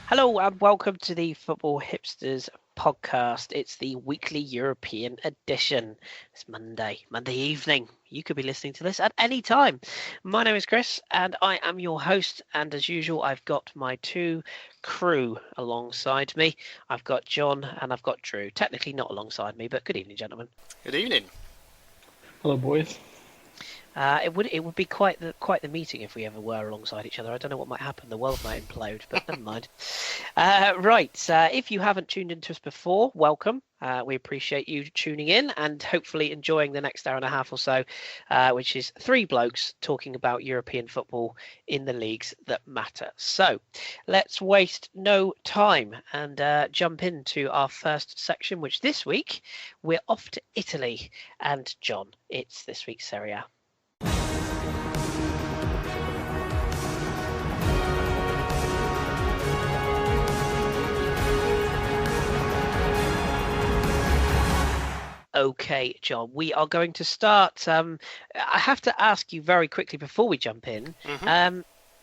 Hello and welcome to the Football Hipsters podcast. It's the weekly European edition. It's Monday evening. You could be listening to this at any time. My name is Kris and I am your host. And as usual, I've got my two crew alongside me. I've got John and I've got Drew. Technically not alongside me, but good evening, gentlemen. Good evening. Hello, boys. It would be quite the meeting if we ever were alongside each other. I don't know what might happen. The world might implode, but never mind. If you haven't tuned into us before, welcome. We appreciate you tuning in and hopefully enjoying the next hour and a half or so, which is three blokes talking about European football in the leagues that matter. So let's waste no time and jump into our first section, which this week we're off to Italy. And John, it's this week's Serie A. Okay, John, we are going to start. I have to ask you very quickly before we jump in.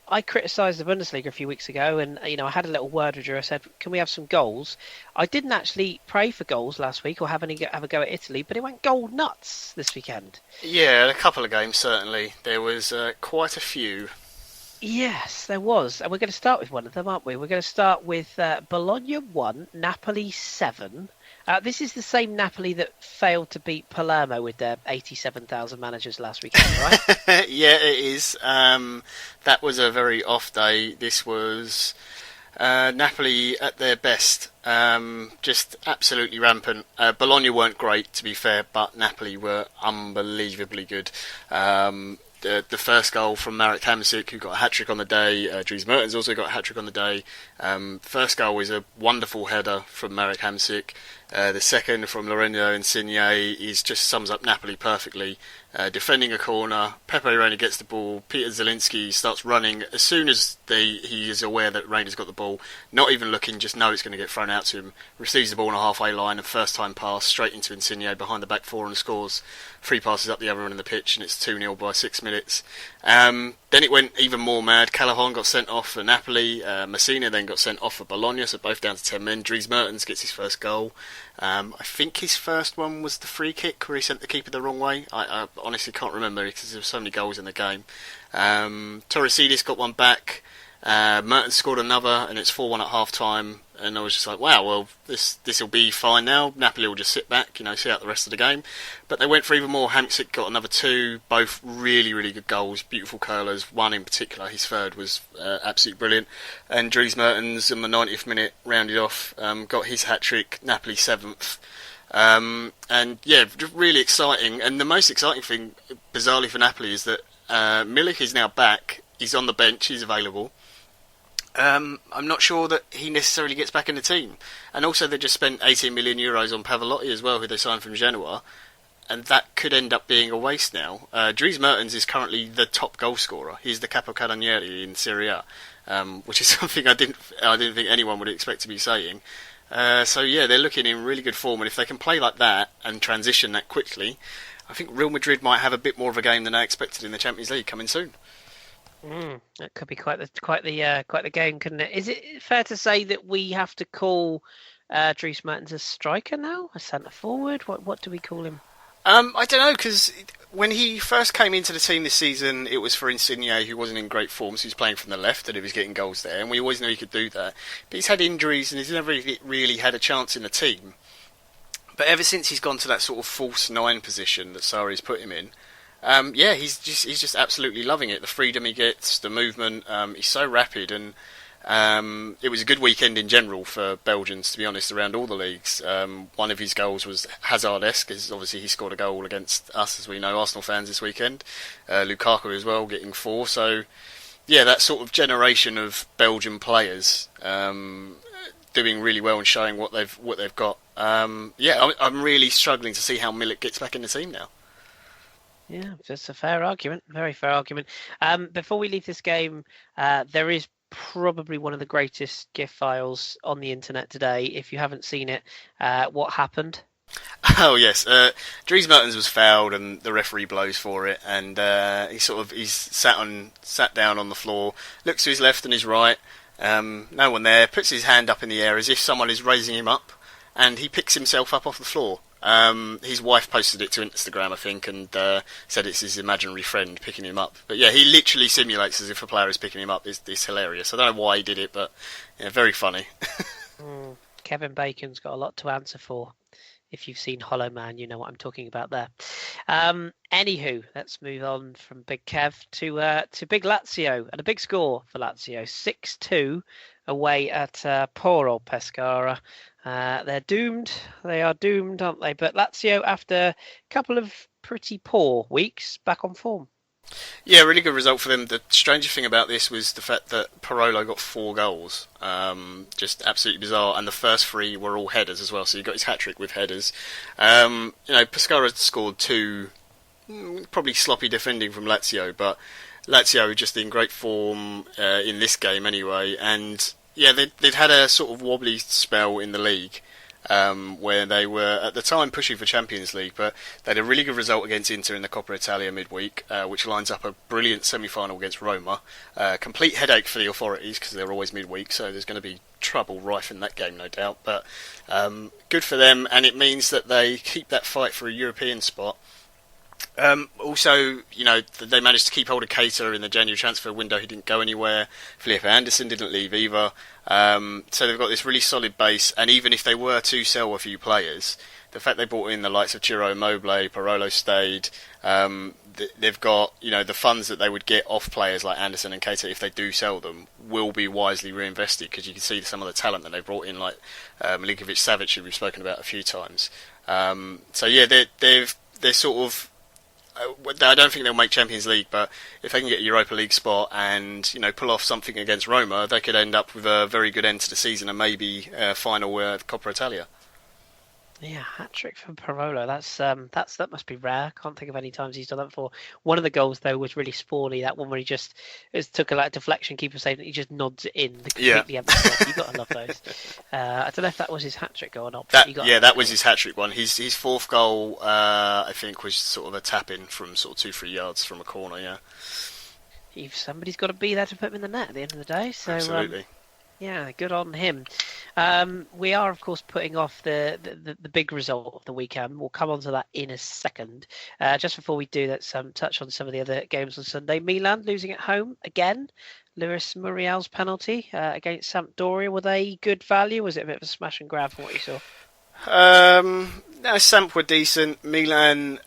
I criticised the Bundesliga a few weeks ago, and I had a little word with you. I said, "Can we have some goals?" I didn't actually pray for goals last week or have a go at Italy, but it went goal nuts this weekend. Yeah, a couple of games certainly. There was quite a few. Yes, there was, and we're going to start with one of them, aren't we? We're going to start with Bologna 1, Napoli 7. This is the same Napoli that failed to beat Palermo with their 87,000 managers last weekend, right? Yeah, it is. That was a very off day. This was Napoli at their best. Just absolutely rampant. Bologna weren't great, to be fair, but Napoli were unbelievably good. The first goal from Marek Hamsik, who got a hat-trick on the day. Dries Mertens also got a hat-trick on the day. First goal was a wonderful header from Marek Hamsik. The second from Lorenzo Insigne just sums up Napoli perfectly. Defending a corner, Pepe Reina gets the ball, Peter Zielinski starts running. As soon as he is aware that Reina's got the ball, not even looking, just know it's going to get thrown out to him, receives the ball on a halfway line, a first-time pass straight into Insigne behind the back four and scores. 3 passes up the other end of the pitch, and it's 2-0 by 6 minutes. Then it went even more mad. Callahan got sent off for Napoli. Messina then got sent off for Bologna, so both down to 10 men. Dries Mertens gets his first goal. I think his first one was the free kick where he sent the keeper the wrong way. I honestly can't remember because there were so many goals in the game. Torresidis got one back. Mertens scored another, and it's 4-1 at half-time. And I was just like, wow, well, this will be fine now. Napoli will just sit back, see out the rest of the game. But they went for even more. Hamsik got another 2, both really, really good goals, beautiful curlers. One in particular, his third, was absolutely brilliant. And Dries Mertens, in the 90th minute, rounded off, got his hat-trick, Napoli 7th. And yeah, really exciting. And the most exciting thing, bizarrely for Napoli, is that Milik is now back. He's on the bench, he's available. I'm not sure that he necessarily gets back in the team. And also they just spent 18 million euros on Pavarotti as well, who they signed from Genoa. And that could end up being a waste now. Dries Mertens is currently the top goal scorer. He's the capocannoniere in Serie A, which is something I didn't think anyone would expect to be saying. So yeah, they're looking in really good form. And if they can play like that and transition that quickly, I think Real Madrid might have a bit more of a game than I expected in the Champions League coming soon. That could be quite the game, couldn't it? Is it fair to say that we have to call Dries Mertens a striker now, a centre forward? What do we call him? I don't know, because when he first came into the team this season, it was for Insigne, who wasn't in great form, so he was playing from the left and he was getting goals there, and we always knew he could do that. But he's had injuries and he's never really had a chance in the team. But ever since he's gone to that sort of false 9 position that Sarri's put him in, he's just absolutely loving it. The freedom he gets, the movement, he's so rapid, and it was a good weekend in general for Belgians, to be honest, around all the leagues. One of his goals was Hazard-esque, because obviously he scored a goal against us, as we know, Arsenal fans this weekend. Lukaku as well, getting 4. So, yeah, that sort of generation of Belgian players doing really well and showing what they've got. I'm really struggling to see how Milik gets back in the team now. Yeah, that's a fair argument. Very fair argument. Before we leave this game, there is probably one of the greatest GIF files on the internet today. If you haven't seen it, what happened? Oh yes, Dries Mertens was fouled, and the referee blows for it, and he's sat down on the floor, looks to his left and his right, no one there, puts his hand up in the air as if someone is raising him up, and he picks himself up off the floor. His wife posted it to Instagram, I think, and said it's his imaginary friend picking him up. But yeah, he literally simulates as if a player is picking him up. It's hilarious. I don't know why he did it, but yeah, very funny. Kevin Bacon's got a lot to answer for. If you've seen Hollow Man, you know what I'm talking about there. Anywho, let's move on from Big Kev to Big Lazio, and a big score for Lazio, 6-2 away at poor old Pescara. They're doomed. They are doomed, aren't they? But Lazio, after a couple of pretty poor weeks, back on form. Yeah, really good result for them. The stranger thing about this was the fact that Parolo got 4 goals. Just absolutely bizarre. And the first 3 were all headers as well, so he got his hat-trick with headers. Pescara scored 2, probably sloppy defending from Lazio, but Lazio just in great form in this game anyway. And yeah, they'd had a sort of wobbly spell in the league. Where they were at the time pushing for Champions League, but they had a really good result against Inter in the Coppa Italia midweek, which lines up a brilliant semi-final against Roma. Complete headache for the authorities because they're always midweek, so there's going to be trouble rife in that game, no doubt. But good for them, and it means that they keep that fight for a European spot. Also, they managed to keep hold of Keita in the January transfer window. He didn't go anywhere. Felipe Anderson didn't leave either. So they've got this really solid base, and even if they were to sell a few players, the fact they brought in the likes of Ciro Immobile, Parolo stayed, they've got, the funds that they would get off players like Anderson and Keita if they do sell them will be wisely reinvested, because you can see some of the talent that they've brought in, like Milinkovic-Savic, who we've spoken about a few times. They're sort of, I don't think they'll make Champions League, but if they can get a Europa League spot and pull off something against Roma, they could end up with a very good end to the season and maybe a final Coppa Italia. Yeah, hat-trick from Parolo. That must be rare. Can't think of any times he's done that before. One of the goals, though, was really spawny. That one where he just took a deflection, keeper saved it, he just nods it in. The completely empty goal. You got to love those. I don't know if that was his hat-trick goal or not. That was his hat-trick one. His fourth goal, I think, was sort of a tap-in from sort of 2-3 yards from a corner, yeah. Somebody's got to be there to put him in the net at the end of the day. So, absolutely. Yeah, good on him. We are, of course, putting off the big result of the weekend. We'll come on to that in a second. Just before we do, let's touch on some of the other games on Sunday. Milan losing at home again. Luis Muriel's penalty against Sampdoria. Were they good value? Was it a bit of a smash and grab from what you saw? No, Samp were decent. Milan,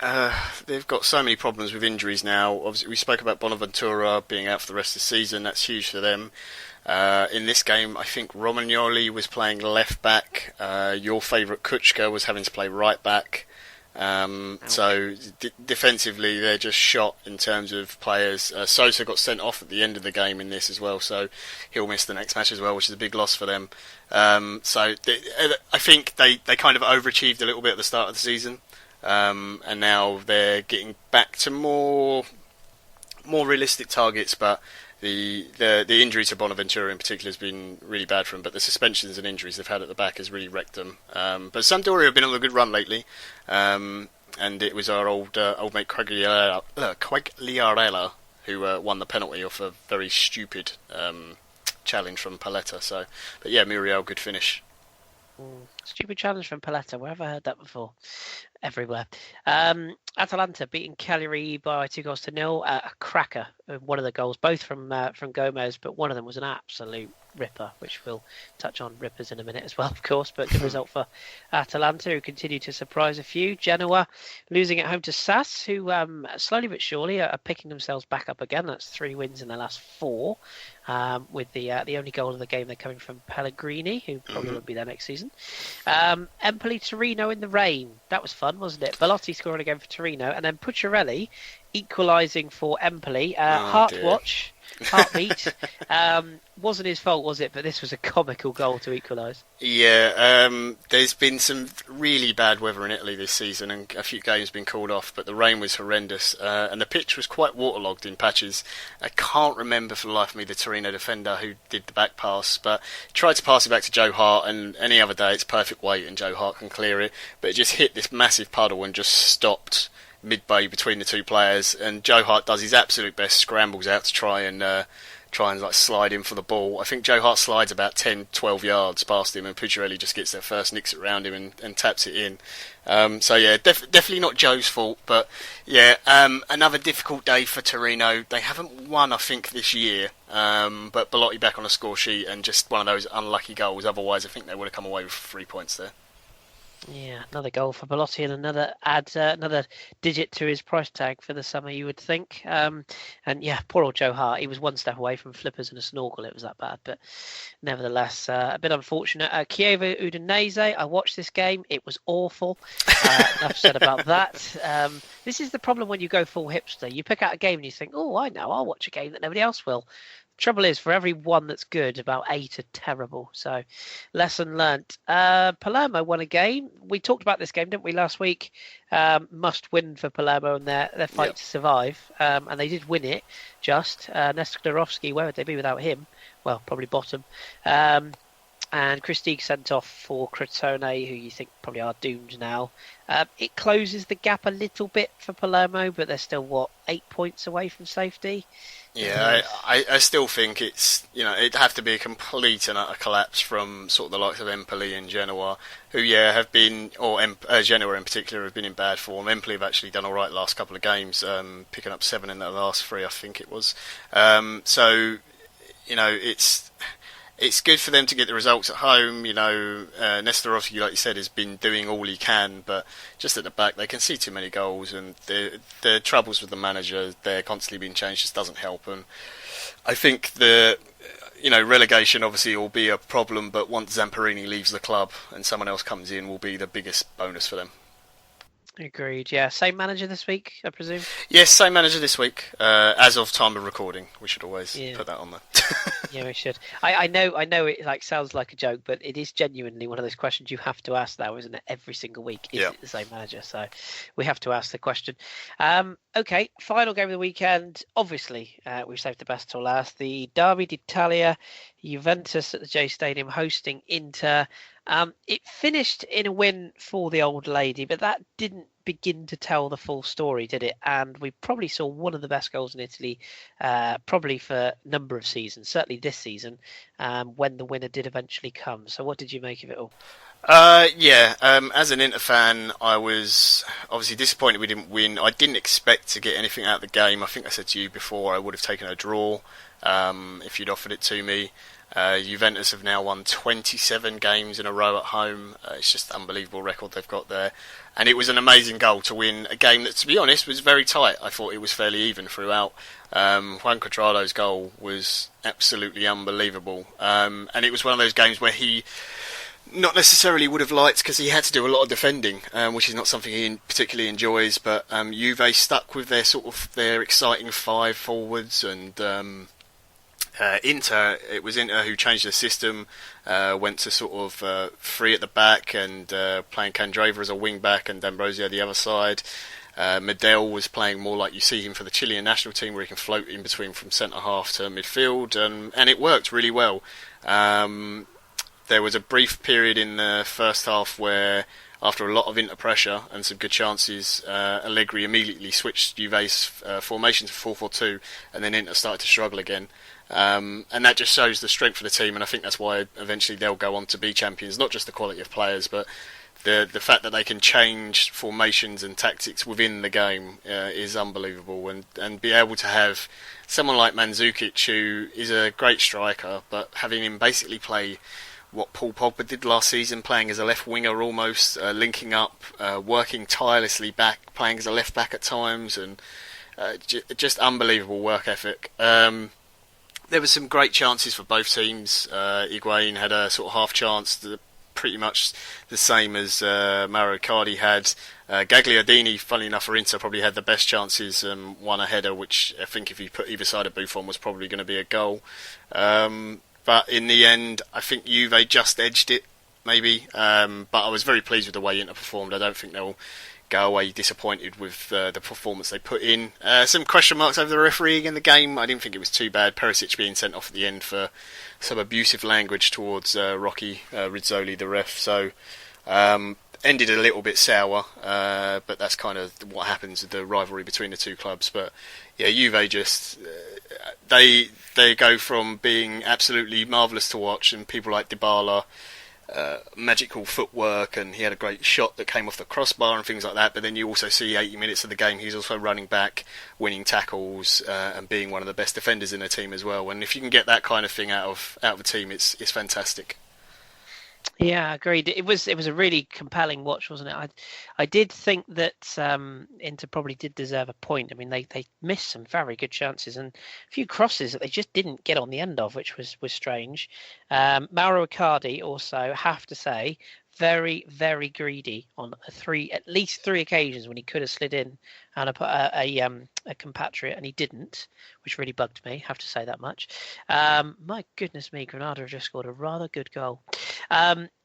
they've got so many problems with injuries now. Obviously, we spoke about Bonaventura being out for the rest of the season. That's huge for them. In this game, I think Romagnoli was playing left back. Your favourite Kuchka was having to play right back. So defensively, they're just shot in terms of players. Sosa got sent off at the end of the game in this as well, so he'll miss the next match as well, which is a big loss for them. I think they kind of overachieved a little bit at the start of the season, and now they're getting back to more realistic targets, but the injury to Bonaventura in particular has been really bad for them, but the suspensions and injuries they've had at the back has really wrecked them. But Sampdoria have been on a good run lately, and it was our old mate Quagliarella who won the penalty off a very stupid challenge from Paletta. But yeah, Muriel, good finish. Stupid challenge from Paletta. Where have I heard that before? Everywhere. Atalanta beating Cagliari by 2-0. A cracker. One of the goals, both from Gomez, but one of them was an absolute ripper, which we'll touch on rippers in a minute as well, of course. But good result for Atalanta, who continue to surprise a few. Genoa losing at home to Sass, who slowly but surely are picking themselves back up again. That's 3 wins in the last 4. With the only goal of the game they're coming from Pellegrini, who probably won't be there next season. Empoli Torino in the rain. That was fun, wasn't it? Belotti scoring again for Torino, and then Pucciarelli equalising for Empoli. Heart dear. watch heartbeat. Wasn't his fault, was it? But this was a comical goal to equalise. Yeah, there's been some really bad weather in Italy this season, and a few games been called off. But the rain was horrendous, and the pitch was quite waterlogged in patches. I can't remember for the life of me the Torino defender who did the back pass, but tried to pass it back to Joe Hart. And any other day, it's perfect weight, and Joe Hart can clear it. But it just hit this massive puddle and just stopped mid-bay between the two players. And Joe Hart does his absolute best, scrambles out to try and like slide in for the ball. I think Joe Hart slides about 10-12 yards past him, and Pucciarelli just gets there first, nicks it around him and taps it in. So yeah, definitely not Joe's fault, but yeah, another difficult day for Torino. They haven't won, I think, this year, but Belotti back on the score sheet and just one of those unlucky goals. Otherwise, I think they would have come away with 3 points there. Yeah, another goal for Belotti and another digit to his price tag for the summer, you would think. And yeah, poor old Joe Hart. He was one step away from flippers and a snorkel. It was that bad, but nevertheless, a bit unfortunate. Chievo Udinese. I watched this game. It was awful. Enough said about that. This is the problem when you go full hipster. You pick out a game and you think, oh, I know, I'll watch a game that nobody else will. Trouble is, for every one that's good, about 8 are terrible. So, lesson learnt. Palermo won a game. We talked about this game, didn't we, last week? Must win for Palermo and their fight to survive. And they did win it, just. Nestorovsky, where would they be without him? Well, probably bottom. And Kris sent off for Crotone, who you think probably are doomed now. It closes the gap a little bit for Palermo, but they're still, 8 points away from safety? Yeah, I still think it's, it'd have to be a complete and utter collapse from sort of the likes of Empoli and Genoa, who, have been, or Genoa in particular, have been in bad form. Empoli have actually done all right the last couple of games, picking up 7 in the last 3, I think it was. So, it's good for them to get the results at home. Nestorovsky, like you said, has been doing all he can, but just at the back they can see too many goals, and the troubles with the manager, they're constantly being changed, just doesn't help. And I think the relegation obviously will be a problem, but once Zamparini leaves the club and someone else comes in, will be the biggest bonus for them. Agreed. Yeah, same manager this week, I presume. Yes, same manager this week. As of time of recording, we should always put that on there. Yeah, we should. I know it sounds like a joke, but it is genuinely one of those questions you have to ask now, isn't it? Every single week, is it the same manager? So we have to ask the question. Okay, final game of the weekend. Obviously, we've saved the best till last. The Derby d'Italia, Juventus at the J Stadium hosting Inter. It finished in a win for the old lady, but that didn't begin to tell the full story, did it? And we probably saw one of the best goals in Italy, probably for a number of seasons, certainly this season, when the winner did eventually come. So what did you make of it all? As an Inter fan, I was obviously disappointed we didn't win. I didn't expect to get anything out of the game. I think I said to you before I would have taken a draw if you'd offered it to me. Juventus have now won 27 games in a row at home. It's just an unbelievable record they've got there. And it was an amazing goal to win a game that, to be honest, was very tight. I thought it was fairly even throughout. Juan Cuadrado's goal was absolutely unbelievable. And it was one of those games where he not necessarily would have liked, because he had to do a lot of defending, which is not something he particularly enjoys. But Juve stuck with their exciting 5 forwards, and Inter, it was Inter who changed the system, went to sort of 3 at the back, and playing Candreva as a wing back and D'Ambrosio the other side. Medel was playing more like you see him for the Chilean national team, where he can float in between from centre half to midfield, and it worked really well. There was a brief period in the first half where, after a lot of Inter pressure and some good chances, Allegri immediately switched Juve's formation to 4-4-2, and then Inter started to struggle again. And that just shows the strength of the team, and I think that's why eventually they'll go on to be champions. Not just the quality of players, but the fact that they can change formations and tactics within the game is unbelievable. And be able to have someone like Mandzukic, who is a great striker, but having him basically play what Paul Pogba did last season, playing as a left winger almost, linking up, working tirelessly back, playing as a left back at times, and just unbelievable work ethic. There were some great chances for both teams. Higuain had a sort of half chance. The pretty much the same as Mauro Icardi had. Gagliardini, funnily enough, for Inter, probably had the best chances, won a header, which I think if you put either side of Buffon was probably going to be a goal. But in the end, I think Juve just edged it, maybe. But I was very pleased with the way Inter performed. I don't think they'll go away disappointed with the performance they put in. Some question marks over the refereeing in the game. I didn't think it was too bad. Perisic being sent off at the end for some abusive language towards Rocky Rizzoli, the ref. So ended a little bit sour, but that's kind of what happens with the rivalry between the two clubs. But yeah, Juve just they go from being absolutely marvellous to watch, and people like Dybala, magical footwork, and he had a great shot that came off the crossbar and things like that. But then you also see 80 minutes of the game he's also running back, winning tackles, and being one of the best defenders in the team as well. And if you can get that kind of thing out of the team, it's fantastic. Yeah, agreed. It was a really compelling watch, wasn't it? I did think that Inter probably did deserve a point. I mean, they missed some very good chances and a few crosses that they just didn't get on the end of, which was strange. Mauro Icardi also, have to say, very, very greedy on at least three occasions when he could have slid in and a compatriot, and he didn't, which really bugged me. Have to say that much. My goodness me, Granada have just scored a rather good goal.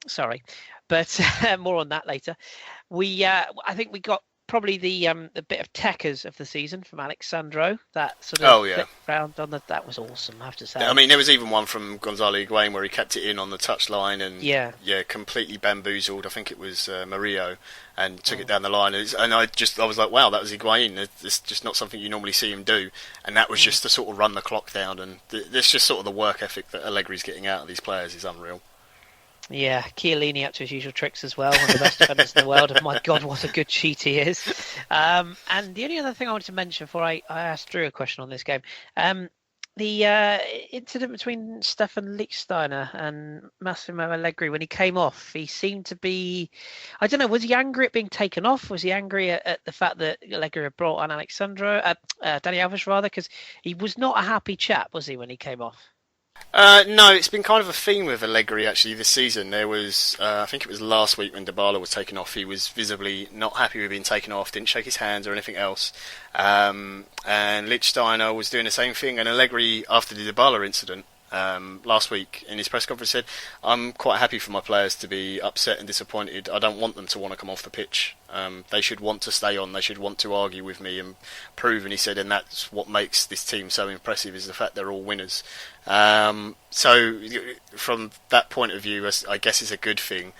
Sorry, but more on that later. I think we got probably the bit of techers of the season from Alexandro. That sort of round on that was awesome, I have to say. I mean, there was even one from Gonzalo Higuain where he kept it in on the touchline and completely bamboozled. I think it was Murillo, and took it down the line. And I was like, wow, that was Higuain. It's just not something you normally see him do. And that was just to sort of run the clock down. And this just sort of the work ethic that Allegri's getting out of these players is unreal. Yeah, Chiellini up to his usual tricks as well. One of the best defenders in the world. And my God, what a good cheat he is. And the only other thing I wanted to mention before I asked Drew a question on this game, the incident between Stefan Lichtsteiner and Massimo Allegri when he came off, he seemed to be, I don't know, was he angry at being taken off? Was he angry at the fact that Allegri had brought on Dani Alves rather? Because he was not a happy chap, was he, when he came off? No, it's been kind of a theme with Allegri actually this season. There was, I think it was last week when Dybala was taken off, he was visibly not happy with being taken off, didn't shake his hands or anything else. And Lichtsteiner was doing the same thing, and Allegri, after the Dybala incident last week in his press conference, said, I'm quite happy for my players to be upset and disappointed. I don't want them to want to come off the pitch. They should want to stay on. They should want to argue with me and prove. And he said, and that's what makes this team so impressive, is the fact they're all winners. So from that point of view, I guess it's a good thing.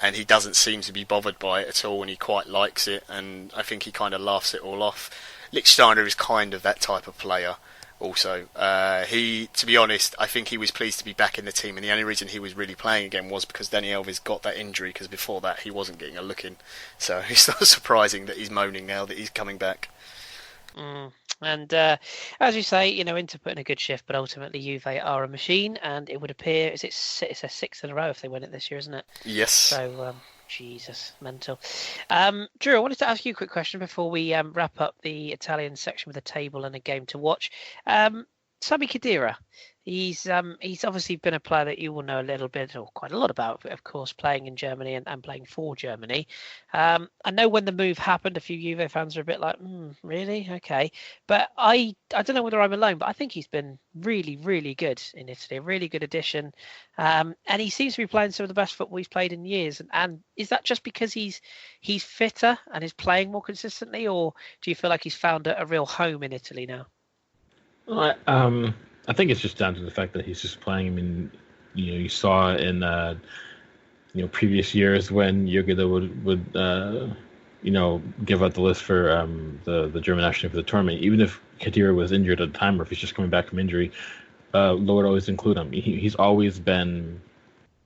And he doesn't seem to be bothered by it at all, and he quite likes it. And I think he kind of laughs it all off. Lichtsteiner is kind of that type of player. Also, to be honest, I think he was pleased to be back in the team, and the only reason he was really playing again was because Dani Alves got that injury, because before that he wasn't getting a look in. So it's not surprising that he's moaning now that he's coming back. And as you say, Inter put in a good shift, but ultimately Juve are a machine, and it would appear it's a sixth in a row if they win it this year, isn't it? Yes. So, Jesus, mental. Drew, I wanted to ask you a quick question before we wrap up the Italian section with a table and a game to watch. Sami Khedira, he's obviously been a player that you will know a little bit or quite a lot about, of course, playing in Germany and playing for Germany. I know when the move happened, a few Juve fans were a bit like, really? Okay. But I don't know whether I'm alone, but I think he's been really, really good in Italy, a really good addition. And he seems to be playing some of the best football he's played in years. And is that just because he's fitter and is playing more consistently, or do you feel like he's found a real home in Italy now? I think it's just down to the fact that he's just playing. I mean, you saw in previous years when Yoshida would give out the list for the German national team for the tournament. Even if Khedira was injured at the time, or if he's just coming back from injury, Lord always include him. He's always been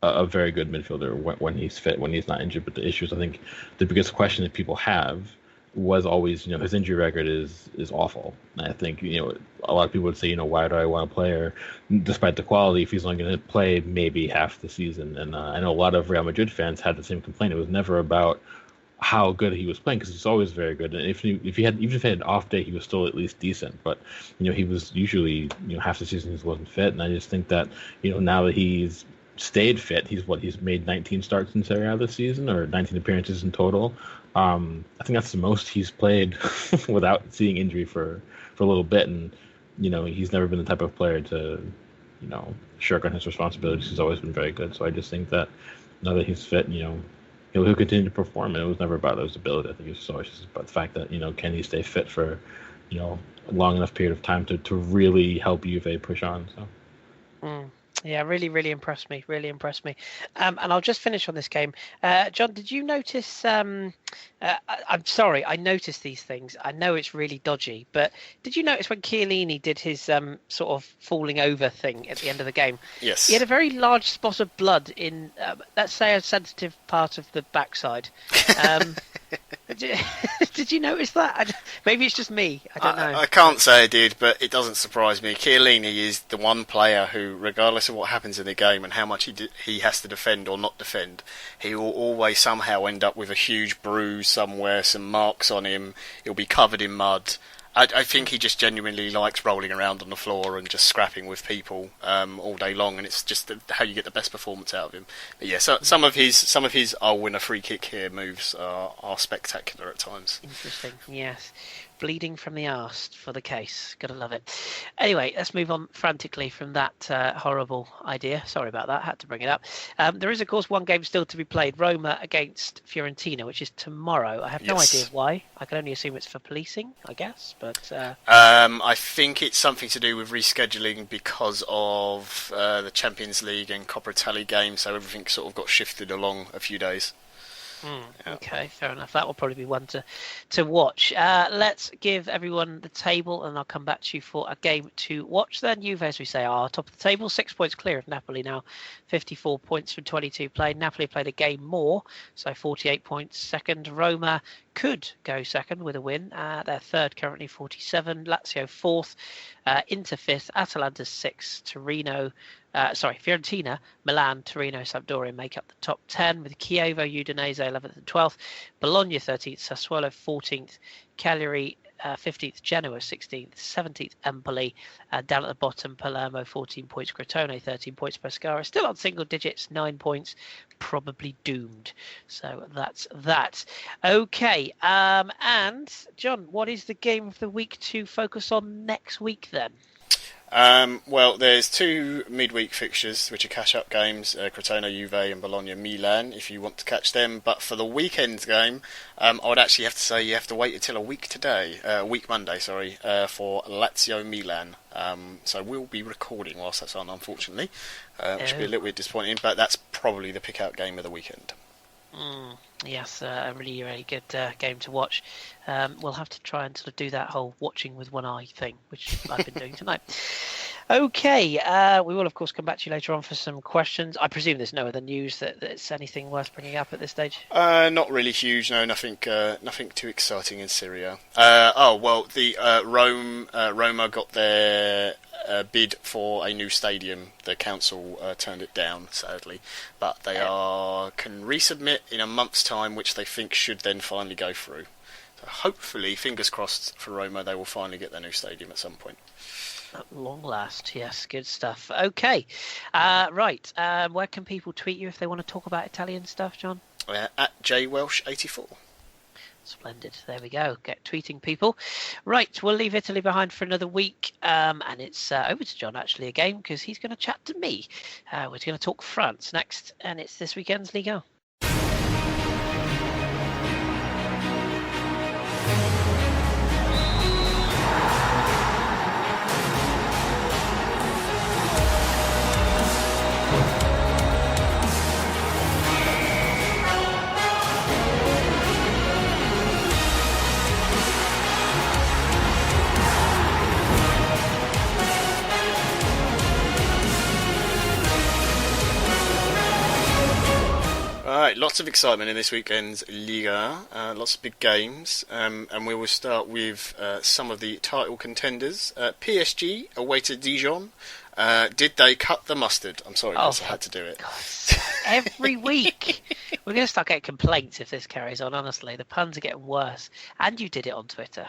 a very good midfielder when he's fit, when he's not injured. But the issue is, I think, the biggest question that people have was always, his injury record is awful. And I think, a lot of people would say, why do I want a player, despite the quality, if he's only going to play maybe half the season? And I know a lot of Real Madrid fans had the same complaint. It was never about how good he was playing, because he's always very good. And if he had an off day, he was still at least decent. But, he was usually, half the season he wasn't fit. And I just think that, now that he's stayed fit. He's made 19 starts in Serie A this season, or 19 appearances in total. I think that's the most he's played without seeing injury for a little bit, and he's never been the type of player to shirk on his responsibilities. He's always been very good. So I just think that now that he's fit, he'll continue to perform. And it was never about his ability. I think it was always just about the fact that can he stay fit for a long enough period of time to really help Juve push on. So. Yeah, really, really impressed me. Really impressed me. And I'll just finish on this game. John, did you notice? I'm sorry, I noticed these things. I know it's really dodgy, but did you notice when Chiellini did his sort of falling over thing at the end of the game? Yes. He had a very large spot of blood in, let's say, a sensitive part of the backside. Did you notice that? Maybe it's just me. I don't know. I can't say I did, but it doesn't surprise me. Chiellini is the one player who, regardless of what happens in the game and how much he has to defend or not defend, he will always somehow end up with a huge bruise somewhere, some marks on him. He'll be covered in mud. I think he just genuinely likes rolling around on the floor and just scrapping with people all day long, and it's just how you get the best performance out of him. But yeah, so some of his "I'll win a free kick here" moves are spectacular at times. Interesting, yes. Bleeding from the arse for the case. Gotta love it. Anyway, let's move on frantically from that horrible idea. Sorry about that. Had to bring it up. There is, of course, one game still to be played. Roma against Fiorentina, which is tomorrow. I have no idea why. I can only assume it's for policing, I guess. But I think it's something to do with rescheduling because of the Champions League and Coppa Italia games. So everything sort of got shifted along a few days. Yeah. Okay, fair enough. That will probably be one to watch. Let's give everyone the table, and I'll come back to you for a game to watch then. Juve, as we say, are top of the table, 6 points clear of Napoli now, 54 points from 22 played. Napoli played a game more, so 48 points second. Roma could go second with a win. They're third currently, 47. Lazio fourth, Inter fifth, Atalanta sixth, Fiorentina, Milan, Torino, Sampdoria make up the top 10 with Chievo, Udinese 11th and 12th, Bologna 13th, Sassuolo 14th, Cagliari 15th, Genoa 16th, 17th, Empoli, down at the bottom, Palermo 14 points, Crotone 13 points, Pescara still on single digits, 9 points, probably doomed. So that's that. Okay, and John, what is the game of the week to focus on next week then? Well, there's two midweek fixtures, which are cash-up games, Crotone, Juve and Bologna, Milan, if you want to catch them. But for the weekend game, I would actually have to say you have to wait until a week Monday, for Lazio, Milan. So we'll be recording whilst that's on, unfortunately, which will be a little bit disappointing, but that's probably the pick-out game of the weekend. Yes, a really, really good game to watch. We'll have to try and sort of do that whole watching with one eye thing, which I've been doing tonight. Okay, we will, of course, come back to you later on for some questions. I presume there's no other news that's anything worth bringing up at this stage? Not really huge, no, nothing too exciting in Syria. The Roma got their bid for a new stadium. The council turned it down, sadly, but they can resubmit in a month's time, which they think should then finally go through. So hopefully, fingers crossed for Roma, they will finally get their new stadium at some point. At long last, yes, good stuff. Okay, right. Where can people tweet you if they want to talk about Italian stuff, John? At jwelsh84. Splendid. There we go. Get tweeting, people. Right, we'll leave Italy behind for another week, and it's over to John actually again because he's going to chat to me. We're going to talk France next, and it's this weekend's Liga. Alright, lots of excitement in this weekend's Liga, lots of big games, and we will start with some of the title contenders. PSG away to Dijon. Did they cut the mustard? I'm sorry, Kris, I had to do it. God, every week. We're going to start getting complaints if this carries on, honestly. The puns are getting worse. And you did it on Twitter.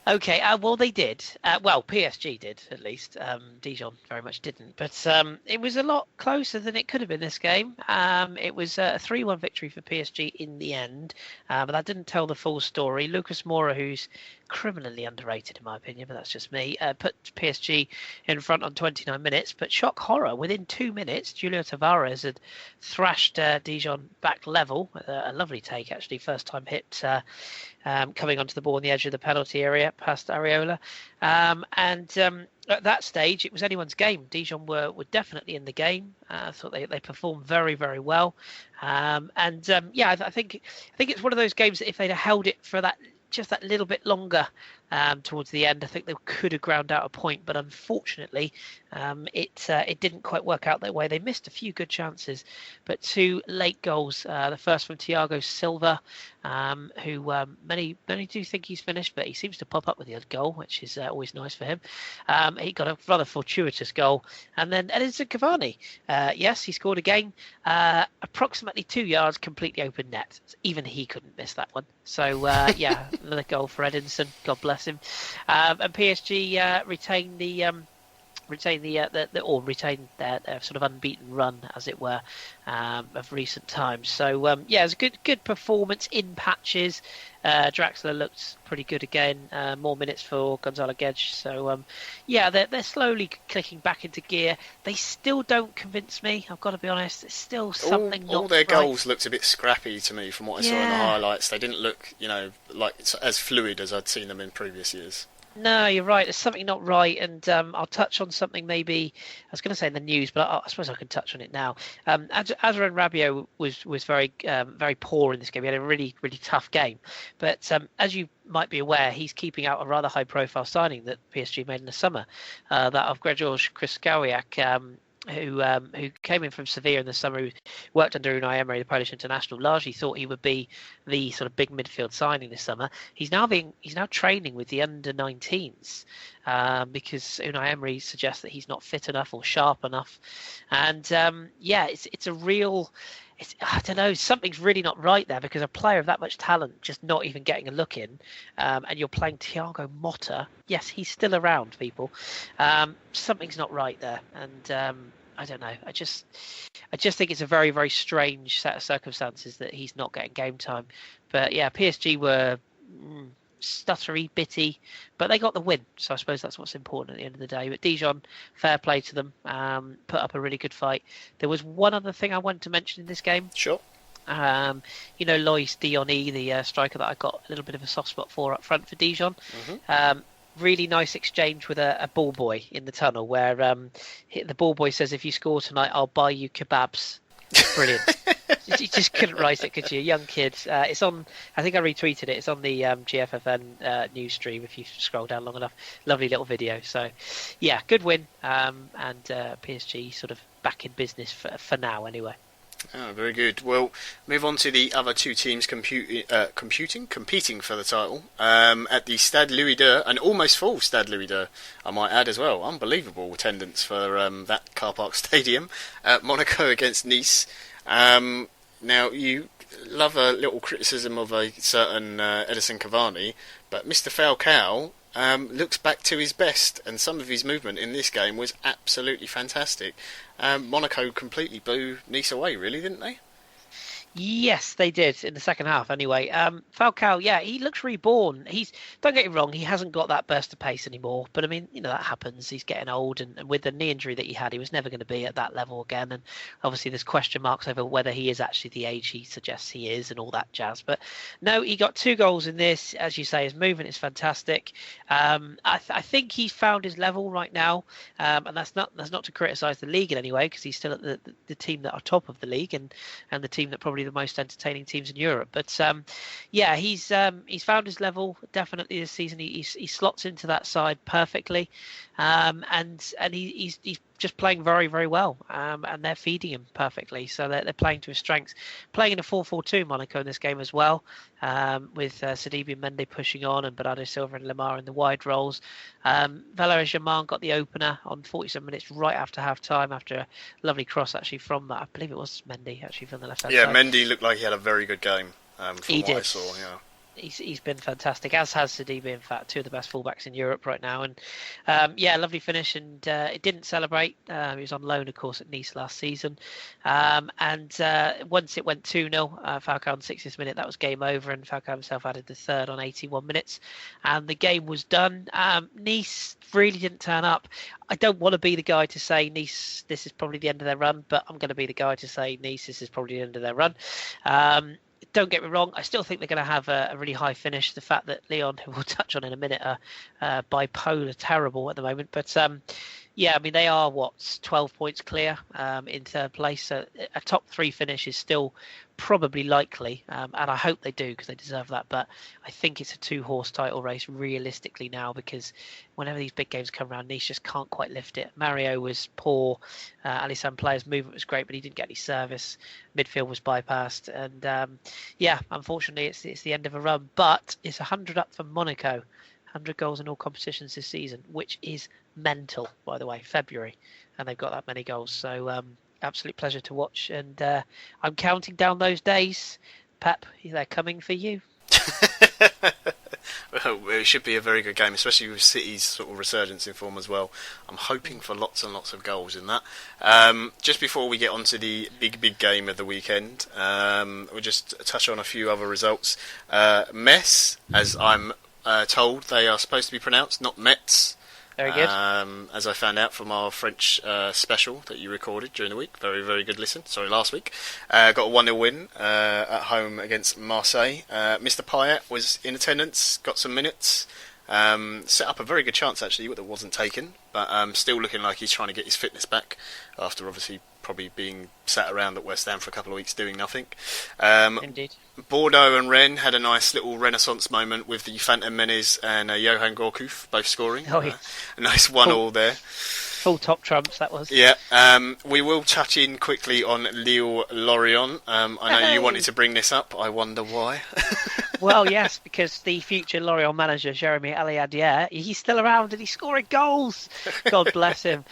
Okay, well, they did. Well, PSG did, at least. Dijon very much didn't. But it was a lot closer than it could have been this game. It was a 3-1 victory for PSG in the end, but that didn't tell the full story. Lucas Moura, who's criminally underrated in my opinion, but that's just me, put PSG in front on 29 minutes. But shock horror, within 2 minutes, Julio Tavares had thrashed Dijon back level. A lovely take, actually. First time hit coming onto the ball on the edge of the penalty area past Areola. At that stage, it was anyone's game. Dijon were definitely in the game. I thought they performed very, very well. I think it's one of those games that if they'd have held it for just that little bit longer towards the end, I think they could have ground out a point. But unfortunately, it didn't quite work out that way. They missed a few good chances, but 2 late goals. The first from Thiago Silva, who many do think he's finished, but he seems to pop up with the odd goal, which is always nice for him. He got a rather fortuitous goal. And then Edinson Cavani, yes, he scored again, approximately 2 yards, completely open net. Even he couldn't miss that one. So, another goal for Edinson. God bless him. And PSG retain their sort of unbeaten run, as it were, of recent times. So it was a good performance in patches. Draxler looked pretty good again. More minutes for Gonzalo Guedes. So they're slowly clicking back into gear. They still don't convince me. I've got to be honest. It's still something. All their goals looked a bit scrappy to me from what I saw in the highlights. They didn't look, like as fluid as I'd seen them in previous years. No, you're right. There's something not right, and I'll touch on something maybe. I was going to say in the news, but I suppose I can touch on it now. Azran Rabiot was very very poor in this game. He had a really really tough game, but as you might be aware, he's keeping out a rather high profile signing that PSG made in the summer, that of Grzegorz Kryskowiak. Who came in from Sevilla in the summer, who worked under Unai Emery, the Polish international. Largely thought he would be the sort of big midfield signing this summer. He's now training with the under-19s because Unai Emery suggests that he's not fit enough or sharp enough. And it's a real. I don't know, something's really not right there, because a player of that much talent just not even getting a look in, and you're playing Thiago Motta. Yes, he's still around, people. Something's not right there, and I don't know. I just think it's a very, very strange set of circumstances that he's not getting game time. But yeah, PSG were stuttery, bitty, but they got the win. So I suppose that's what's important at the end of the day. But Dijon, fair play to them, put up a really good fight. There was one other thing I wanted to mention in this game. Sure. Lois Diony, the striker that I got a little bit of a soft spot for up front for Dijon. Mm-hmm. Really nice exchange with a ball boy in the tunnel, where the ball boy says, "If you score tonight, I'll buy you kebabs." Brilliant. You just couldn't write it, could you? Young kid. It's on. I think I retweeted it. It's on the GFFN news stream. If you scroll down long enough, lovely little video. So, yeah, good win. And PSG sort of back in business for now, anyway. Oh, very good. Well, move on to the other two teams competing for the title at the Stade Louis II, an almost full Stade Louis II, I might add as well. Unbelievable attendance for that car park stadium. Monaco against Nice. Now, you love a little criticism of a certain Edinson Cavani, but Mr. Falcao looks back to his best, and some of his movement in this game was absolutely fantastic. Monaco completely blew Nice away, really, didn't they? Yes, they did in the second half. Anyway, Falcao, yeah, he looks reborn. Don't get me wrong, he hasn't got that burst of pace anymore. But I mean, that happens. He's getting old, and with the knee injury that he had, he was never going to be at that level again. And obviously, there's question marks over whether he is actually the age he suggests he is, and all that jazz. But no, he got 2 goals in this. As you say, his movement is fantastic. I think he's found his level right now, and that's not to criticise the league in any way, because he's still at the team that are top of the league, and the team that probably the most entertaining teams in Europe. But he's found his level definitely this season. He slots into that side perfectly, and he's just playing very, very well, and they're feeding him perfectly. So they're playing to his strengths. Playing in a 4-4-2, Monaco, in this game as well, with Sidibe and Mendy pushing on, and Bernardo Silva and Lemar in the wide roles. Valère Germain got the opener on 47 minutes right after half-time, after a lovely cross actually from, I believe it was Mendy, actually, from the left-hand side. Yeah, Mendy looked like he had a very good game from what I saw, yeah. He's been fantastic, as has Sidibe, in fact, two of the best fullbacks in Europe right now. And lovely finish. And it didn't celebrate. He was on loan, of course, at Nice last season. Once it went 2-0, Falcao on 60th minute, that was game over. And Falcao himself added the third on 81 minutes. And the game was done. Nice really didn't turn up. I don't want to be the guy to say Nice, this is probably the end of their run, but I'm going to be the guy to say Nice, this is probably the end of their run. Don't get me wrong, I still think they're going to have a really high finish. The fact that Lyon, who we'll touch on in a minute, are bipolar terrible at the moment. But they are 12 points clear in third place. So a top 3 finish is still probably likely, and I hope they do because they deserve that. But I think it's a 2-horse title race realistically now, because whenever these big games come around, Nice just can't quite lift it. Mario was poor. Alisson Player's movement was great, but he didn't get any service. Midfield was bypassed, and unfortunately, it's the end of a run. But it's 100 up for Monaco. 100 goals in all competitions this season, which is mental, by the way. February, and they've got that many goals. So absolute pleasure to watch, and I'm counting down those days. Pep, they're coming for you. Well, it should be a very good game, especially with City's sort of resurgence in form as well. I'm hoping for lots and lots of goals in that. Just before we get on to the big game of the weekend, we'll just touch on a few other results. Metz, as I'm told they are supposed to be pronounced, not Metz. Very good. As I found out from our French special that you recorded during the week. Very, very good listen. Sorry, last week. Got a 1-0 win at home against Marseille. Mr. Payet was in attendance, got some minutes. Set up a very good chance, actually, that wasn't taken. But still looking like he's trying to get his fitness back after obviously probably being sat around at West Ham for a couple of weeks doing nothing. Indeed. Bordeaux and Rennes had a nice little renaissance moment with the Phantom Menes and Johan Gourcuff both scoring. Oh, yeah. A nice 1-1 there. Full top trumps, that was. Yeah. We will touch in quickly on Lille-Lorient. I know you wanted to bring this up. I wonder why. Well, yes, because the future Lorient manager, Jeremy Aliadier, he's still around and he's scoring goals. God bless him.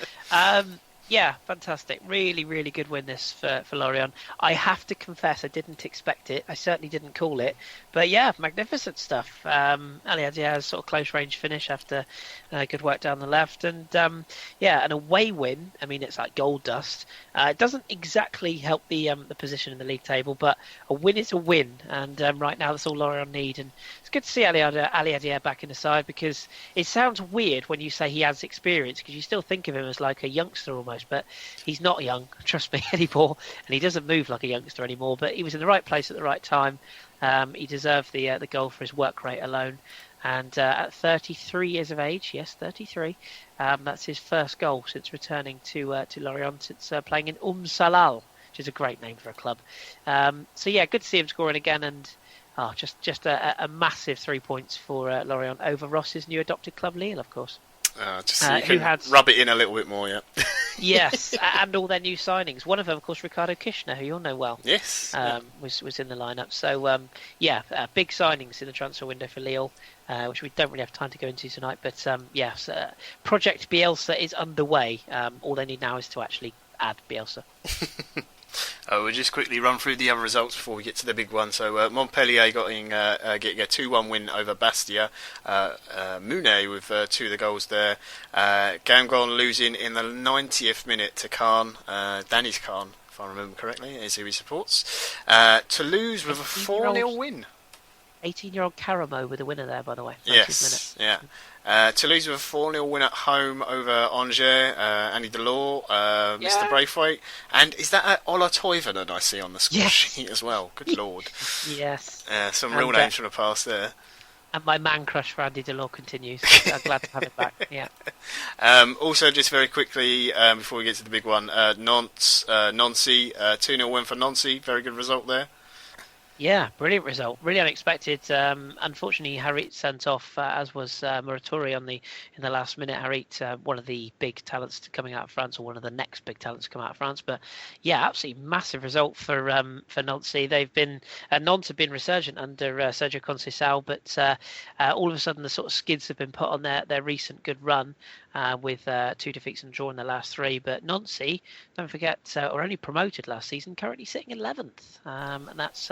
Yeah, fantastic. Really, really good win this for Lorient. I have to confess, I didn't expect it. I certainly didn't call it. But yeah, magnificent stuff. Aliadier's sort of close range finish after good work down the left. And an away win. I mean, it's like gold dust. It doesn't exactly help the position in the league table, but a win is a win. And right now, that's all Lorient need. And it's good to see Aliadier back in the side, because it sounds weird when you say he has experience, because you still think of him as like a youngster almost. But he's not young, trust me, anymore, and he doesn't move like a youngster anymore. But he was in the right place at the right time. He deserved the goal for his work rate alone. And at 33 years of age, yes, 33, that's his first goal since returning to Lorient, since playing in Salal, which is a great name for a club. So yeah, good to see him scoring again, and just a massive 3 points for Lorient over Ross's new adopted club, Lille, of course. Just so you can rub it in a little bit more, yeah. Yes, and all their new signings. One of them, of course, Ricardo Kishner, who you'll know well. Yes. Was in the lineup. So, big signings in the transfer window for Lille, which we don't really have time to go into tonight. But, Project Bielsa is underway. All they need now is to actually add Bielsa. We'll just quickly run through the other results before we get to the big one. So Montpellier getting a 2-1 win over Bastia. Mounet with 2 of the goals there. Gangon losing in the 90th minute to Caen. Danny's Caen, if I remember correctly, is who he supports. Toulouse with a 4-0 win. 18-year-old Caramo with the winner there, by the way. Yes, yeah. Toulouse with a 4-0 win at home over Angers. Andy Delors, Mr. Braithwaite. And is that Ola Toivonen I see on the score sheet as well? Good lord. Yes. Some real names from the past there. And my man crush for Andy Delors continues. I'm glad to have it back. Yeah. Also, just very quickly, before we get to the big one, Nancy, 2-0 win for Nancy. Very good result there. Yeah, brilliant result. Really unexpected. Unfortunately, Harit sent off, as was Muratori in the last minute. Harit, one of the big talents coming out of France, or one of the next big talents to come out of France. But yeah, absolutely massive result for Nancy. They've been Nantes have been resurgent under Sergio Conceição, but all of a sudden the sort of skids have been put on their recent good run. with 2 defeats and a draw in the last 3. But Nancy, don't forget, are only promoted last season, currently sitting 11th, and that's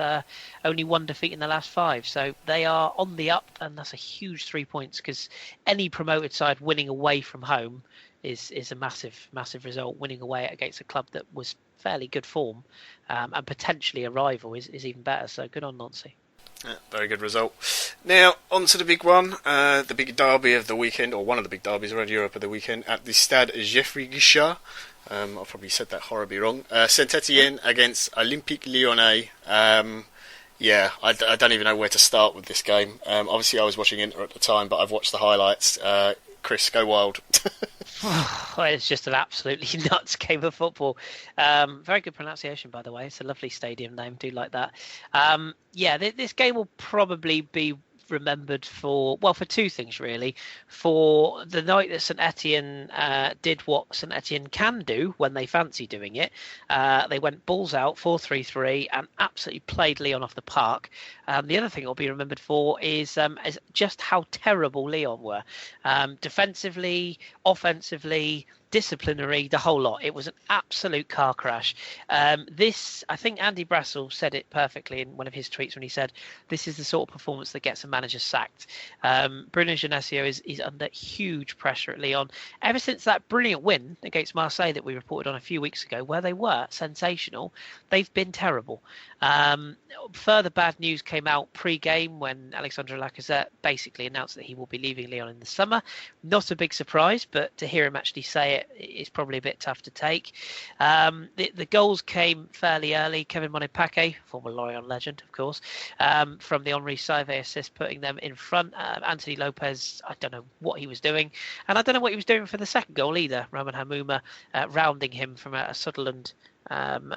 only 1 defeat in the last 5. So they are on the up, and that's a huge 3 points, because any promoted side winning away from home is a massive result. Winning away against a club that was fairly good form, and potentially a rival is even better. So good on Nancy. Yeah, very good result. Now, on to the big one, the big derby of the weekend, or one of the big derbies around Europe of the weekend, at the Stade Geoffroy Guichard. I've probably said that horribly wrong. Saint-Étienne against Olympique Lyonnais. Yeah, I don't even know where to start with this game. Obviously, I was watching Inter at the time, but I've watched the highlights. Kris, go wild. It's just an absolutely nuts game of football. Very good pronunciation, by the way. It's a lovely stadium name. Do like that. Yeah, this game will probably be remembered for 2 things, really. For the night that St Etienne did what St Etienne can do when they fancy doing it. They went balls out, 4-3-3, and absolutely played Lyon off the park. The other thing it'll be remembered for is just how terrible Lyon were. Defensively, offensively, disciplinary, the whole lot. It was an absolute car crash. I think Andy Brassel said it perfectly in one of his tweets when he said, this is the sort of performance that gets a manager sacked. Bruno Genesio is under huge pressure at Lyon. Ever since that brilliant win against Marseille that we reported on a few weeks ago, where they were sensational, they've been terrible. Further bad news came out pre-game when Alexandre Lacazette basically announced that he will be leaving Lyon in the summer. Not a big surprise, but to hear him actually say it is probably a bit tough to take. The goals came fairly early. Kevin Monepake, former Lorient legend, of course, from the Henri Saivet assist, putting them in front. Anthony Lopez, I don't know what he was doing, and I don't know what he was doing for the second goal either. Roman Hamouma rounding him from a Sutherland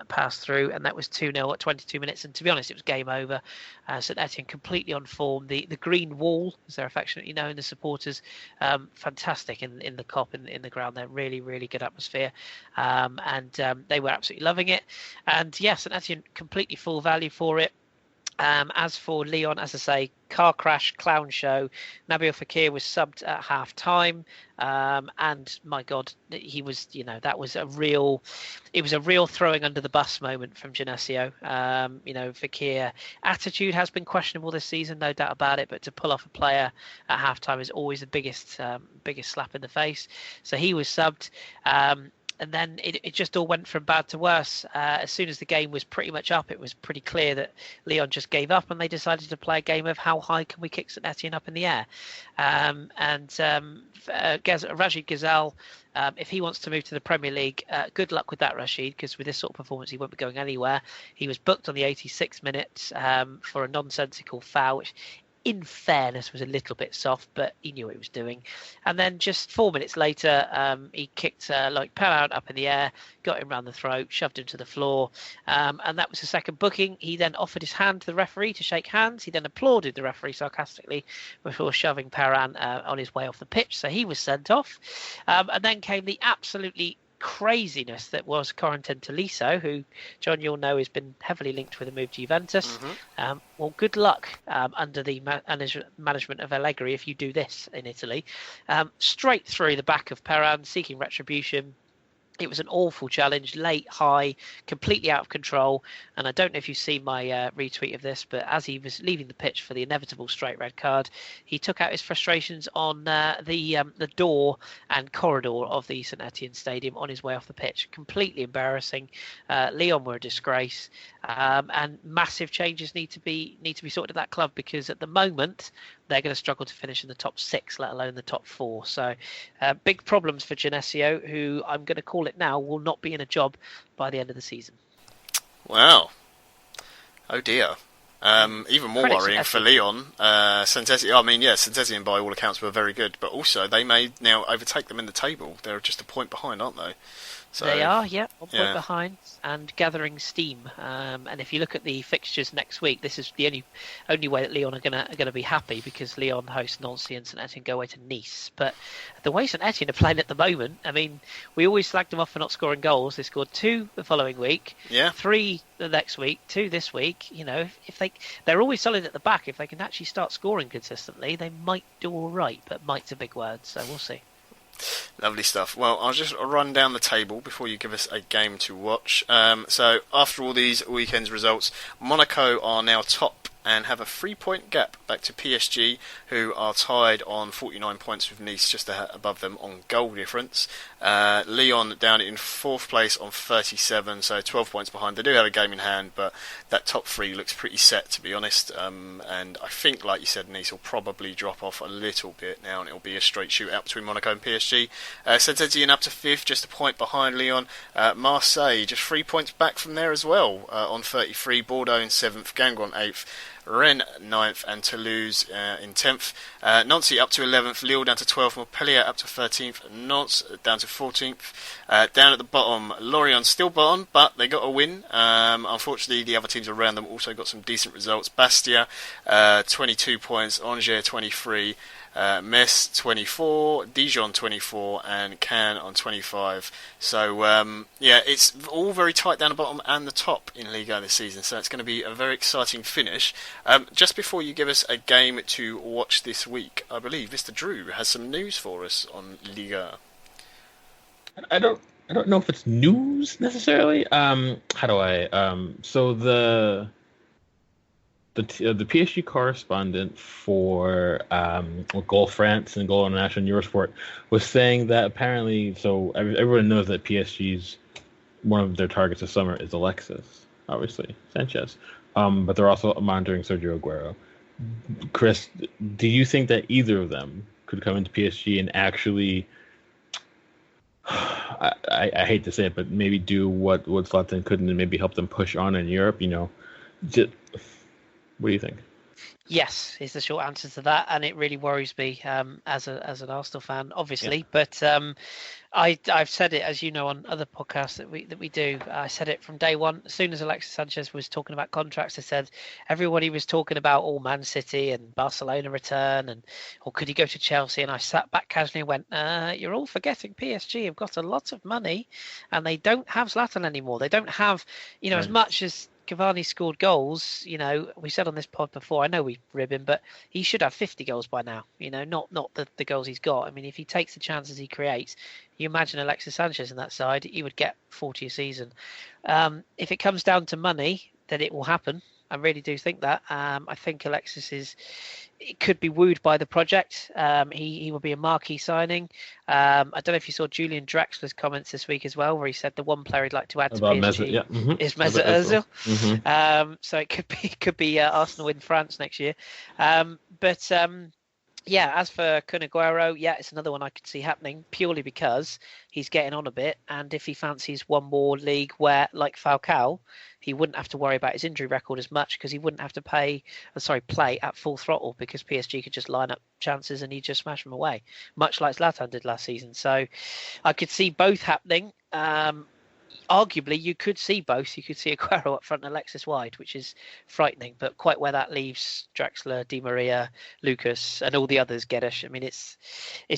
pass through, and that was 2-0 at 22 minutes, and to be honest it was game over. St Etienne completely on form. The green wall, as they're affectionately known, the supporters, fantastic in the cop, in the ground there. Really good atmosphere, and they were absolutely loving it. And yes, St Etienne completely full value for it. As for Lyon, as I say, car crash, clown show. Nabil Fekir was subbed at half time, and my God, he was, that was it was a real throwing under the bus moment from Genesio. Fekir attitude has been questionable this season, no doubt about it, but to pull off a player at half time is always the biggest slap in the face. So he was subbed. And then it just all went from bad to worse. As soon as the game was pretty much up, it was pretty clear that Lyon just gave up, and they decided to play a game of how high can we kick St Etienne up in the air. Rashid Ghazal, if he wants to move to the Premier League, good luck with that, Rashid, because with this sort of performance, he won't be going anywhere. He was booked on the 86th minute for a nonsensical foul, which in fairness was a little bit soft, but he knew what he was doing. And then just 4 minutes later, he kicked like Perrin up in the air, got him round the throat, shoved him to the floor, and that was the second booking. He then offered his hand to the referee to shake hands. He then applauded the referee sarcastically before shoving Perrin on his way off the pitch, so he was sent off. And then came the absolutely craziness that was Corentin Tolisso, who, John, you'll know, has been heavily linked with a move to Juventus. Mm-hmm. Well, good luck under the management of Allegri if you do this in Italy. Straight through the back of Perrin, seeking retribution. It was an awful challenge, late, high, completely out of control. And I don't know if you've seen my retweet of this, but as he was leaving the pitch for the inevitable straight red card, he took out his frustrations on the door and corridor of the St Etienne Stadium on his way off the pitch. Completely embarrassing. Lyon were a disgrace, and massive changes need to be sorted at that club, because at the moment they're going to struggle to finish in the top 6, let alone the top 4. So big problems for Genesio, who I'm going to call it now will not be in a job by the end of the season. Wow. Oh dear. Even more worrying for Lyon. Saint Etienne by all accounts were very good, but also they may now overtake them in the table. They're just a point behind, aren't they? So, they are, yeah, 1 point behind and gathering steam. And if you look at the fixtures next week, this is the only way that Lyon are gonna be happy, because Lyon host Nancy and St Etienne go away to Nice. But the way St Etienne are playing at the moment, I mean, we always slagged them off for not scoring goals. They scored 2 the following week, 3 the next week, 2 this week. If they're always solid at the back. If they can actually start scoring consistently, they might do all right. But might's a big word, so we'll see. Lovely stuff. Well, I'll just run down the table before you give us a game to watch. So, after all these weekend's results, Monaco are now top and have a 3-point gap back to PSG, who are tied on 49 points with Nice just above them on goal difference. Lyon down in 4th place on 37, so 12 points behind. They do have a game in hand, but that top 3 looks pretty set, to be honest. And I think, like you said, Nice will probably drop off a little bit now, and it'll be a straight shootout between Monaco and PSG. Saint-Etienne up to 5th, just a point behind Lyon. Marseille just 3 points back from there as well, on 33. Bordeaux in 7th, Guingamp 8th. Rennes 9th and Toulouse in 10th. Nancy up to 11th, Lille down to 12th, Montpellier up to 13th, Nantes down to 14th. Down at the bottom, Lorient still bottom, but they got a win. Unfortunately, the other teams around them also got some decent results. Bastia 22 points, Angers 23. Metz 24, Dijon 24, and Cannes on 25. So, it's all very tight down the bottom and the top in Liga this season, so it's going to be a very exciting finish. Just before you give us a game to watch this week, I believe Mr. Drew has some news for us on Liga. I don't know if it's news necessarily. So the PSG correspondent for Goal France and Goal International Eurosport was saying that apparently, so everyone knows that PSG's one of their targets this summer is Alexis, obviously Sanchez, but they're also monitoring Sergio Aguero. Kris, do you think that either of them could come into PSG and actually, I hate to say it, but maybe do what Zlatan couldn't and maybe help them push on in Europe? What do you think? Yes, is the short answer to that, and it really worries me as an Arsenal fan, obviously. Yeah. But I've said it, as you know, on other podcasts that we do. I said it from day one. As soon as Alexis Sanchez was talking about contracts, I said everybody was talking about Man City and Barcelona return, or could he go to Chelsea? And I sat back casually and went, "You're all forgetting PSG have got a lot of money, and they don't have Zlatan anymore. They don't have, Right. as much as Cavani scored goals, we said on this pod before, I know we rib him, but he should have 50 goals by now, not the goals he's got. I mean, if he takes the chances he creates, you imagine Alexis Sanchez in that side, he would get 40 a season. If it comes down to money, then it will happen. I really do think that. I think Alexis could be wooed by the project. He will be a marquee signing. I don't know if you saw Julian Draxler's comments this week as well, where he said the one player he'd like to add to PSG is Mesut Ozil. Mm-hmm. So it could be Arsenal in France next year. As for Kun Aguero, it's another one I could see happening purely because he's getting on a bit, and if he fancies one more league where, like Falcao, he wouldn't have to worry about his injury record as much because he wouldn't have to play at full throttle because PSG could just line up chances and he'd just smash them away, much like Zlatan did last season. So I could see both happening. Arguably, you could see both. You could see Aguero up front and Alexis wide, which is frightening. But quite where that leaves Draxler, Di Maria, Lucas, and all the others, Geddes, I mean, it's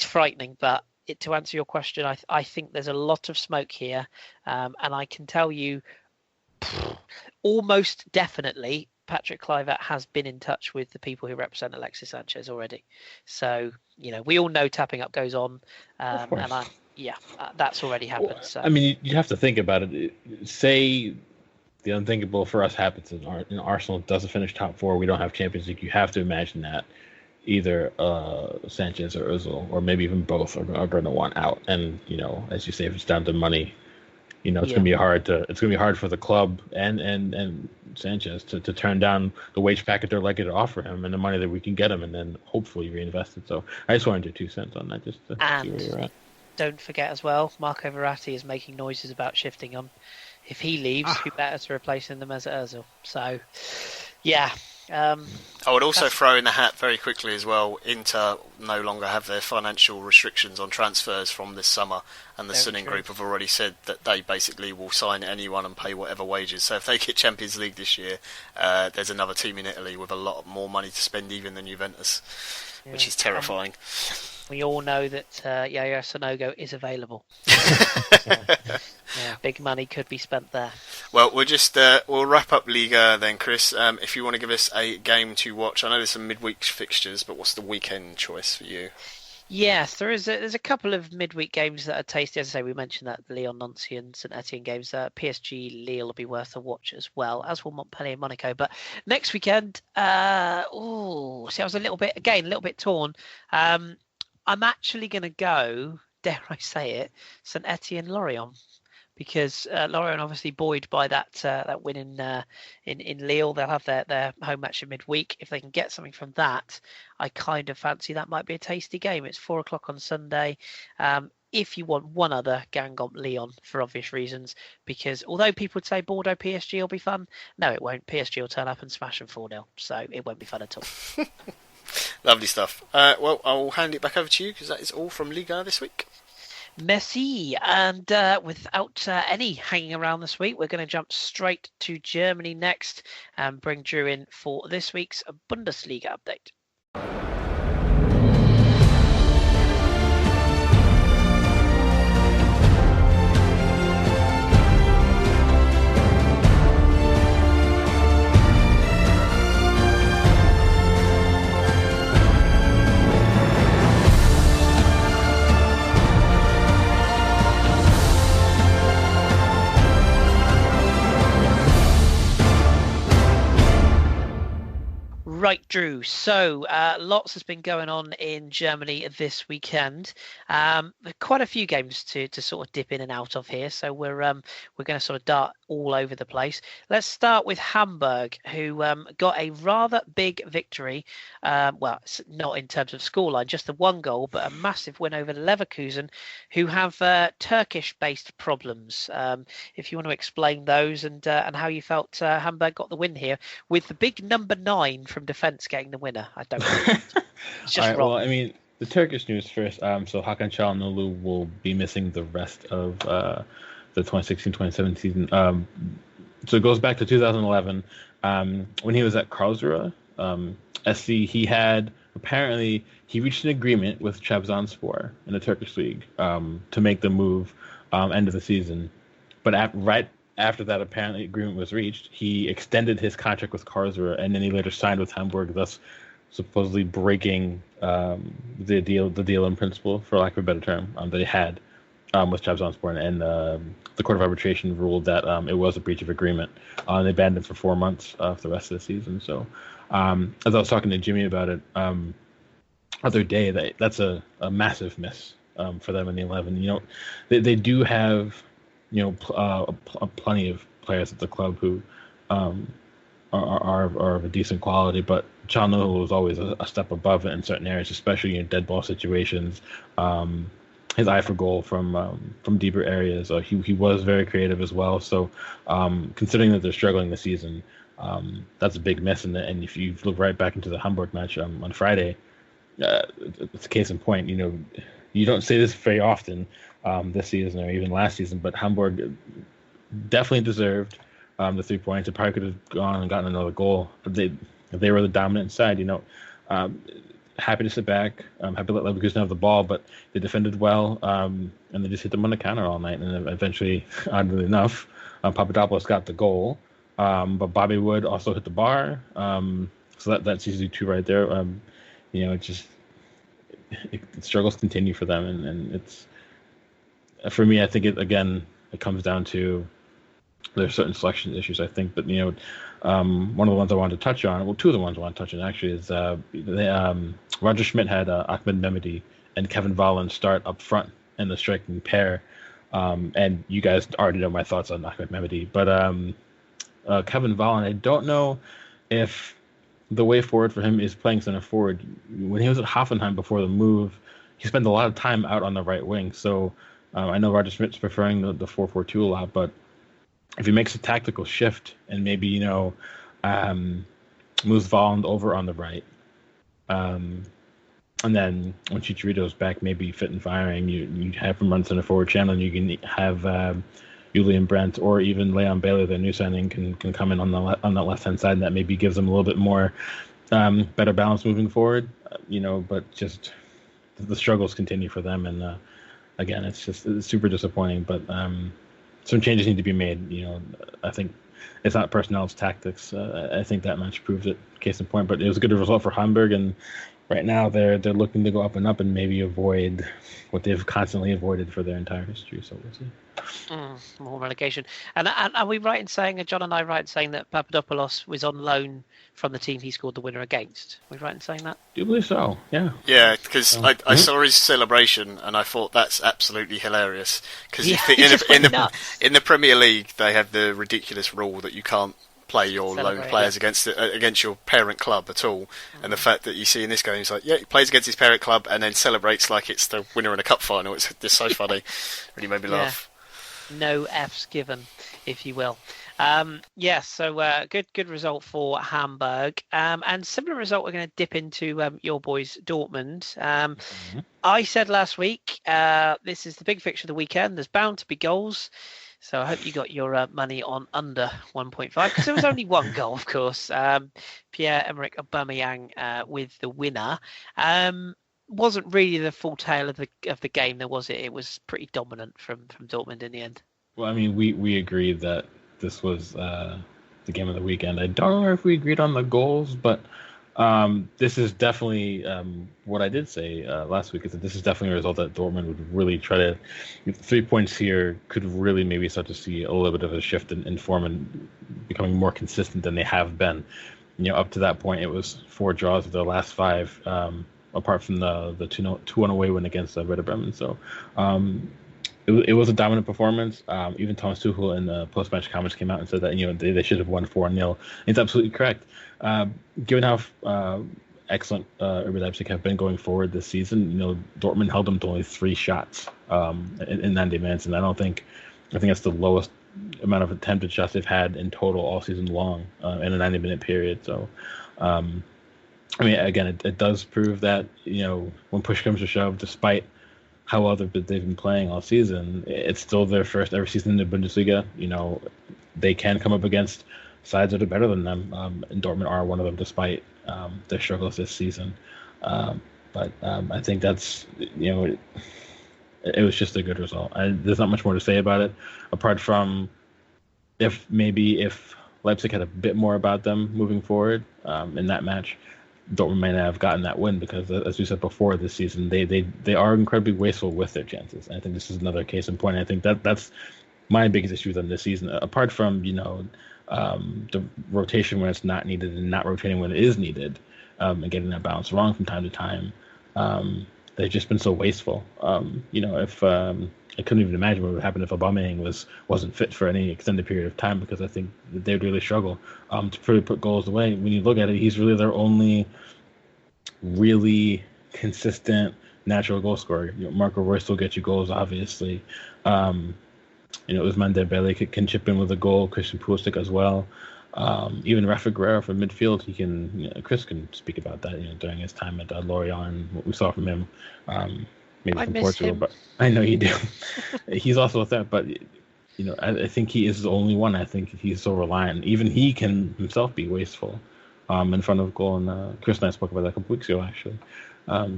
frightening. But to answer your question, I think there's a lot of smoke here. And I can tell you almost definitely Patrick Kluivert has been in touch with the people who represent Alexis Sanchez already. So, we all know tapping up goes on. That's already happened. So. I mean, you have to think about it. Say the unthinkable for us happens and Arsenal doesn't finish top 4. We don't have Champions League. You have to imagine that either Sanchez or Ozil, or maybe even both, are going to want out. And as you say, if it's down to money, it's going to be hard for the club and Sanchez to turn down the wage packet they're likely to offer him and the money that we can get him, and then hopefully reinvest it. So I just wanted your 2 cents on that, just to see where you're at. Don't forget as well, Marco Verratti is making noises about shifting him. If he leaves, who better to replace him than Mesut Ozil? So, I would also throw in the hat very quickly as well. Inter no longer have their financial restrictions on transfers from this summer, and the Sunning Group have already said that they basically will sign anyone and pay whatever wages. So if they get Champions League this year, there's another team in Italy with a lot more money to spend even than Juventus, which is terrifying. We all know that Yaya Sanogo is available. Big money could be spent there. Well, we'll wrap up Liga then, Kris. If you want to give us a game to watch, I know there's some midweek fixtures, but what's the weekend choice for you? Yes, there's a couple of midweek games that are tasty. As I say, we mentioned that Lyon, Nancy, and St Etienne games. PSG, Lille will be worth a watch as well, as will Montpellier, and Monaco. But next weekend, see, I was a little bit torn. I'm actually going to go, dare I say it, St Etienne, Lorient, because Lorient obviously buoyed by that win in Lille. They'll have their home match in midweek. If they can get something from that, I kind of fancy that might be a tasty game. It's 4 o'clock on Sunday. If you want one other, Guingamp Lyon for obvious reasons, because although people would say Bordeaux PSG will be fun, no, it won't. PSG will turn up and smash them 4-0, so it won't be fun at all. Lovely stuff. Well, I'll hand it back over to you because that is all from Liga this week. Merci. And without any hanging around this week, we're going to jump straight to Germany next and bring Drew in for this week's Bundesliga update. Right, Drew. So lots has been going on in Germany this weekend. Quite a few games to sort of dip in and out of here. So we're going to sort of dart all over the place. Let's start with Hamburg, who got a rather big victory. Well, not in terms of scoreline, just the one goal, but a massive win over Leverkusen, who have Turkish-based problems. If you want to explain those and how you felt Hamburg got the win here with the big number 9 from defence getting the winner. I don't know. It's just wrong. Well, I mean, the Turkish news first. So Hakan Çalhanoğlu will be missing the rest of the 2016-2017 season. So it goes back to 2011 when he was at Karlsruhe SC. He reached an agreement with Trabzonspor in the Turkish league to make the move end of the season, but right after that apparently agreement was reached, he extended his contract with Karlsruhe, and then he later signed with Hamburg, thus supposedly breaking the deal in principle, for lack of a better term, that he had with Trabzonspor, and the Court of Arbitration ruled that it was a breach of agreement. And they banned him for 4 months for the rest of the season. So, as I was talking to Jimmy about it other day, that's a massive miss for them in the 11. You know, they do have plenty of players at the club who are of a decent quality, but Çalhanoğlu was always a step above it in certain areas, especially in dead ball situations. His eye for goal from deeper areas. He was very creative as well. So considering that they're struggling this season, that's a big miss. And if you look right back into the Hamburg match on Friday, it's a case in point. You know, you don't say this very often this season or even last season, but Hamburg definitely deserved the 3 points. It probably could have gone and gotten another goal. But they were the dominant side. You know, happy to sit back. Happy to let Leverkusen have the ball, but they defended well, and they just hit them on the counter all night. And eventually, oddly enough, Papadopoulos got the goal, but Bobby Wood also hit the bar. So that's usually 2 right there. You know, the struggles continue for them, and it's, for me, I think it comes down to there's certain selection issues, I think. But, you know, one of the ones I wanted to touch on, well, 2 of the ones I want to touch on actually, is Roger Schmidt had Ahmed Mehmedi and Kevin Volland start up front in the striking pair. And you guys already know my thoughts on Ahmed Mehmedi. But Kevin Volland, I don't know if the way forward for him is playing center forward. When he was at Hoffenheim before the move, he spent a lot of time out on the right wing. So I know Roger Schmidt's preferring the 4-4-2 a lot, but if he makes a tactical shift and maybe, you know, moves Volland over on the right, and then when Chicharito's back, maybe fit and firing, you have him run center forward channel, and you can have Julian Brandt or even Leon Bailey, their new signing, can come in on that left hand side, and that maybe gives them a little bit more better balance moving forward. You know, but just the struggles continue for them, and again, it's super disappointing. But some changes need to be made. You know, I think it's not personnel, it's tactics. I think that match proves it, case in point. But it was a good result for Hamburg, and right now they're looking to go up and up and maybe avoid what they've constantly avoided for their entire history. So we'll see. More relegation. And are we right in saying, John and I right in saying that Papadopoulos was on loan from the team he scored the winner against? Are we right in saying that? Do you believe so? Yeah. Yeah, because I saw his celebration and I thought that's absolutely hilarious. Because Yeah, in the Premier League they have the ridiculous rule that you can't play your loan players against your parent club at all. And the fact that you see in this game, he's like, he plays against his parent club and then celebrates like it's the winner in a cup final. It's just so funny. Really made me laugh. No F's given, if you will. So good result for Hamburg. And similar result, we're going to dip into your boys, Dortmund. I said last week, this is the big fixture of the weekend. There's bound to be goals. So I hope you got your money on under 1.5, because there was only one goal, of course. Pierre-Emerick Aubameyang with the winner. Wasn't really the full tale of the game, though, was it? It was pretty dominant from Dortmund in the end. Well, I mean, we agreed that this was the game of the weekend. I don't know if we agreed on the goals, but this is definitely what I did say last week, is that this is definitely a result that Dortmund would really try to. 3 points here could really maybe start to see a little bit of a shift in form and becoming more consistent than they have been. Up to that point, it was 4 draws of their last 5. Apart from the 2-1 away win against Werder Bremen. So it was a dominant performance. Even Thomas Tuchel in the post-match comments came out and said that they should have won 4-0. It's absolutely correct. Given how excellent RB Leipzig have been going forward this season, Dortmund held them to only 3 shots in 90 minutes, and I think that's the lowest amount of attempted shots they've had in total all season long in a 90-minute period. So. I mean, again, it does prove that, when push comes to shove, despite how well they've been playing all season, it's still their first ever season in the Bundesliga. They can come up against sides that are better than them, and Dortmund are one of them, despite their struggles this season. But I think that's, it was just a good result. There's not much more to say about it, apart from if Leipzig had a bit more about them moving forward in that match, Dortmund may not have gotten that win, because, as we said before, this season they are incredibly wasteful with their chances. And I think this is another case in point. I think that's my biggest issue with them this season, apart from the rotation when it's not needed and not rotating when it is needed, and getting that balance wrong from time to time. They've just been so wasteful. If I couldn't even imagine what would happen if Aubameyang wasn't fit for any extended period of time, because I think that they'd really struggle to really put goals away. When you look at it, he's really their only really consistent natural goal scorer. Marco Reus will get you goals, obviously. Ousmane Dembele can chip in with a goal. Christian Pulisic as well. Even Rafa Guerreiro from midfield, he can. Kris can speak about that. During his time at Lorient and what we saw from him. Maybe from Portugal, but I know you do. He's also a threat, but I think he is the only one. I think he's so reliant. Even he can himself be wasteful in front of goal. And Kris and I spoke about that a couple weeks ago, actually.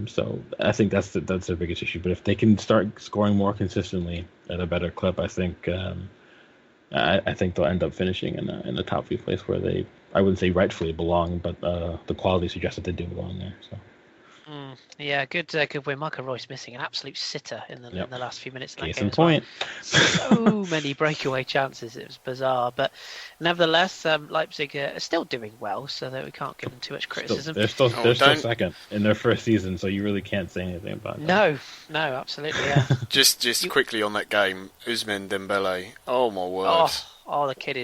So I think that's their biggest issue. But if they can start scoring more consistently at a better clip, I think they'll end up finishing in the top 3 place where they, I wouldn't say rightfully belong, but the quality suggests that they do belong there. So. Yeah, good win. Marco Reus missing an absolute sitter in the last few minutes. Case in point. So many breakaway chances. It was bizarre, but nevertheless, Leipzig are still doing well, so that we can't give them too much criticism. They're still second in their first season, so you really can't say anything about that. No, absolutely. Yeah. just quickly on that game, Ousmane Dembele. Oh my word. Oh, the kid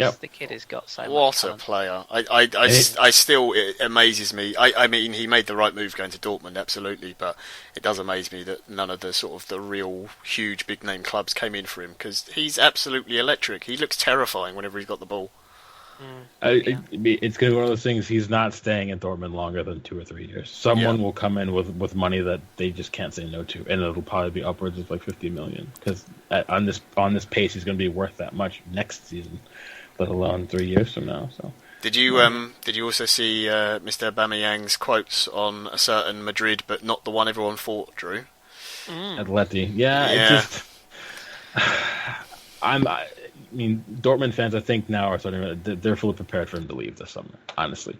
has got so much what talent. A player! I still, it amazes me. I mean, he made the right move going to Dortmund, absolutely, but it does amaze me that none of the sort of the real huge big name clubs came in for him, because he's absolutely electric. He looks terrifying whenever he's got the ball. It's going to be one of those things. He's not staying in Dortmund longer than 2 or 3 years. Someone will come in with money that they just can't say no to, and it'll probably be upwards of like 50 million. Because on this pace, he's going to be worth that much next season, let alone 3 years from now. So. Did you also see Mr. Aubameyang's quotes on a certain Madrid, but not the one everyone thought, Drew? Atleti. Yeah. I mean, Dortmund fans, I think now are they're fully prepared for him to leave this summer. Honestly,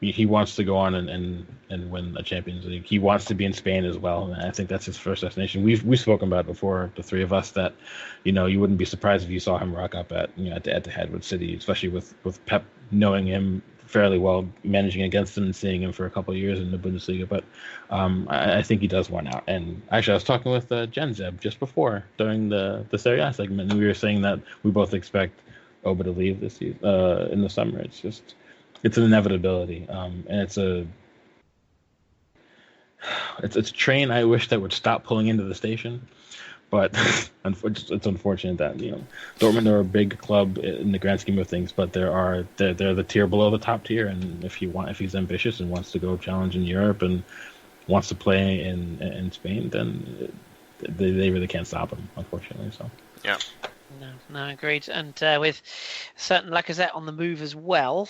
he wants to go on and win a Champions League. He wants to be in Spain as well, and I think that's his first destination. We've spoken about it before, the three of us, that you wouldn't be surprised if you saw him rock up at the head with City, especially with Pep knowing him fairly well, managing against him and seeing him for a couple of years in the Bundesliga. But I think he does want out. And actually, I was talking with Jen Zeb just before during the Serie A segment, and we were saying that we both expect Oba to leave this season, in the summer. It's an inevitability, and it's a train I wish that would stop pulling into the station, but it's unfortunate that Dortmund are a big club in the grand scheme of things, but they're the tier below the top tier, and if he's ambitious and wants to go challenge in Europe and wants to play in Spain, then they really can't stop him, unfortunately. So yeah. No, agreed. And with certain Lacazette on the move as well,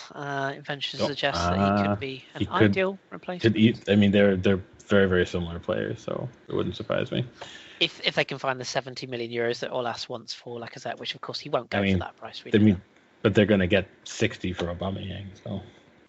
invention suggests that he could be an ideal replacement. They're very, very similar players, so it wouldn't surprise me. If they can find the 70 million euros that Olas wants for Lacazette, which of course he won't go for that price. But they're going to get 60 for Aubameyang, so.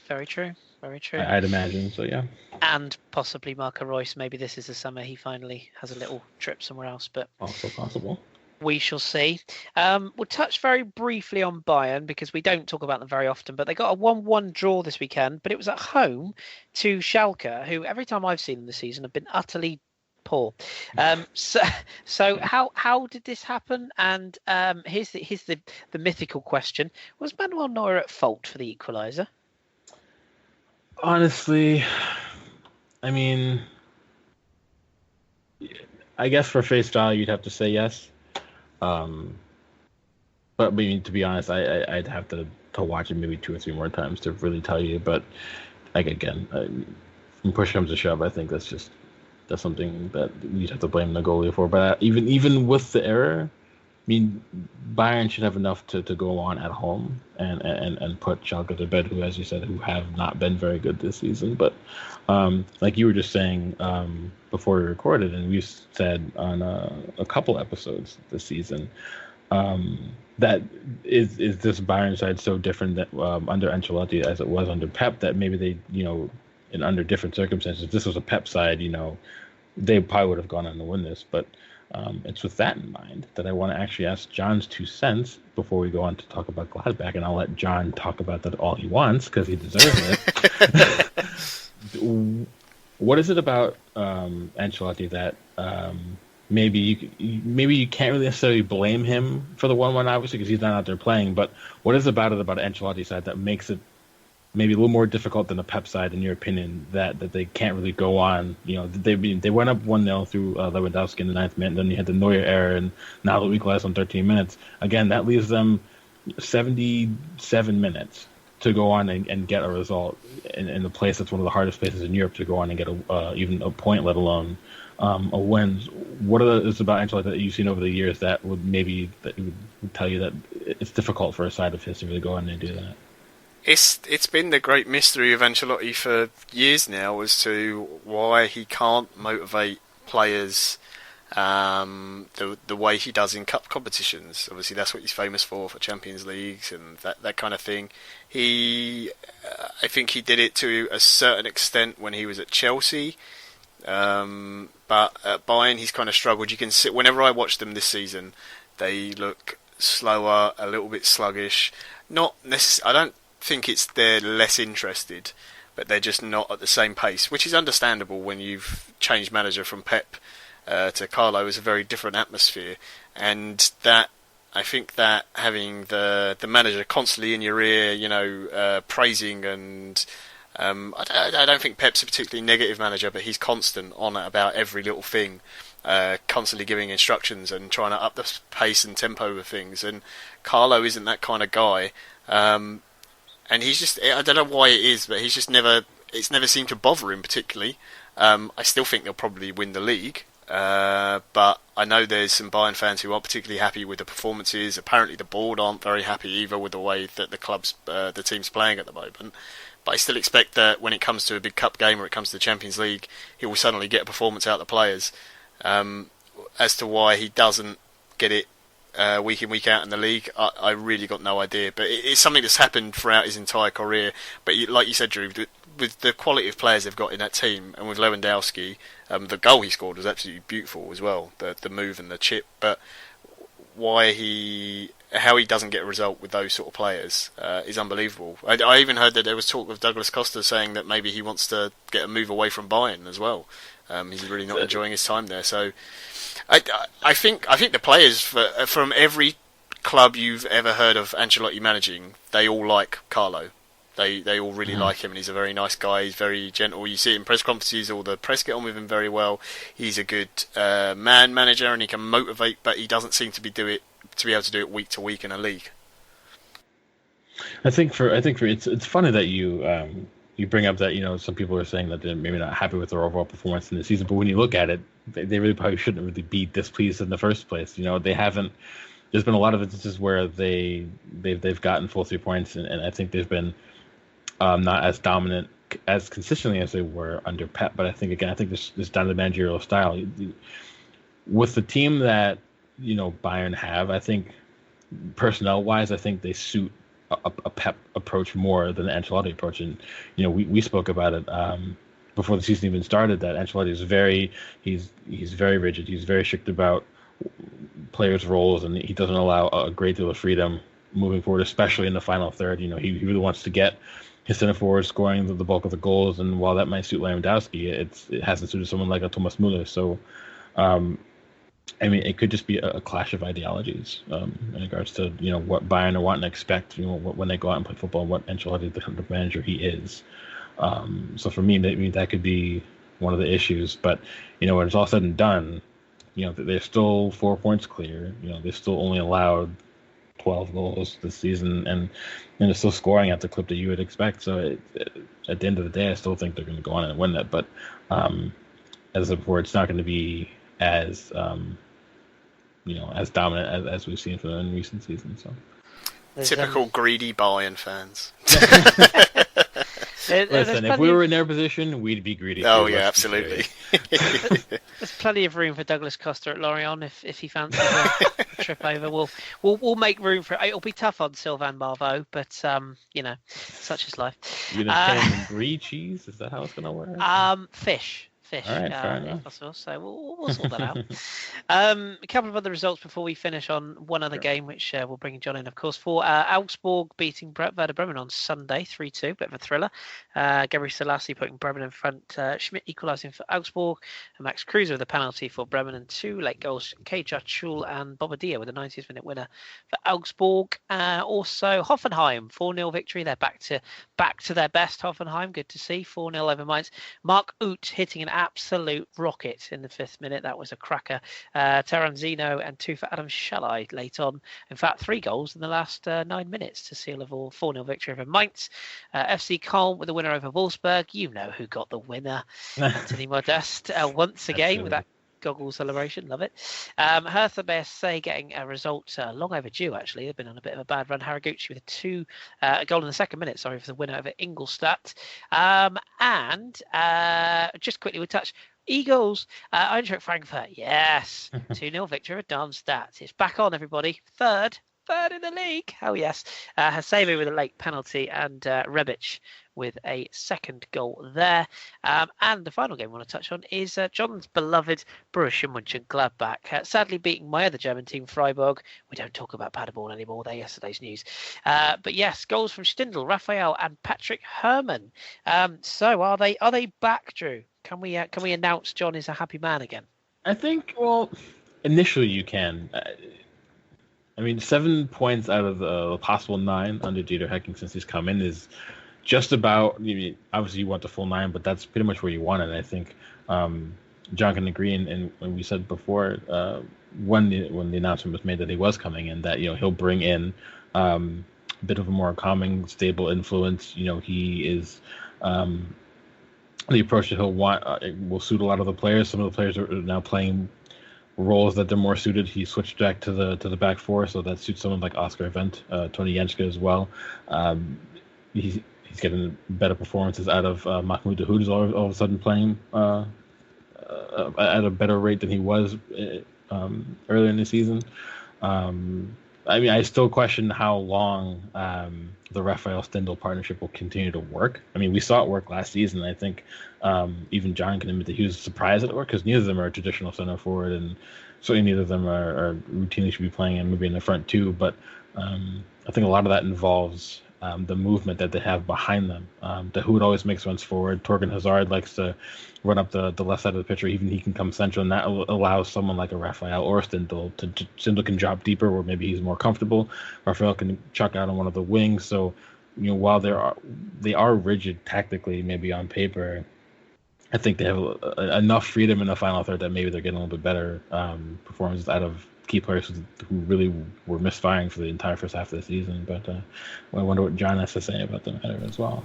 Very true. Very true. I'd imagine, so yeah. And possibly Marco Reus. Maybe this is the summer he finally has a little trip somewhere else, but also possible. We shall see. We'll touch very briefly on Bayern because we don't talk about them very often, but they got a 1-1 draw this weekend, but it was at home to Schalke, who every time I've seen them this season have been utterly poor. So how did this happen? And here's the mythical question: was Manuel Neuer at fault for the equaliser? Honestly, I guess for face value, you'd have to say yes. But to be honest, I'd have to watch it maybe 2 or 3 more times to really tell you. But again, when push comes to shove, I think that's something that you'd have to blame the goalie for. But even with the error, Bayern should have enough to go on at home and put Schalke to bed, who, as you said, who have not been very good this season. But like you were just saying before we recorded, and we've said on a couple episodes this season, that is this Bayern side so different that under Ancelotti as it was under Pep, that maybe they, in under different circumstances, this was a Pep side, they probably would have gone on to win this. But it's with that in mind that I want to actually ask John's 2 cents before we go on to talk about Gladbach, and I'll let John talk about that all he wants because he deserves it. What is it about Ancelotti that maybe you can't really necessarily blame him for the 1-1, obviously, because he's not out there playing, but what is about Ancelotti's side that makes it maybe a little more difficult than the Pep side, in your opinion, that they can't really go on? They went up 1-0 through Lewandowski in the 9th minute, and then you had the Neuer error, and now they'll equalize on 13 minutes. Again, that leaves them 77 minutes to go on and get a result in the place that's one of the hardest places in Europe to go on and get even a point, let alone a win. What is about Ancelotti that you've seen over the years that would tell you that it's difficult for a side of his to really go on and do that? It's been the great mystery of Ancelotti for years now as to why he can't motivate players the way he does in cup competitions. Obviously, that's what he's famous for Champions Leagues and that kind of thing. I think he did it to a certain extent when he was at Chelsea, but at Bayern he's kind of struggled. You can see whenever I watch them this season, they look slower, a little bit sluggish. Not necessarily. I don't think it's they're less interested, but they're just not at the same pace, which is understandable when you've changed manager from Pep to Carlo. Is a very different atmosphere, and that I think that having the manager constantly in your ear, praising and I don't think Pep's a particularly negative manager, but he's constant on it about every little thing, constantly giving instructions and trying to up the pace and tempo of things. And Carlo isn't that kind of guy. And he's just, I don't know why it is, but it's never seemed to bother him particularly. I still think they'll probably win the league, but I know there's some Bayern fans who aren't particularly happy with the performances. Apparently the board aren't very happy either with the way that the team's playing at the moment. But I still expect that when it comes to a big cup game or it comes to the Champions League, he will suddenly get a performance out of the players. As to why he doesn't get it week in, week out in the league, I really got no idea. But it's something that's happened throughout his entire career. But like you said, Drew, with the quality of players they've got in that team, and with Lewandowski, the goal he scored was absolutely beautiful as well. The move and the chip, but how he doesn't get a result with those sort of players is unbelievable. I even heard that there was talk of Douglas Costa saying that maybe he wants to get a move away from Bayern as well. He's really not enjoying his time there. So I think the players from every club you've ever heard of Ancelotti managing, they all like Carlo. They all really like him, and he's a very nice guy. He's very gentle. You see it in press conferences, all the press get on with him very well. He's a good man manager, and he can motivate, but he doesn't seem to be able to do it week to week in a league. I think it's funny that you bring up that some people are saying that they're maybe not happy with their overall performance in the season, but when you look at it, they really probably shouldn't really be displeased in the first place. They haven't. There's been a lot of instances where they've gotten full 3 points, and I think there's been not as dominant as consistently as they were under Pep. But I think this down to the managerial style. With the team that Bayern have, I think personnel wise, I think they suit a Pep approach more than the Ancelotti approach. And we spoke about it before the season even started, that Ancelotti is he's very rigid. He's very strict about players' roles, and he doesn't allow a great deal of freedom moving forward, especially in the final third. He really wants to get his center forward scoring the bulk of the goals, and while that might suit Lewandowski, it hasn't suited someone like a Thomas Müller. So, it could just be a clash of ideologies in regards to what Bayern are wanting to expect when they go out and play football, and what Ancelotti, the manager he is. So for me, that could be one of the issues. But when it's all said and done, they're still 4 points clear. They're still only allowed 12 goals this season, and they're still scoring at the clip that you would expect. So at the end of the day, I still think they're going to go on and win that. But as I said before, it's not going to be as as dominant as we've seen from them in recent seasons. So typical greedy Bayern fans. Listen, if we were in their position, we'd be greedy. Oh yeah, absolutely. There's plenty of room for Douglas Costa at Lorient if he fancies a trip over. We'll make room for it. It'll be tough on Sylvain Marveau, but such is life. You're gonna pay him in brie cheese? Is that how it's gonna work? Fish. All right, fair enough. If possible. So we'll sort that out. A couple of other results before we finish on one other game, which we'll bring John in, of course, for Augsburg beating Werder Bremen on Sunday, 3-2, bit of a thriller. Gabriel Selassie putting Bremen in front, Schmidt equalising for Augsburg, and Max Kruse with a penalty for Bremen, and 2 late goals, Keja Chul and Bobadilla with a 90th minute winner for Augsburg. Also, Hoffenheim, 4-0 victory. They're back to their best, Hoffenheim. Good to see, 4-0 over Mainz. Mark Uth hitting an absolute rocket in the 5th minute. That was a cracker. Taranzino and 2 for Adam Shalai late on. In fact, 3 goals in the last 9 minutes to seal a 4-0 victory over Mainz. FC Köln with a winner over Wolfsburg. You know who got the winner. Anthony Modeste once again with that goggle celebration. Love it. Hertha BSC getting a result long overdue, actually. They've been on a bit of a bad run. Haraguchi with a goal in the 2nd minute, for the winner over Ingolstadt. And just quickly, we'll touch Eagles, Eintracht Frankfurt. Yes. 2-0 victory over Darmstadt. It's back on, everybody. Third in the league. Oh, yes. Hasebe with a late penalty, and Rebic with a 2nd goal there. And the final game I want to touch on is John's beloved Borussia Mönchengladbach. Sadly beating my other German team, Freiburg. We don't talk about Paderborn anymore. They're yesterday's news. But yes, goals from Stindl, Raphael and Patrick Herrmann. So are they back, Drew? Can we announce John is a happy man again? I think, initially you can. 7 points out of the possible 9 under Dieter Hecking since he's come in is just about. Obviously, you want the full 9, but that's pretty much where you want it. I think John can agree, and when we said before, when the announcement was made that he was coming in, that he'll bring in a bit of a more calming, stable influence. He is. The approach that he'll want will suit a lot of the players. Some of the players are now playing roles that they're more suited. He switched back to the back 4, so that suits someone like Oscar Wendt, Tony Jenska as well. He's getting better performances out of Mahmoud Dahoud, who's all of a sudden playing at a better rate than he was earlier in the season. I mean, I still question how long the Raphael Stindl partnership will continue to work. I mean, we saw it work last season. I think even John can admit that he was surprised that it worked because neither of them are a traditional center forward, and certainly neither of them are routinely should be playing and maybe in the front too. But I think a lot of that involves the movement that they have behind them. Dahoud always makes runs forward. Torgan Hazard likes to run up the left side of the pitch, or even he can come central, and that allows someone like a Raphael or Stindl to Stindl can drop deeper where maybe he's more comfortable. Raphael can chuck out on one of the wings. So, while they are rigid tactically, maybe on paper, I think they have enough freedom in the final third that maybe they're getting a little bit better performances out of key players who really were misfiring for the entire first half of the season. But I wonder what John has to say about the matter as well.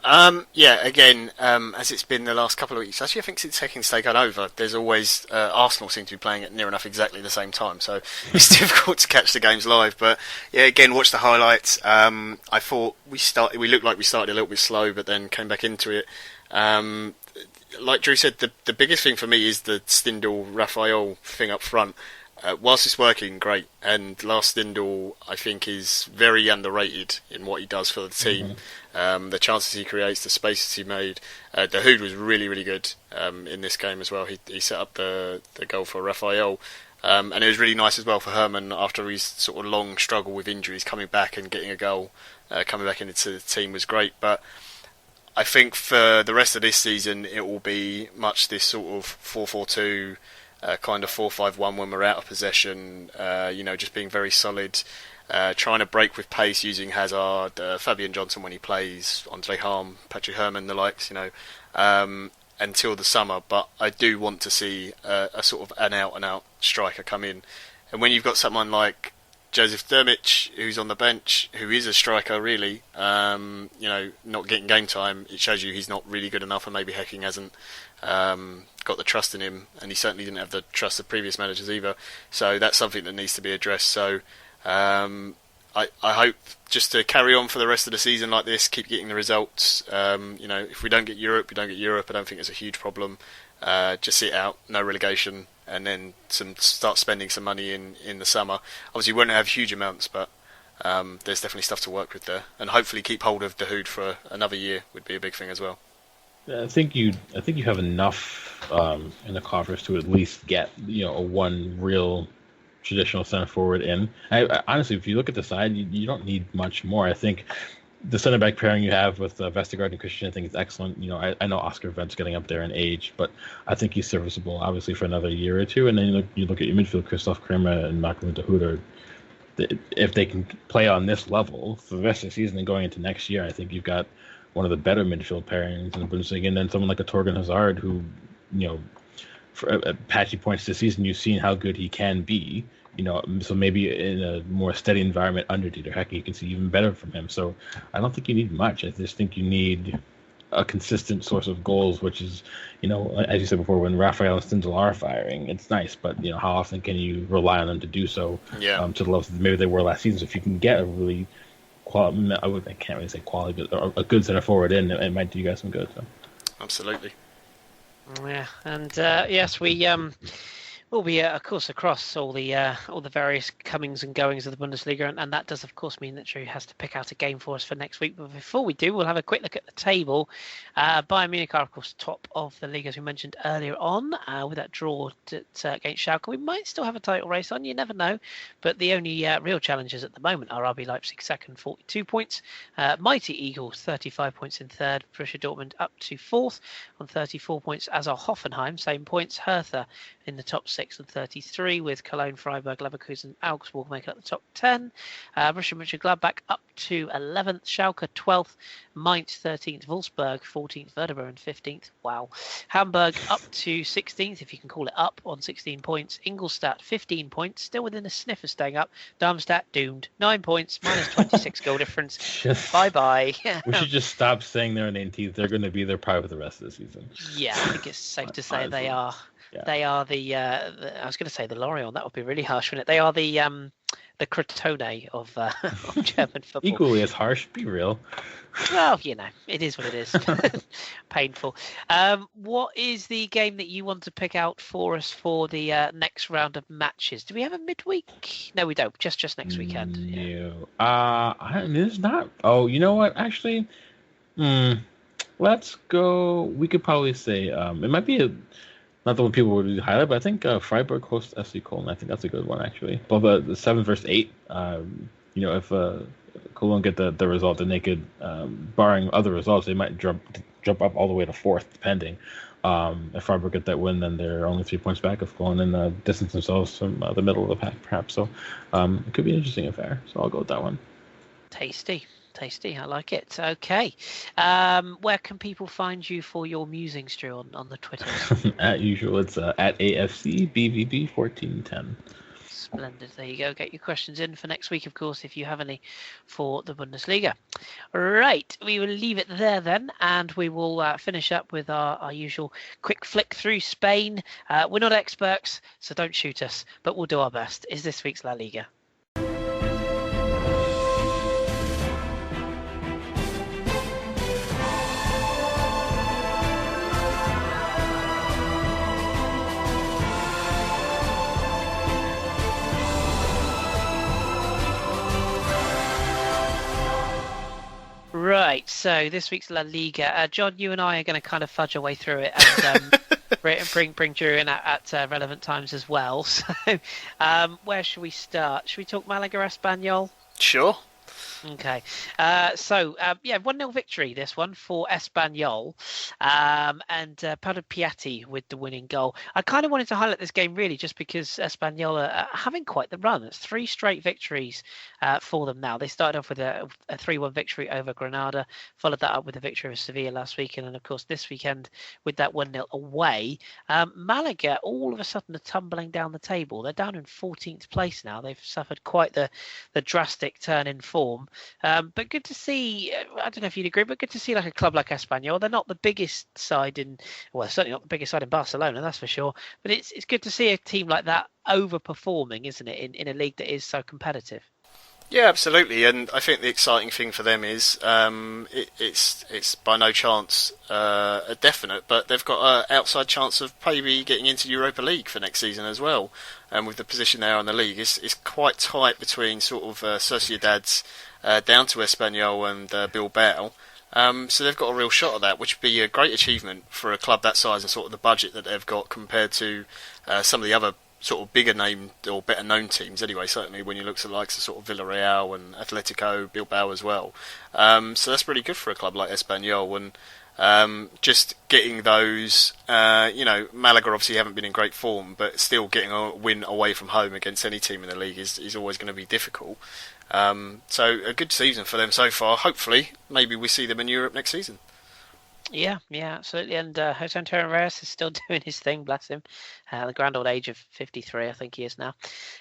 Again, as it's been the last couple of weeks, actually I think since taking taken over, there's always Arsenal seem to be playing at near enough exactly the same time, so it's difficult to catch the games live. But yeah, again, watch the highlights. I thought we looked like we started a little bit slow, but then came back into it. Like Drew said, the biggest thing for me is the Stindl Raphael thing up front. Whilst it's working great, and Lars Stindl, I think, is very underrated in what he does for the team. Mm-hmm. The chances he creates, the spaces he made. Dahoud was really, really good in this game as well. He set up the goal for Raphael. And it was really nice as well for Herman, after his sort of long struggle with injuries, coming back and getting a goal, coming back into the team was great. But I think for the rest of this season, it will be much this sort of 4-4-2, kind of 4-5-1 when we're out of possession, just being very solid, trying to break with pace using Hazard, Fabian Johnson when he plays, Andre Harm, Patrick Herman, the likes, until the summer. But I do want to see a sort of an out-and-out striker come in. And when you've got someone like Joseph Dermich, who's on the bench, who is a striker really, not getting game time, it shows you he's not really good enough, and maybe Hecking hasn't got the trust in him, and he certainly didn't have the trust of previous managers either. So that's something that needs to be addressed. So I hope just to carry on for the rest of the season like this, keep getting the results. If we don't get Europe, we don't get Europe. I don't think it's a huge problem. Just sit out, no relegation, and then start spending some money in the summer. Obviously, we won't have huge amounts, but there's definitely stuff to work with there, and hopefully keep hold of Dahoud for another year would be a big thing as well. I think you have enough in the coffers to at least get a one real traditional center forward in. I honestly, if you look at the side, you don't need much more. I think the center back pairing you have with Vestergaard and Christian, I think is excellent. I know Oscar Vent's getting up there in age, but I think he's serviceable, obviously, for another year or two. And then you look at your midfield, Christoph Kramer and Malcolm Dahoud. If they can play on this level for the rest of the season and going into next year, I think you've got one of the better midfield pairings in the Bundesliga. And then someone like a Torgan Hazard, who, for patchy points this season, you've seen how good he can be. So maybe in a more steady environment under Dieter Hecking, you can see even better from him. So I don't think you need much. I just think you need a consistent source of goals, which is, as you said before, when Raphael and Stindl are firing, it's nice. But, how often can you rely on them to do so to the levels that maybe they were last season? So if you can get a really I can't really say quality, but a good center forward in, it might do you guys some good. So. Absolutely. Yeah, and yes, we will be, of course, across all the various comings and goings of the Bundesliga, and that does, of course, mean that Drew has to pick out a game for us for next week. But before we do, we'll have a quick look at the table. Bayern Munich are, of course, top of the league, as we mentioned earlier on, with that draw against Schalke. We might still have a title race on, you never know. But the only real challenges at the moment are RB Leipzig second, 42 points. Mighty Eagles, 35 points in third. Borussia Dortmund up to fourth on 34 points, as are Hoffenheim, same points. Hertha in the top 6 and 33, with Cologne, Freiburg, Leverkusen, Augsburg making up the top 10. Borussia Mönchengladbach up to 11th, Schalke 12th, Mainz 13th, Wolfsburg 14th, Werder Bremen 15th. Wow. Hamburg up to 16th, if you can call it up, on 16 points. Ingolstadt 15 points, still within a sniff of staying up. Darmstadt doomed, 9 points, minus 26 goal difference. Bye-bye. We should just stop saying they're in 18th. They're going to be there probably for the rest of the season. Yeah, I think it's safe to say they are. Yeah. They are the I was going to say the Lorient. That would be really harsh, wouldn't it? They are the the Crotone of, of German football. Equally as harsh. Be real. Well, it is what it is. Painful. What is the game that you want to pick out for us for the next round of matches? Do we have a midweek? No, we don't. Just next weekend. No. There's not. Oh, you know what? Actually, let's go. We could probably say it might be not the one people would highlight, but I think Freiburg hosts SC Cologne. I think that's a good one actually. But the 7 versus 8. If Cologne get the result, then they could, barring other results, they might jump up all the way to 4th, depending. If Freiburg get that win, then they're only 3 points back of Cologne and distance themselves from the middle of the pack, perhaps. So it could be an interesting affair. So I'll go with that one. Tasty. I like it. Okay. Where can people find you for your musings, Drew, on the Twitter? As usual, it's at AFCBVB1410. Splendid. There you go. Get your questions in for next week, of course, if you have any for the Bundesliga. Right. We will leave it there then, and we will finish up with our usual quick flick through Spain. We're not experts, so don't shoot us, but we'll do our best. Is this week's La Liga. Right, so this week's La Liga. John, you and I are going to kind of fudge our way through it and bring Drew in at relevant times as well. So where should we start? Should we talk Malaga Espanyol? Sure. Okay. 1-0 victory, this one, for Espanyol. And Padre Piatti with the winning goal. I kind of wanted to highlight this game, really, just because Espanyol are having quite the run. It's 3 straight victories for them now. They started off with a 3-1 victory over Granada, followed that up with a victory over Sevilla last weekend, and, of course, this weekend with that 1-0 away. Malaga, all of a sudden, are tumbling down the table. They're down in 14th place now. They've suffered quite the drastic turn in form. But good to see, I don't know if you'd agree, but good to see like a club like Espanyol. They're not the biggest side certainly not the biggest side in Barcelona, that's for sure. But it's good to see a team like that overperforming, isn't it, in a league that is so competitive. Yeah, absolutely, and I think the exciting thing for them is it's by no chance a definite, but they've got an outside chance of maybe getting into Europa League for next season as well. And with the position they are in the league, it's quite tight between sort of Sociedad's down to Espanyol and Bilbao. So they've got a real shot at that, which would be a great achievement for a club that size and sort of the budget that they've got compared to some of the other sort of bigger named or better known teams anyway, certainly when you look at the likes of sort of Villarreal and Atletico Bilbao as well. So that's really good for a club like Espanyol, and just getting those, Malaga obviously haven't been in great form, but still getting a win away from home against any team in the league is always going to be difficult. So a good season for them so far. Hopefully, maybe we see them in Europe next season. Yeah, absolutely. And Jose Antonio Reyes is still doing his thing, bless him. The grand old age of 53, I think he is now.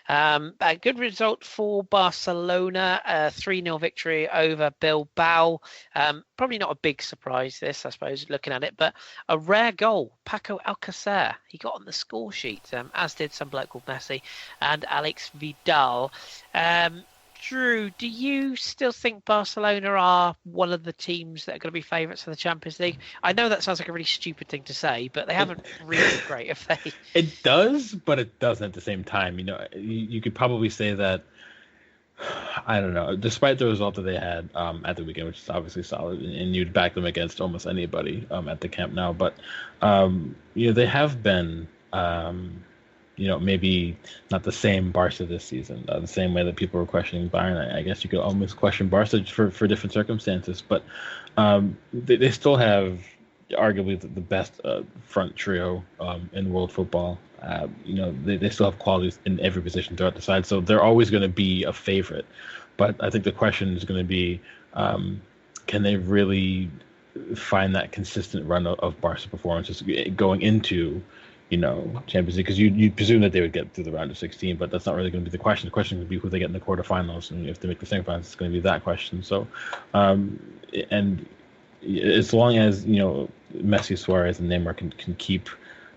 A good result for Barcelona, a 3-0 victory over Bilbao. Probably not a big surprise, this, I suppose, looking at it, but a rare goal. Paco Alcacer, he got on the score sheet, as did some bloke called Messi and Alex Vidal. Drew, do you still think Barcelona are one of the teams that are going to be favourites for the Champions League? I know that sounds like a really stupid thing to say, but they haven't really been great, have they? It does, but it doesn't at the same time. You could probably say that, I don't know, despite the result that they had at the weekend, which is obviously solid, and you'd back them against almost anybody at the Camp Nou, but they have been... maybe not the same Barca this season, the same way that people were questioning Bayern. I guess you could almost question Barca for different circumstances, but they still have arguably the best front trio in world football. They still have qualities in every position throughout the side, so they're always going to be a favorite. But I think the question is going to be, can they really find that consistent run of Barca performances going into Champions League, because you presume that they would get through the round of 16, but that's not really going to be the question. The question would be who they get in the quarterfinals, and if they make the semifinals, it's going to be that question. So, and as long as Messi, Suarez, and Neymar can keep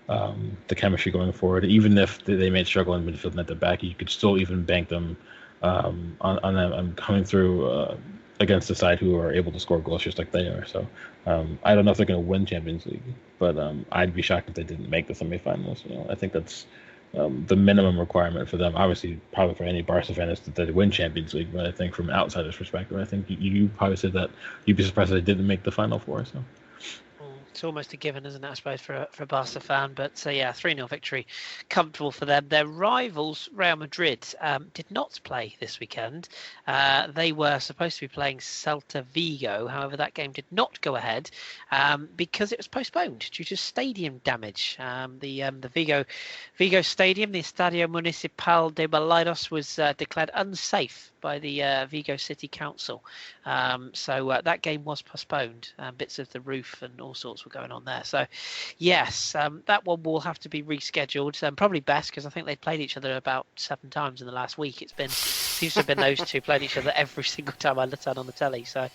the chemistry going forward, even if they may struggle in midfield and at the back, you could still even bank them on coming through against a side who are able to score goals just like they are. So I don't know if they're going to win Champions League, but I'd be shocked if they didn't make the semifinals. I think that's the minimum requirement for them. Obviously, probably for any Barca fan is that they win Champions League. But I think from an outsider's perspective, I think you probably said that you'd be surprised if they didn't make the Final Four. So. It's almost a given, isn't it, I suppose, for a Barca fan. But yeah, 3-0 victory, comfortable for them. Their rivals, Real Madrid, did not play this weekend. They were supposed to be playing Celta Vigo. However, that game did not go ahead because it was postponed due to stadium damage. The Vigo Stadium, the Estadio Municipal de Balaidos, was declared unsafe by the Vigo City Council. So that game was postponed. Bits of the roof and all sorts were going on there. So, yes, that one will have to be rescheduled. Probably best because I think they played each other about 7 times in the last week. Seems to have been those two played each other every single time I looked at on the telly. So,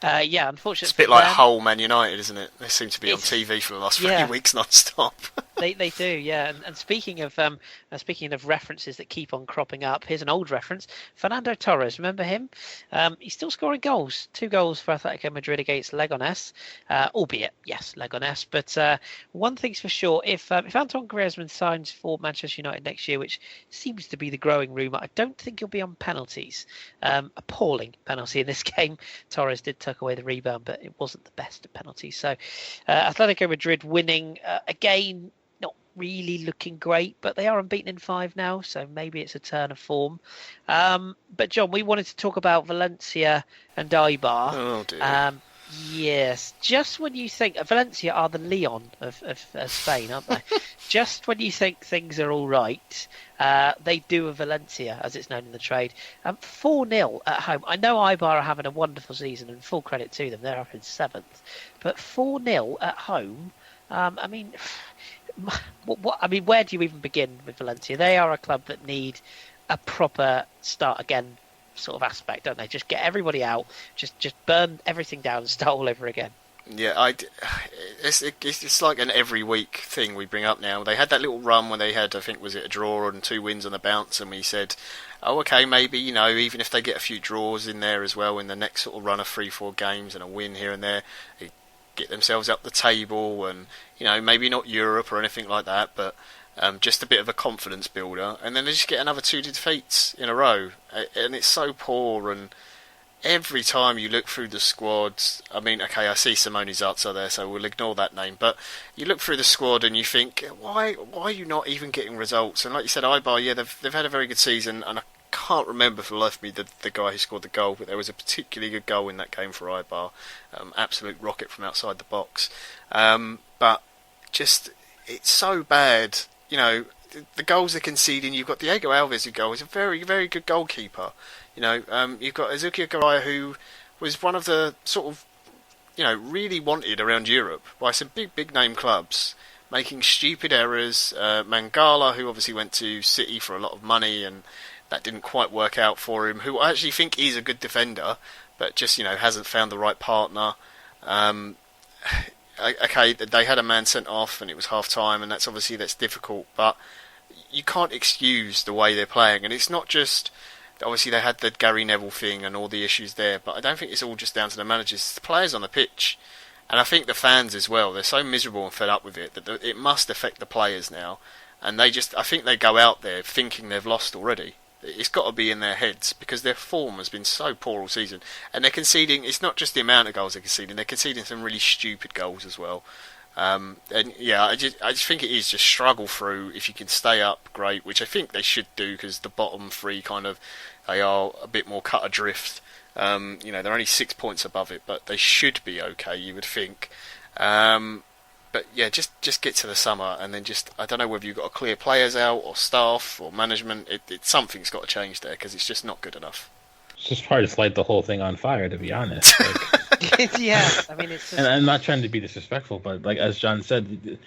yeah, unfortunately, it's a bit like Hull Man United, isn't it? They seem to be on TV for the last 3 weeks non-stop. They do, yeah. And speaking of references that keep on cropping up, here's an old reference: Fernando Torres. Remember him? He's still scoring goals. 2 goals for Atletico Madrid against Leganés, albeit yes, Leganés. But one thing's for sure: if Antoine Griezmann signs for Manchester United next year, which seems to be the growing rumour, I don't think he'll be on penalties. Appalling penalty in this game. Torres did tuck away the rebound, but it wasn't the best of penalties. So Atletico Madrid winning again. Really looking great, but they are unbeaten in 5 now, so maybe it's a turn of form. But John, we wanted to talk about Valencia and Eibar. Oh dear. Yes, just when you think Valencia are the Leon of Spain, aren't they? Just when you think things are all right, they do a Valencia, as it's known in the trade. 4-0 at home. I know Eibar are having a wonderful season, and full credit to them. They're up in 7th, but 4-0 at home. I mean, where do you even begin with Valencia? They are a club that need a proper start again sort of aspect, don't they? Just get everybody out, just burn everything down and start all over again. Yeah, it's like an every week thing we bring up now. They had that little run where they had, I think, was it a draw and 2 wins on the bounce, and we said, oh, okay, maybe, even if they get a few draws in there as well in the next sort of run of 3-4 games and a win here and there, they get themselves up the table and, maybe not Europe or anything like that, but just a bit of a confidence builder. And then they just get another 2 defeats in a row. And it's so poor, and every time you look through the squads, I mean, okay, I see Simone Zarza there, so we'll ignore that name, but you look through the squad and you think, why are you not even getting results? And like you said, Eibar, yeah, they've had a very good season, and I can't remember for the life of me the guy who scored the goal, but there was a particularly good goal in that game for Eibar. Absolute rocket from outside the box. But just, it's so bad. The goals they're conceding, you've got Diego Alves, who is a very, very good goalkeeper. You've got Ezequiel Garay, who was one of the sort of, really wanted around Europe by some big name clubs, making stupid errors. Mangala, who obviously went to City for a lot of money, and that didn't quite work out for him, who I actually think is a good defender, but just, hasn't found the right partner. Okay, they had a man sent off and it was half-time, and that's difficult, but you can't excuse the way they're playing. And it's not just, obviously they had the Gary Neville thing and all the issues there, but I don't think it's all just down to the managers. It's the players on the pitch. And I think the fans as well, they're so miserable and fed up with it that it must affect the players now. And I think they go out there thinking they've lost already. It's got to be in their heads because their form has been so poor all season. And they're conceding, it's not just the amount of goals they're conceding some really stupid goals as well. And yeah, I just think it is just struggle through. If you can stay up, great, which I think they should do because the bottom 3 they are a bit more cut adrift. They're only 6 points above it, but they should be okay, you would think. But yeah, just get to the summer, and then I don't know whether you've got to clear players out or staff or management. Something's got to change there because it's just not good enough. It's just hard to light the whole thing on fire, to be honest. Yeah, I mean, it's. And I'm not trying to be disrespectful, but like as John said,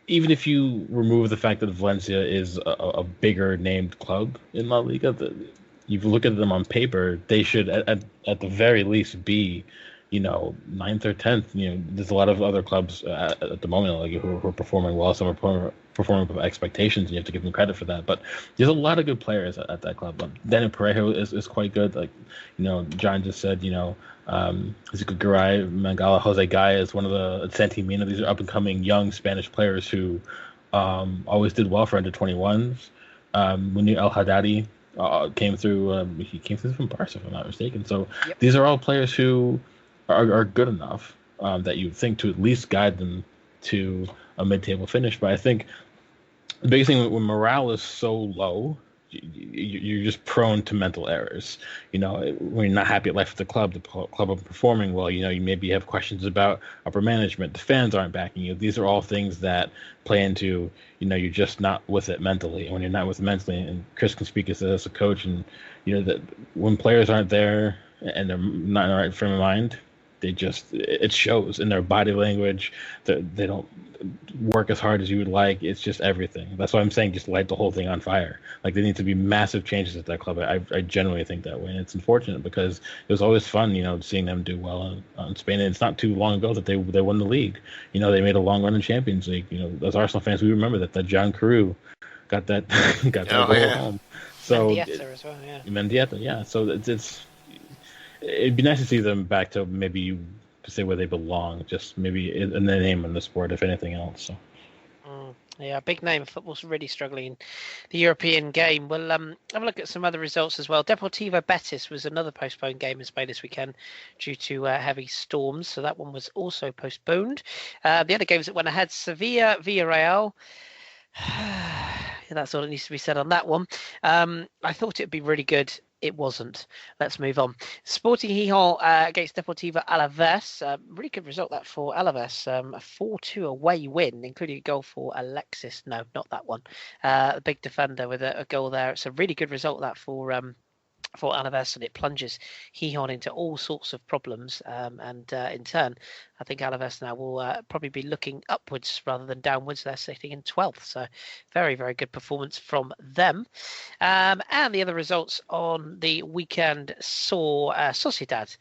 even if you remove the fact that Valencia is a bigger named club in La Liga, you look at them on paper, they should at the very least be, 9th or 10th. There's a lot of other clubs at the moment like who are performing well. Some are performing with expectations, and you have to give them credit for that. But there's a lot of good players at that club. Daniel Parejo is quite good. Like, John just said, Ezekiel Garay, Mangala, Jose Gaya is one of the Santimina. These are up and coming young Spanish players who always did well for under 21s. Munir El Haddadi came through. He came through from Barca, if I'm not mistaken. So These are all players who are good enough that you would think to at least guide them to a mid-table finish. But I think the biggest thing when morale is so low, you're just prone to mental errors. When you're not happy at life at the club isn't performing well, you maybe have questions about upper management. The fans aren't backing you. These are all things that play into, you're just not with it mentally. And when you're not with it mentally, and Kris can speak as a coach, and that when players aren't there and they're not in the right frame of mind, it shows in their body language. They don't work as hard as you would like. It's just everything. That's why I'm saying just light the whole thing on fire. Like, there need to be massive changes at that club. I genuinely think that way, and it's unfortunate because it was always fun, seeing them do well in Spain. And it's not too long ago that they won the league. They made a long run in Champions League. As Arsenal fans, we remember that John Carew got that goal home. So Mendieta as well, yeah. Mendieta, yeah. So it'd be nice to see them back to maybe say where they belong, just maybe in their name in the sport, if anything else. So. Yeah, big name. Football's really struggling in the European game. We'll have a look at some other results as well. Deportivo Betis was another postponed game in Spain this weekend due to heavy storms, so that one was also postponed. The other games that went ahead, Sevilla, Villarreal. That's all that needs to be said on that one. I thought it'd be really good. It wasn't. Let's move on. Sporting Gijón against Deportivo Alaves. Really good result that for Alaves. A 4-2 away win, including a goal for Alexis. No, not that one. A big defender with a goal there. It's a really good result that for Alaves, and it plunges Gijón into all sorts of problems. And in turn, I think Alaves now will probably be looking upwards rather than downwards. They're sitting in 12th, so very, very good performance from them. And the other results on the weekend saw Sociedad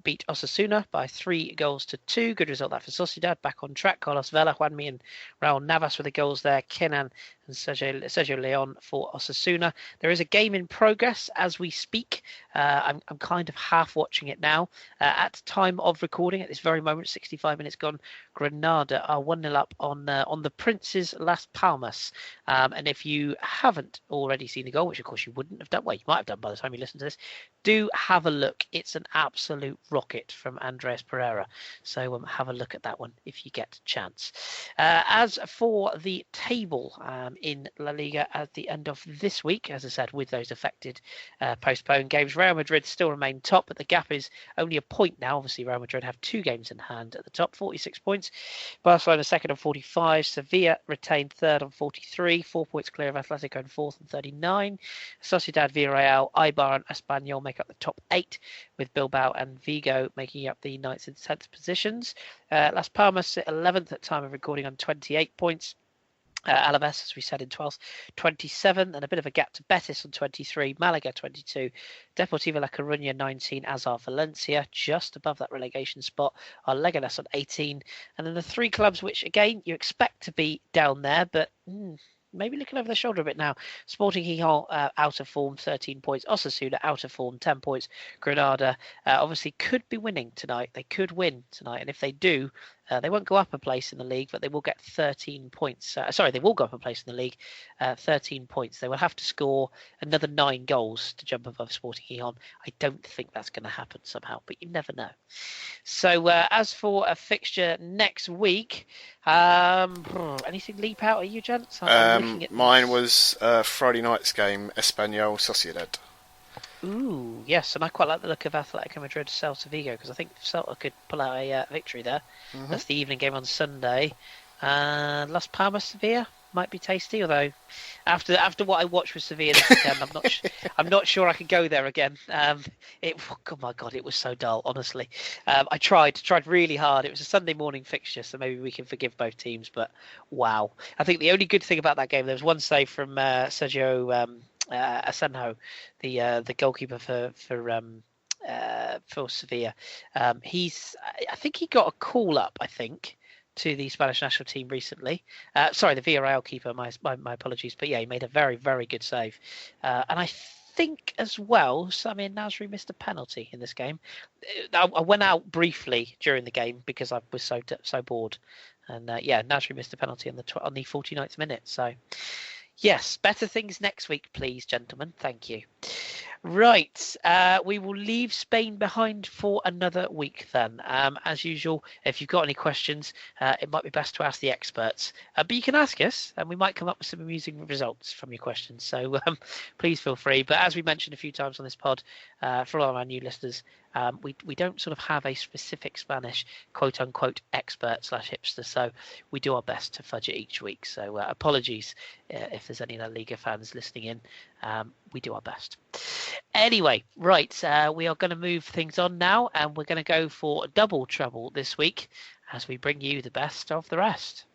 beat Osasuna by 3-2. Good result that for Sociedad. Back on track. Carlos Vela, Juanmi and Raul Navas with the goals there. Kenan and Sergio Leon for Osasuna. There is a game in progress as we speak. I'm kind of half watching it now. At time of recording, at this very moment, 65 minutes gone, Granada are 1-0 up on the Princes Las Palmas. And if you haven't already seen the goal, which of course you wouldn't have done, well, you might have done by the time you listen to this, do have a look. It's an absolute rocket from Andres Pereira. So have a look at that one if you get a chance. As for the table in La Liga at the end of this week, as I said, with those affected postponed games, Real Madrid still remain top, but the gap is only a point now. Obviously, Real Madrid have 2 games in hand at the top, 46 points. Barcelona second on 45. Sevilla retained third on 43, 4 points clear of Atletico in fourth on 39. Sociedad, Villarreal, Eibar and Espanyol make up the top 8, with Bilbao and Vigo making up the 9th and 10th positions. Las Palmas sit 11th at time of recording on 28 points. Alaves, as we said, in 12th, 27, and a bit of a gap to Betis on 23, Malaga 22, Deportivo La Coruña 19, as are Valencia, just above that relegation spot, are Leganes on 18, and then the 3 clubs which, again, you expect to be down there, but maybe looking over their shoulder a bit now. Sporting Gijón out of form, 13 points. Osasuna out of form, 10 points. Granada obviously could be winning tonight. They could win tonight, and if they do, they won't go up a place in the league, but they will get 13 points. They will go up a place in the league, 13 points. They will have to score another 9 goals to jump above Sporting Gijón. I don't think that's going to happen somehow, but you never know. So as for a fixture next week, anything leap out at you, gents? Mine was Friday night's game, Espanyol Sociedad. Ooh, yes, and I quite like the look of Atletico Madrid Celta Vigo, because I think Celta could pull out a victory there. Mm-hmm. That's the evening game on Sunday. Las Palmas Sevilla might be tasty, although after what I watched with Sevilla this weekend, I'm not sure I could go there again. Oh my God, it was so dull, honestly. I tried really hard. It was a Sunday morning fixture, so maybe we can forgive both teams, but wow. I think the only good thing about that game, there was one save from Sergio Asenjo, the goalkeeper for Sevilla. I think he got a call up, to the Spanish national team recently. Sorry, the Villarreal keeper. My apologies, but yeah, he made a very, very good save, and I think as well, Samir Nasri missed a penalty in this game. I went out briefly during the game because I was so bored, and Nasri missed a penalty on the 49th minute. So. Yes, better things next week, please, gentlemen. Thank you. Right, we will leave Spain behind for another week then. As usual, if you've got any questions, it might be best to ask the experts. But you can ask us, and we might come up with some amusing results from your questions. So please feel free. But as we mentioned a few times on this pod, for all of our new listeners, we don't sort of have a specific Spanish quote-unquote expert/hipster, so we do our best to fudge it each week. So apologies if there's any La Liga fans listening in. We do our best. Anyway, right, we are going to move things on now, and we're going to go for double trouble this week as we bring you the best of the rest.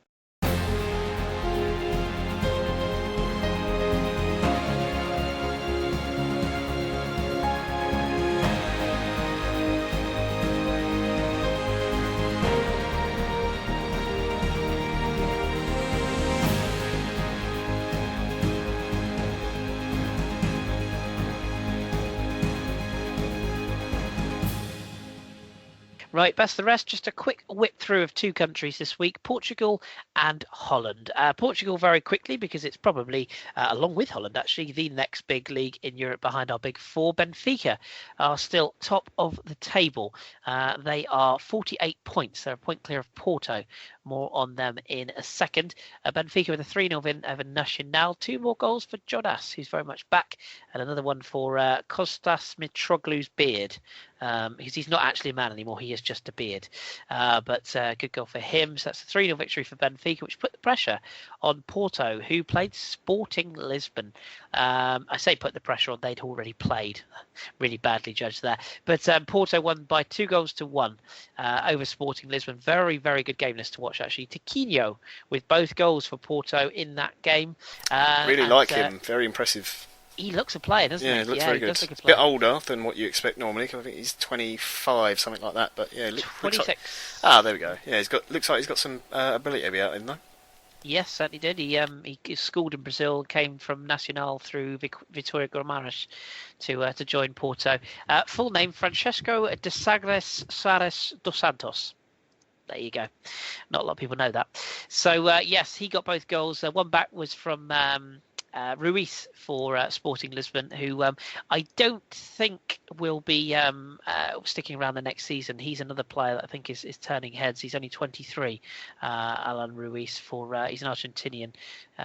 Right, best of the rest, just a quick whip through of two countries this week, Portugal and Holland. Portugal very quickly because it's probably, along with Holland actually, the next big league in Europe behind our big four. Benfica are still top of the table. They are 48 points. They're a point clear of Porto. More on them in a second. Benfica with a 3-0 win over Nacional. 2 more goals for Jonas, who's very much back, and another one for Kostas Mitroglou's beard. Because he's not actually a man anymore, he is just a beard. But good goal for him. So that's a 3-0 victory for Benfica, which put the pressure on Porto, who played Sporting Lisbon. I say put the pressure on, they'd already played. Really badly judged there. But Porto won by 2-1 over Sporting Lisbon. Very, very good game this to watch, actually. Tiquinho with both goals for Porto in that game. Really like him. Very impressive. He looks a player, doesn't he? Yeah, he looks very good. A bit older than what you expect normally. I think he's 25, something like that. But yeah, 26. There we go. Yeah, looks like he's got some ability to be out in though. Yes, certainly did. He schooled in Brazil, came from Nacional through Vitória Guimarães to join Porto. Full name: Francesco de Sagres Soares dos Santos. There you go. Not a lot of people know that. So yes, he got both goals. One back was from Ruiz for Sporting Lisbon, who I don't think will be sticking around the next season. He's another player that I think is turning heads. He's only 23, Alan Ruiz. He's an Argentinian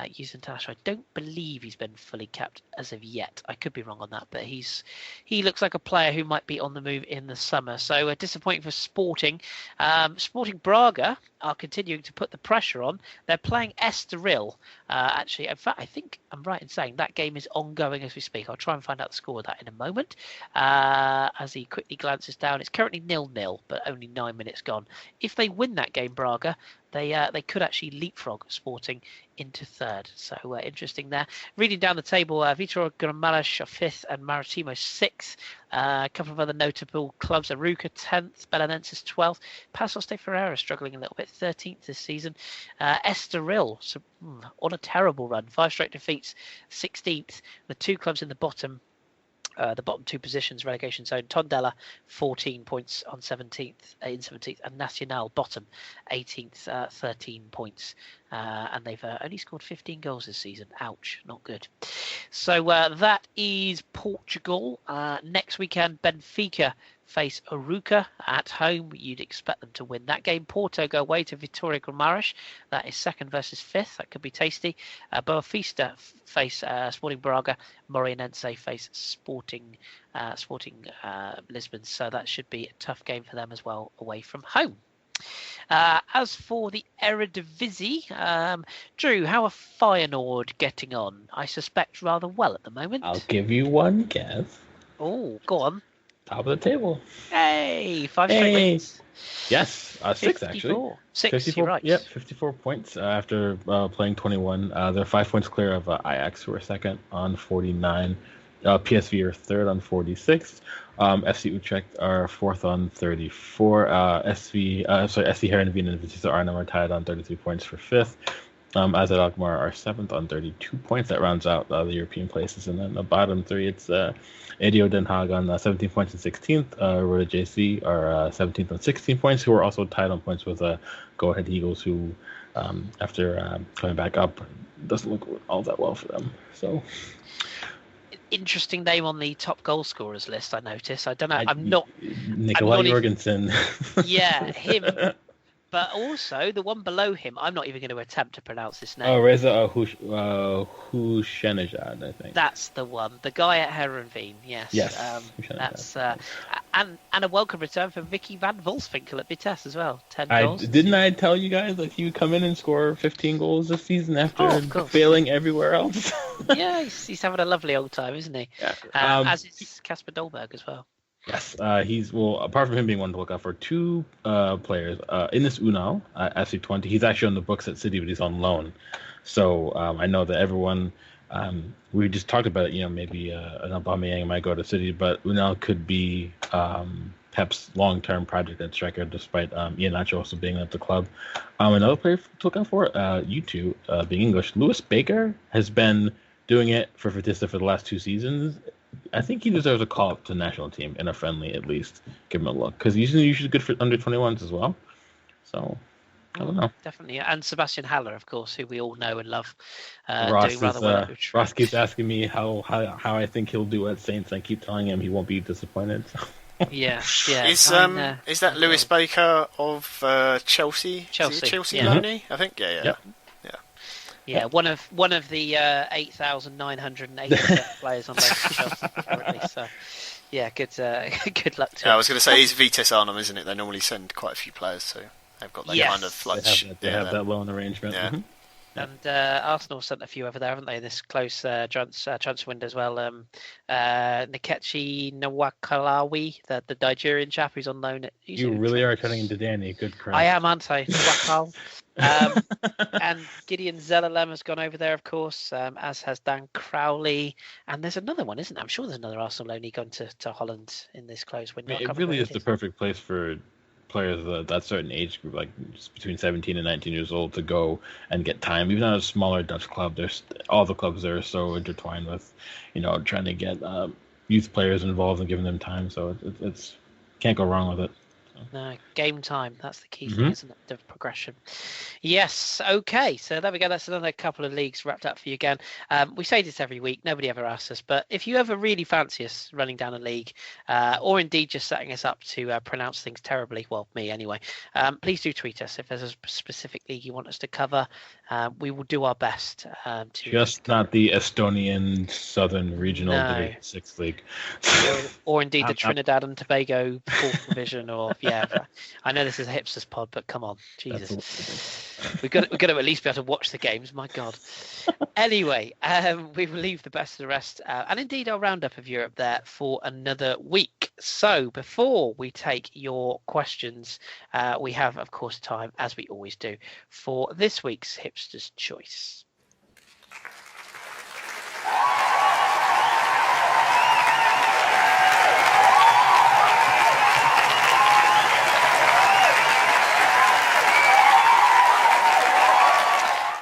youth international. I don't believe he's been fully capped as of yet. I could be wrong on that, but he looks like a player who might be on the move in the summer. So disappointing for Sporting. Sporting Braga are continuing to put the pressure on. They're playing Estoril. Actually, in fact, I think I'm right in saying that game is ongoing as we speak. I'll try and find out the score of that in a moment. As he quickly glances down, it's currently 0-0, but only 9 minutes gone. If they win that game, Braga, they could actually leapfrog Sporting into third. So interesting there. Reading down the table, Vitor Guimarães are 5th and Maritimo 6th. A couple of other notable clubs, Arouca 10th, Belenenses 12th. Paços de Ferreira struggling a little bit, 13th this season. Estoril on a terrible run, 5 straight defeats, 16th. The two clubs in the bottom two positions, relegation zone. Tondela 14 points on 17th, and Nacional bottom 18th, 13 points. And they've only scored 15 goals this season. Ouch, not good. So that is Portugal. Next weekend, Benfica face Arouca at home. You'd expect them to win that game. Porto go away to Vitória Guimarães. That is 2nd versus 5th. That could be tasty. Boa Vista face Sporting Braga. Moreirense face Sporting Lisbon. So that should be a tough game for them as well away from home. As for the Eredivisie, Drew, how are Feyenoord getting on? I suspect rather well at the moment. I'll give you one guess. Oh, go on. Top of the table. Hey, 5 straight wins. Yes, 6 actually. 6, 54, you're right. Yep, 54 points after playing 21. They're 5 points clear of Ajax, who are second on 49. PSV are third on 46. FC Utrecht are fourth on 34. SC Heerenveen and Vitesse Arnhem are tied on 33 points for fifth. AZ Alkmaar are seventh on 32 points. That rounds out the European places. And then the bottom three, it's ADO Den Haag on 17 points and 16th. Roda JC are 17th on 16 points, who are also tied on points with Go Ahead Eagles, who, after coming back up, doesn't look all that well for them. So, interesting name on the top goal scorers list, I notice. I don't know. Nikolai Jorgensen. Yeah, him. But also, the one below him, I'm not even going to attempt to pronounce this name. Oh, Reza Hushenejad, I think. That's the one. The guy at Heerenveen, yes. That's and a welcome return for Vicky Van Volswinkel at Vitesse as well. 10 goals. Didn't I tell you guys that he would come in and score 15 goals this season after failing everywhere else? Yeah, he's having a lovely old time, isn't he? Yeah. As is Kasper Dolberg as well. Yes, apart from him being one to look out for, two players. Ines Unal, SC20, he's actually on the books at City, but he's on loan. So I know that everyone, we just talked about it, maybe an Aubameyang might go to City, but Unal could be Pep's long-term project at striker, despite Iheanacho also being at the club. Another player to look out for, you two, being English, Lewis Baker has been doing it for Vitesse for the last 2 seasons. I think he deserves a call up to the national team in a friendly, at least. Give him a look, because he's usually good for under 21s as well. So I don't know. Definitely, and Sebastian Haller, of course, who we all know and love, doing rather well. Ross keeps asking me how I think he'll do at Saints. I keep telling him he won't be disappointed. So. Yeah. Is that Lewis Baker of Chelsea? Chelsea, yeah. Loney? I think. Yeah. Yeah, one of the 8,987 players on loan for Chelsea currently. So, yeah, good luck to him. I was going to say he's Vitesse Arnhem, isn't it? They normally send quite a few players, so they've got that kind of like they have that loan arrangement. Yeah. Mm-hmm. And Arsenal sent a few over there, haven't they, in this close transfer window as well. Nkechi Nwakalawi, the Nigerian chap who's on loan. You really are turning into Danny. Good crap. I am, aren't I? Nwakal. And Gideon Zelalem has gone over there, of course, as has Dan Crowley. And there's another one, isn't there? I'm sure there's another Arsenal loanee gone to Holland in this close window. It really is the perfect place for players of that certain age group, like just between 17 and 19 years old, to go and get time. Even at a smaller Dutch club, there's all the clubs there are so intertwined with, trying to get youth players involved and giving them time. So it's can't go wrong with it. No, game time. That's the key thing, isn't it? The progression. Yes. Okay. So there we go. That's another couple of leagues wrapped up for you again. We say this every week. Nobody ever asks us, but if you ever really fancy us running down a league, or indeed just setting us up to pronounce things terribly, well, me anyway, please do tweet us if there's a specific league you want us to cover. We will do our best to. Just not the Estonian Southern Regional Division 6 League, or indeed the Trinidad and Tobago 4th Division, or I know this is a hipsters pod, but come on, Jesus, we've got to at least be able to watch the games. My God. Anyway, we will leave the best of the rest, and indeed our roundup of Europe there for another week. So before we take your questions, we have, of course, time, as we always do, for this week's Hipsters Choice.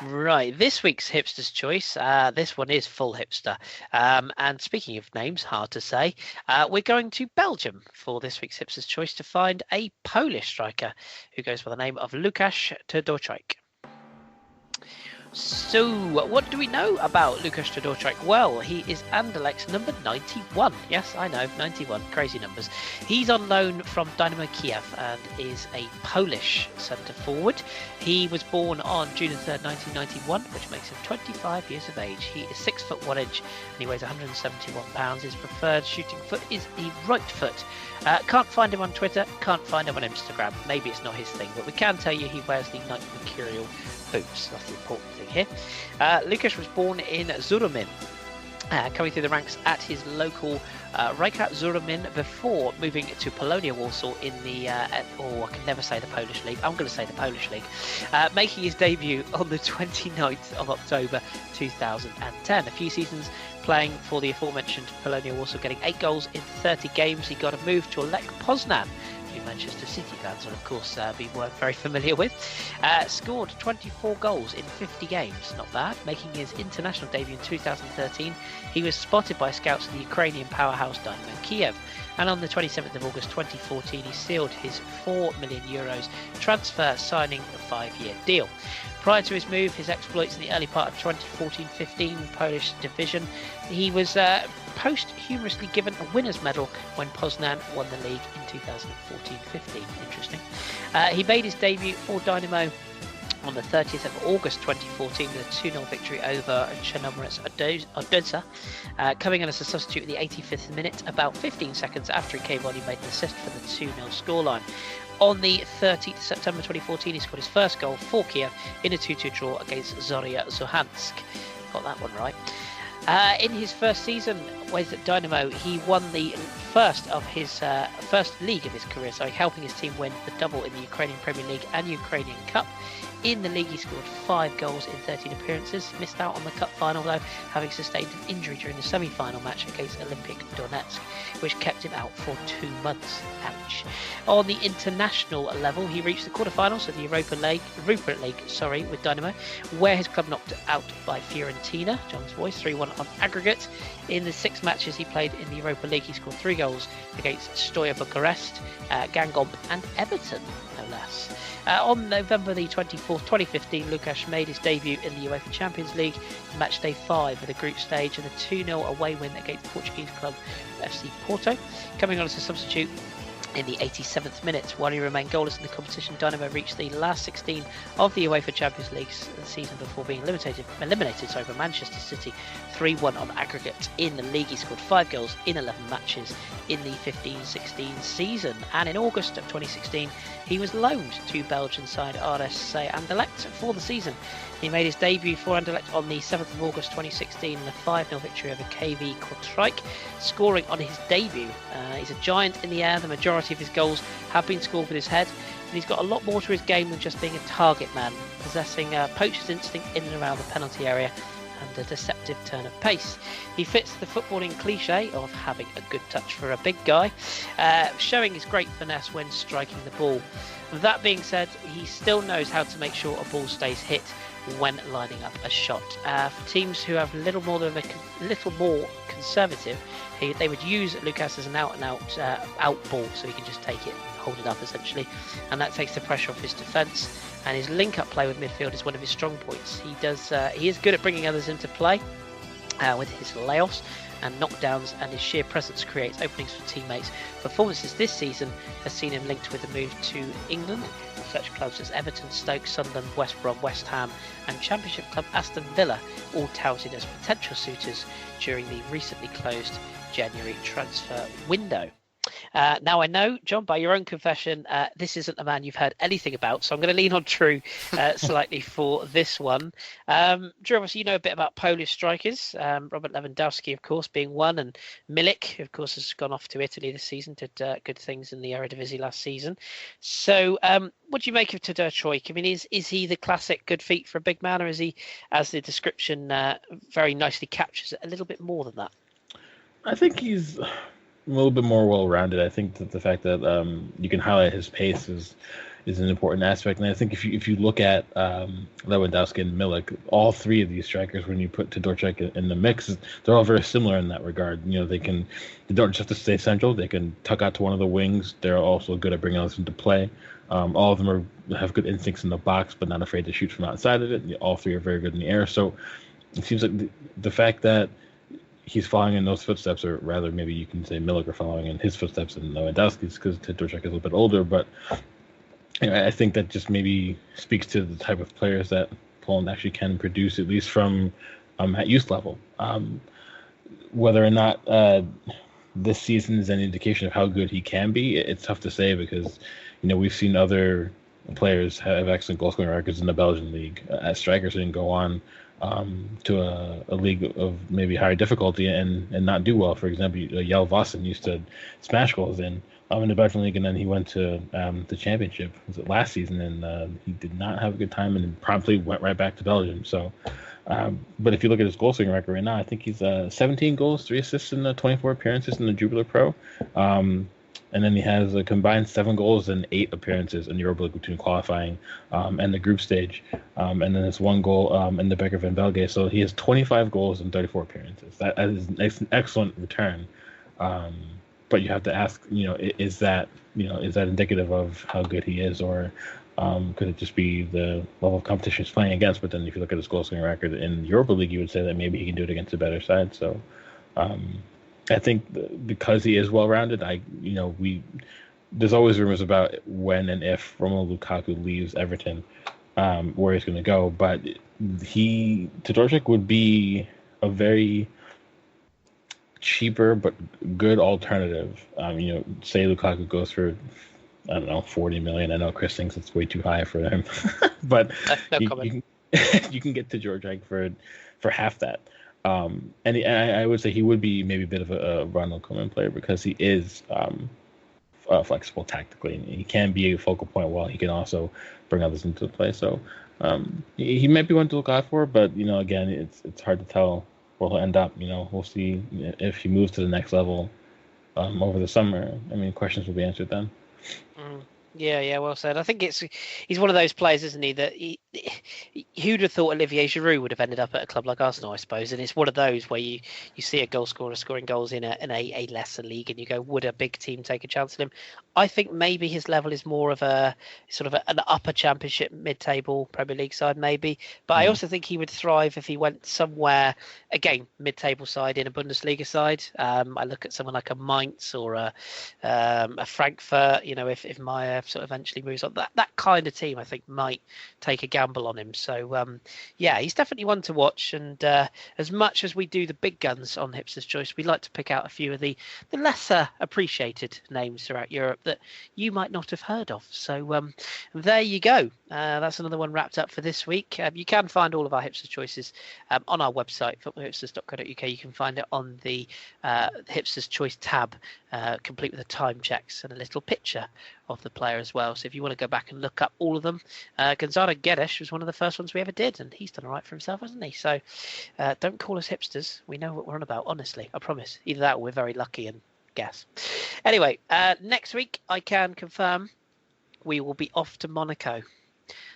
Right, this week's Hipster's Choice, this one is full hipster. And speaking of names, hard to say, we're going to Belgium for this week's Hipster's Choice to find a Polish striker who goes by the name of Łukasz Todorczak. So, what do we know about Łukasz Todorczak? Well, he is Anderlecht's number 91. Yes, I know, 91. Crazy numbers. He's on loan from Dynamo Kiev and is a Polish centre-forward. He was born on June 3rd, 1991, which makes him 25 years of age. He is 6 foot 1 inch and he weighs 171 pounds. His preferred shooting foot is the right foot. Can't find him on Twitter, can't find him on Instagram. Maybe it's not his thing, but we can tell you he wears the Nike Mercurial boots. That's the important thing here. Łukasz was born in Zuromin coming through the ranks at his local Rijeka Zurimin before moving to Polonia Warsaw in the, I can never say the Polish league, I'm going to say the Polish league, making his debut on the 29th of October 2010. A few seasons playing for the aforementioned Polonia Warsaw, getting 8 goals in 30 games. He got a move to Lech Poznan, who Manchester City fans will of course be very familiar with. Scored 24 goals in 50 games, not bad. Making his international debut in 2013, he was spotted by scouts of the Ukrainian powerhouse Dynamo Kiev, and on the 27th of August 2014 he sealed his €4 million transfer, signing a 5-year deal. Prior to his move, his exploits in the early part of 2014-15 Polish division, he was posthumously given a winner's medal when Poznan won the league in 2014-15. Interesting. He made his debut for Dynamo on the 30th of August 2014 with a 2-0 victory over Chernomorets Odessa, coming on as a substitute in the 85th minute, about 15 seconds after he came on. He made an assist for the 2-0 scoreline. On the 30th of September 2014, he scored his first goal for Kiev in a 2-2 draw against Zorya Luhansk. Got that one right. In his first season with Dynamo, he won the first league of his career, helping his team win the double in the Ukrainian Premier League and Ukrainian Cup. In the league, he scored 5 goals in 13 appearances. Missed out on the cup final, though, having sustained an injury during the semi-final match against Olympic Donetsk, which kept him out for 2 months. Ouch. On the international level, he reached the quarterfinals of the Europa League, with Dynamo, where his club knocked out by Fiorentina, John's voice, 3-1 on aggregate. In the 6 matches he played in the Europa League, he scored 3 goals against Steaua Bucharest, Gangomp and Everton, no less. On November the 24th, 2015, Lukasz made his debut in the UEFA Champions League, match day 5 of the group stage, and a 2-0 away win against Portuguese club FC Porto. Coming on as a substitute in the 87th minute, while he remained goalless in the competition, Dynamo reached the last 16 of the UEFA Champions League season before being eliminated by Manchester City 3-1 on aggregate. In the league, he scored 5 goals in 11 matches in the 15-16 season, and in August of 2016 he was loaned to Belgian side RSC Anderlecht for the season. He made his debut for Anderlecht on the 7th of August 2016 in a 5-0 victory over KV Kortrijk, scoring on his debut. He's a giant in the air. The majority of his goals have been scored with his head, and he's got a lot more to his game than just being a target man, possessing a poacher's instinct in and around the penalty area and a deceptive turn of pace. He fits the footballing cliche of having a good touch for a big guy, showing his great finesse when striking the ball. That being said, he still knows how to make sure a ball stays hit when lining up a shot. For teams who have little more conservative, they would use Lukasz as an out-and-out out ball, so he can just take it and hold it up essentially, and that takes the pressure off his defence. And his link-up play with midfield is one of his strong points. He is good at bringing others into play with his layoffs and knockdowns, and his sheer presence creates openings for teammates. Performances this season has seen him linked with a move to England, such clubs as Everton, Stoke, Sunderland, West Brom, West Ham and Championship club Aston Villa, all touted as potential suitors during the recently closed January transfer window. Now I know, John, by your own confession, this isn't a man you've heard anything about, so I'm going to lean on Drew slightly for this one. Drew, obviously you know a bit about Polish strikers, Robert Lewandowski, of course, being one, and Milik, who, of course, has gone off to Italy this season, did good things in the Eredivisie last season. So what do you make of Tadej Choik? I mean, is he the classic good feet for a big man, or is he, as the description very nicely captures it, a little bit more than that? I think he's a little bit more well-rounded. I think that the fact that you can highlight his pace is an important aspect. And I think if you look at Lewandowski and Milik, all three of these strikers, when you put Todorczyk in the mix, they're all very similar in that regard. You know, they don't just have to stay central. They can tuck out to one of the wings. They're also good at bringing others into play. All of them have good instincts in the box, but not afraid to shoot from outside of it. All three are very good in the air. So it seems like the fact that he's following in those footsteps, or rather maybe you can say Milik are following in his footsteps and Lewandowski's, because Todorczyk is a little bit older. But I think that just maybe speaks to the type of players that Poland actually can produce, at least from at youth level. Whether or not this season is any indication of how good he can be, it's tough to say, because we've seen other players have excellent goal scoring records in the Belgian league as strikers and go on to a league of maybe higher difficulty and not do well. For example, Jelle Vossen used to smash goals in the Belgian league, and then he went to the championship. Was it last season? And he did not have a good time, and promptly went right back to Belgium. So, but if you look at his goal scoring record right now, I think he's 17 goals, 3 assists in the 24 appearances in the Jupiler Pro. And then he has a combined 7 goals and 8 appearances in Europa League between qualifying and the group stage. And then it's 1 goal in the Beker van België. So he has 25 goals and 34 appearances. That is an excellent return. But you have to ask, is that indicative of how good he is, or could it just be the level of competition he's playing against? But then if you look at his goal scoring record in Europa League, you would say that maybe he can do it against a better side. So I think because he is well-rounded, there's always rumors about when and if Romelu Lukaku leaves Everton, where he's going to go. But Todorczyk would be a very cheaper but good alternative. Say Lukaku goes for, I don't know, 40 million. I know Kris thinks it's way too high for him, but you can get Todorczyk for half that. And I would say he would be maybe a bit of a Ronald Koeman player because he is flexible tactically, and he can be a focal point while he can also bring others into the play. So he might be one to look out for, but again, it's hard to tell where he'll end up. We'll see if he moves to the next level over the summer. I mean, questions will be answered then. Yeah, well said. I think he's one of those players, isn't he, that who'd have thought Olivier Giroud would have ended up at a club like Arsenal, I suppose. And it's one of those where you see a goal scorer scoring goals in a lesser league, and you go, would a big team take a chance on him? I think maybe his level is more of a sort of an upper championship, mid-table Premier League side, maybe. But I also think he would thrive if he went somewhere, again, mid-table side in a Bundesliga side. I look at someone like a Mainz or a Frankfurt. If Meyer sort of eventually moves on, that kind of team I think might take a gamble on him. So he's definitely one to watch. And as much as we do the big guns on Hipsters Choice, we like to pick out a few of the lesser appreciated names throughout Europe that you might not have heard of. So there you go. That's another one wrapped up for this week. You can find all of our Hipsters Choices on our website, footballhipsters.co.uk. You can find it on the Hipsters Choice tab, complete with the time checks and a little picture of the player as well. So if you want to go back and look up all of them, Gonzalo Guedes was one of the first ones we ever did, and he's done all right for himself, hasn't he? So don't call us hipsters. We know what we're on about, honestly. I promise. Either that or we're very lucky and guess. Anyway, next week I can confirm we will be off to Monaco.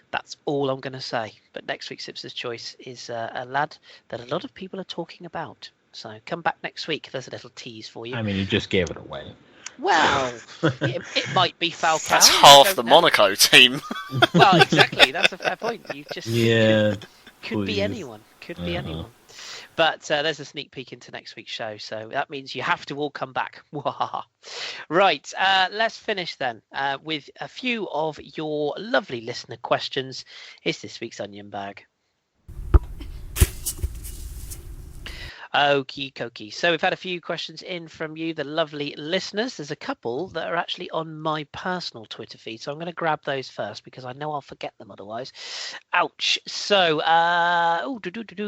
That's all I'm going to say. But next week's Hipsters Choice is a lad that a lot of people are talking about. So come back next week. There's a little tease for you. I mean, you just gave it away. Well, it might be Falcao. That's half the Monaco team. Well, exactly. That's a fair point. You just could be please. anyone. Could be anyone. But there's a sneak peek into next week's show, so that means you have to all come back. Right, let's finish then with a few of your lovely listener questions. Here's this week's onion bag. Okie dokie. So we've had a few questions in from you, the lovely listeners. There's a couple that are actually on my personal Twitter feed, so I'm going to grab those first because I know I'll forget them otherwise. Ouch. So,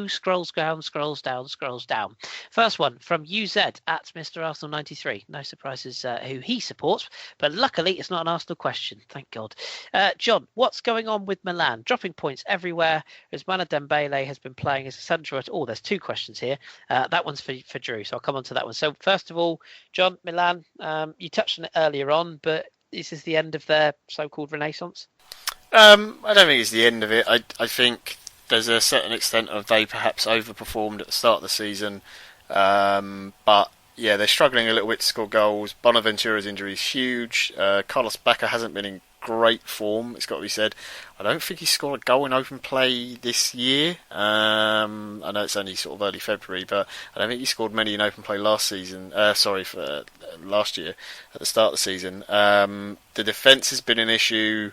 scrolls down. First one from UZ at Mr. Arsenal 93. No surprises who he supports, but luckily it's not an Arsenal question. Thank God. John, what's going on with Milan? Dropping points everywhere. Ousmane Dembele has been playing as a central. There's 2 questions here. That one's for Drew, so I'll come on to that one. So first of all, John, Milan, you touched on it earlier on, but is this the end of their so-called renaissance? I don't think it's the end of it. I think there's a certain extent of they perhaps overperformed at the start of the season, but yeah, they're struggling a little bit to score goals. Bonaventura's injury is huge. Carlos Bacca hasn't been in great form, it's got to be said. I don't think he scored a goal in open play this year. I know it's only sort of early February, but I don't think he scored many in open play last season. For last year at the start of the season. The defence has been an issue.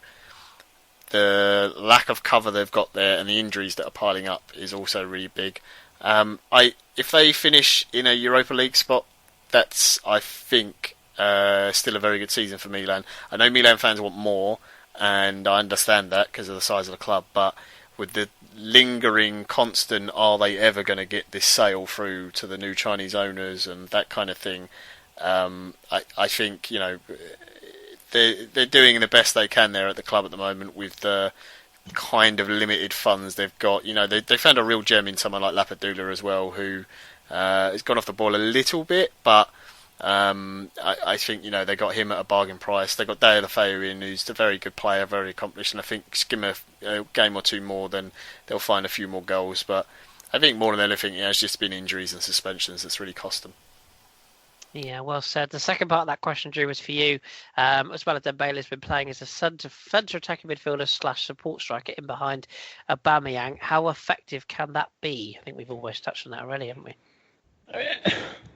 The lack of cover they've got there and the injuries that are piling up is also really big. If they finish in a Europa League spot, that's, I think, still a very good season for Milan. I know Milan fans want more, and I understand that because of the size of the club. But with the lingering constant, are they ever going to get this sale through to the new Chinese owners and that kind of thing? I think they're doing the best they can there at the club at the moment with the kind of limited funds they've got. They found a real gem in someone like Lapadula as well, who has gone off the ball a little bit, but I think they got him at a bargain price. They got De La Feu in, who's a very good player, very accomplished, and I think skim a game or two more, then they'll find a few more goals. But I think more than anything, it's just been injuries and suspensions that's really cost them. Yeah, well said. The second part of that question, Drew, was for you. Ousmane Dembele has been playing as a centre attacking midfielder / support striker in behind Aubameyang. How effective can that be? I think we've almost touched on that already, haven't we?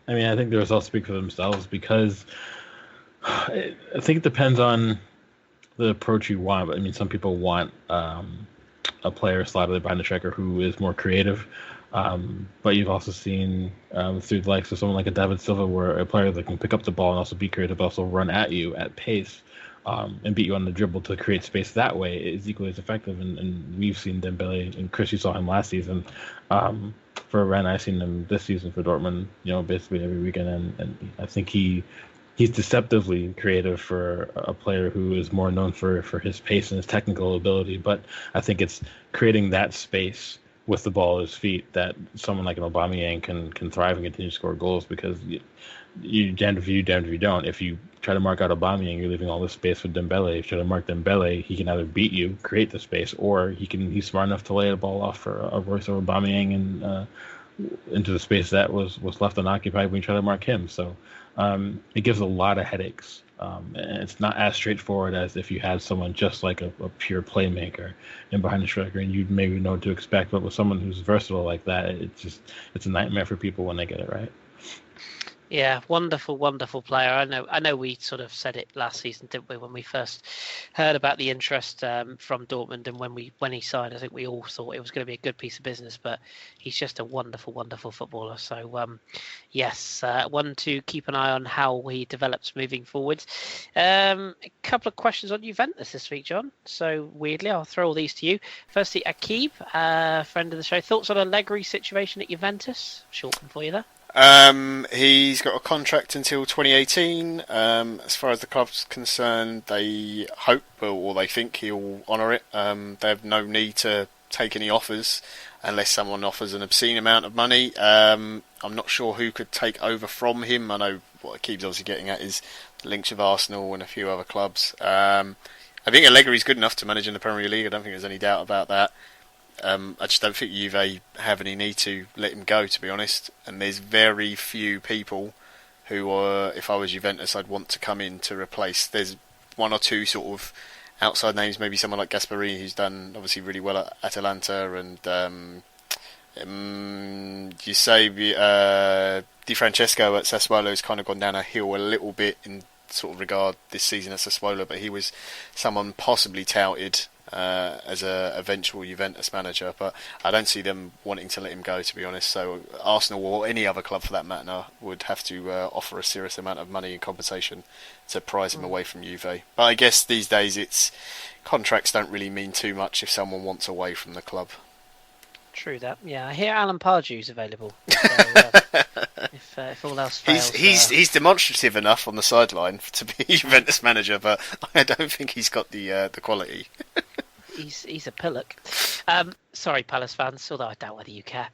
I mean, I think the results speak for themselves because I think it depends on the approach you want. But I mean, some people want a player slotted behind the striker who is more creative. But you've also seen through the likes of someone like a David Silva, where a player that can pick up the ball and also be creative, but also run at you at pace and beat you on the dribble to create space that way is equally as effective. And we've seen Dembele, and Kris, you saw him last season. For Rennes, I've seen him this season for Dortmund, basically every weekend. And I think he's deceptively creative for a player who is more known for his pace and his technical ability. But I think it's creating that space with the ball at his feet that someone like an Aubameyang can thrive and continue to score goals, because you damned if you don't. If you try to mark out Aubameyang, you're leaving all this space for Dembele. If you try to mark Dembele, he can either beat you, create the space, or he's smart enough to lay the ball off for a Royce or Aubameyang and into the space that was left unoccupied when you try to mark him. So it gives a lot of headaches. And it's not as straightforward as if you had someone just like a pure playmaker in behind the striker, and you'd maybe know what to expect. But with someone who's versatile like that, it's a nightmare for people when they get it right. Yeah, wonderful, wonderful player. I know. We sort of said it last season, didn't we, when we first heard about the interest from Dortmund, and when he signed, I think we all thought it was going to be a good piece of business. But he's just a wonderful, wonderful footballer. So yes, one to keep an eye on how he develops moving forwards. A couple of questions on Juventus this week, John. So weirdly, I'll throw all these to you. Firstly, Akib, friend of the show, thoughts on Allegri's situation at Juventus? Short one for you there. He's got a contract until 2018. As far as the club's concerned, they hope or they think he'll honour it. They have no need to take any offers unless someone offers an obscene amount of money. I'm not sure who could take over from him. I know what Akib's obviously getting at is the links with Arsenal and a few other clubs. I think Allegri's good enough to manage in the Premier League. I don't think there's any doubt about that. I just don't think Juve have any need to let him go, to be honest. And there's very few people who are, if I was Juventus, I'd want to come in to replace. There's one or two sort of outside names, maybe someone like Gasperi, who's done obviously really well at Atalanta, and you say Di Francesco at Sassuolo has kind of gone down a hill a little bit in sort of regard this season at Sassuolo, but he was someone possibly touted as a eventual Juventus manager, but I don't see them wanting to let him go, to be honest. So Arsenal or any other club for that matter would have to offer a serious amount of money in compensation to prize him away from Juve. But I guess these days it's contracts don't really mean too much if someone wants away from the club. True that. Yeah, I hear Alan Pardew's available. So, if all else fails, he's demonstrative enough on the sideline to be a Juventus manager, but I don't think he's got the quality. He's a pillock. Sorry, Palace fans, although I doubt whether you care.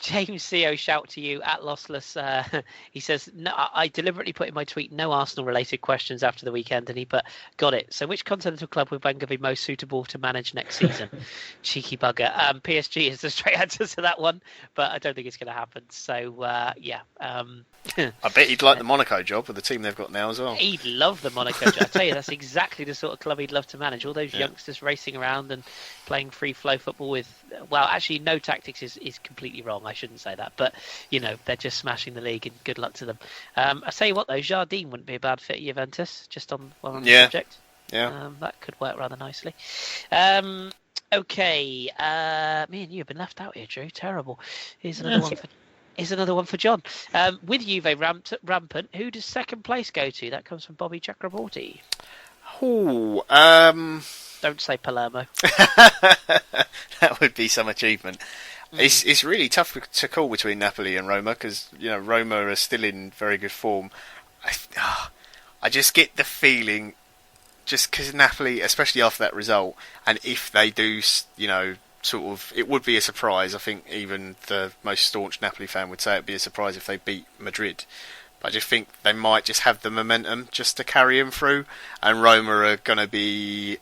James CO, shout to you at Lossless. He says, no, I deliberately put in my tweet no Arsenal-related questions after the weekend, and he put, got it. So which continental club would Wenger be most suitable to manage next season? Cheeky bugger. PSG is the straight answer to that one, but I don't think it's going to happen. So, yeah. I bet he'd like the Monaco job with the team they've got now as well. He'd love the Monaco job. I tell you, that's exactly the sort of club he'd love to manage. All those youngsters racing around and playing free-flow football with, well, actually, no tactics is completely wrong. I shouldn't say that. But, they're just smashing the league, and good luck to them. I tell you what, though, Jardine wouldn't be a bad fit at Juventus, just on the subject. Yeah. That could work rather nicely. Okay. Me and you have been left out here, Drew. Terrible. Here's another one for John. With Juve rampant, who does second place go to? That comes from Bobby Chakraborty. Ooh, Don't say Palermo. that would be some achievement. It's really tough to call between Napoli and Roma because Roma are still in very good form. I just get the feeling, just because Napoli, especially after that result, and if they do, sort of, it would be a surprise. I think even the most staunch Napoli fan would say it'd be a surprise if they beat Madrid. But I just think they might just have the momentum just to carry them through, and Roma are going to be.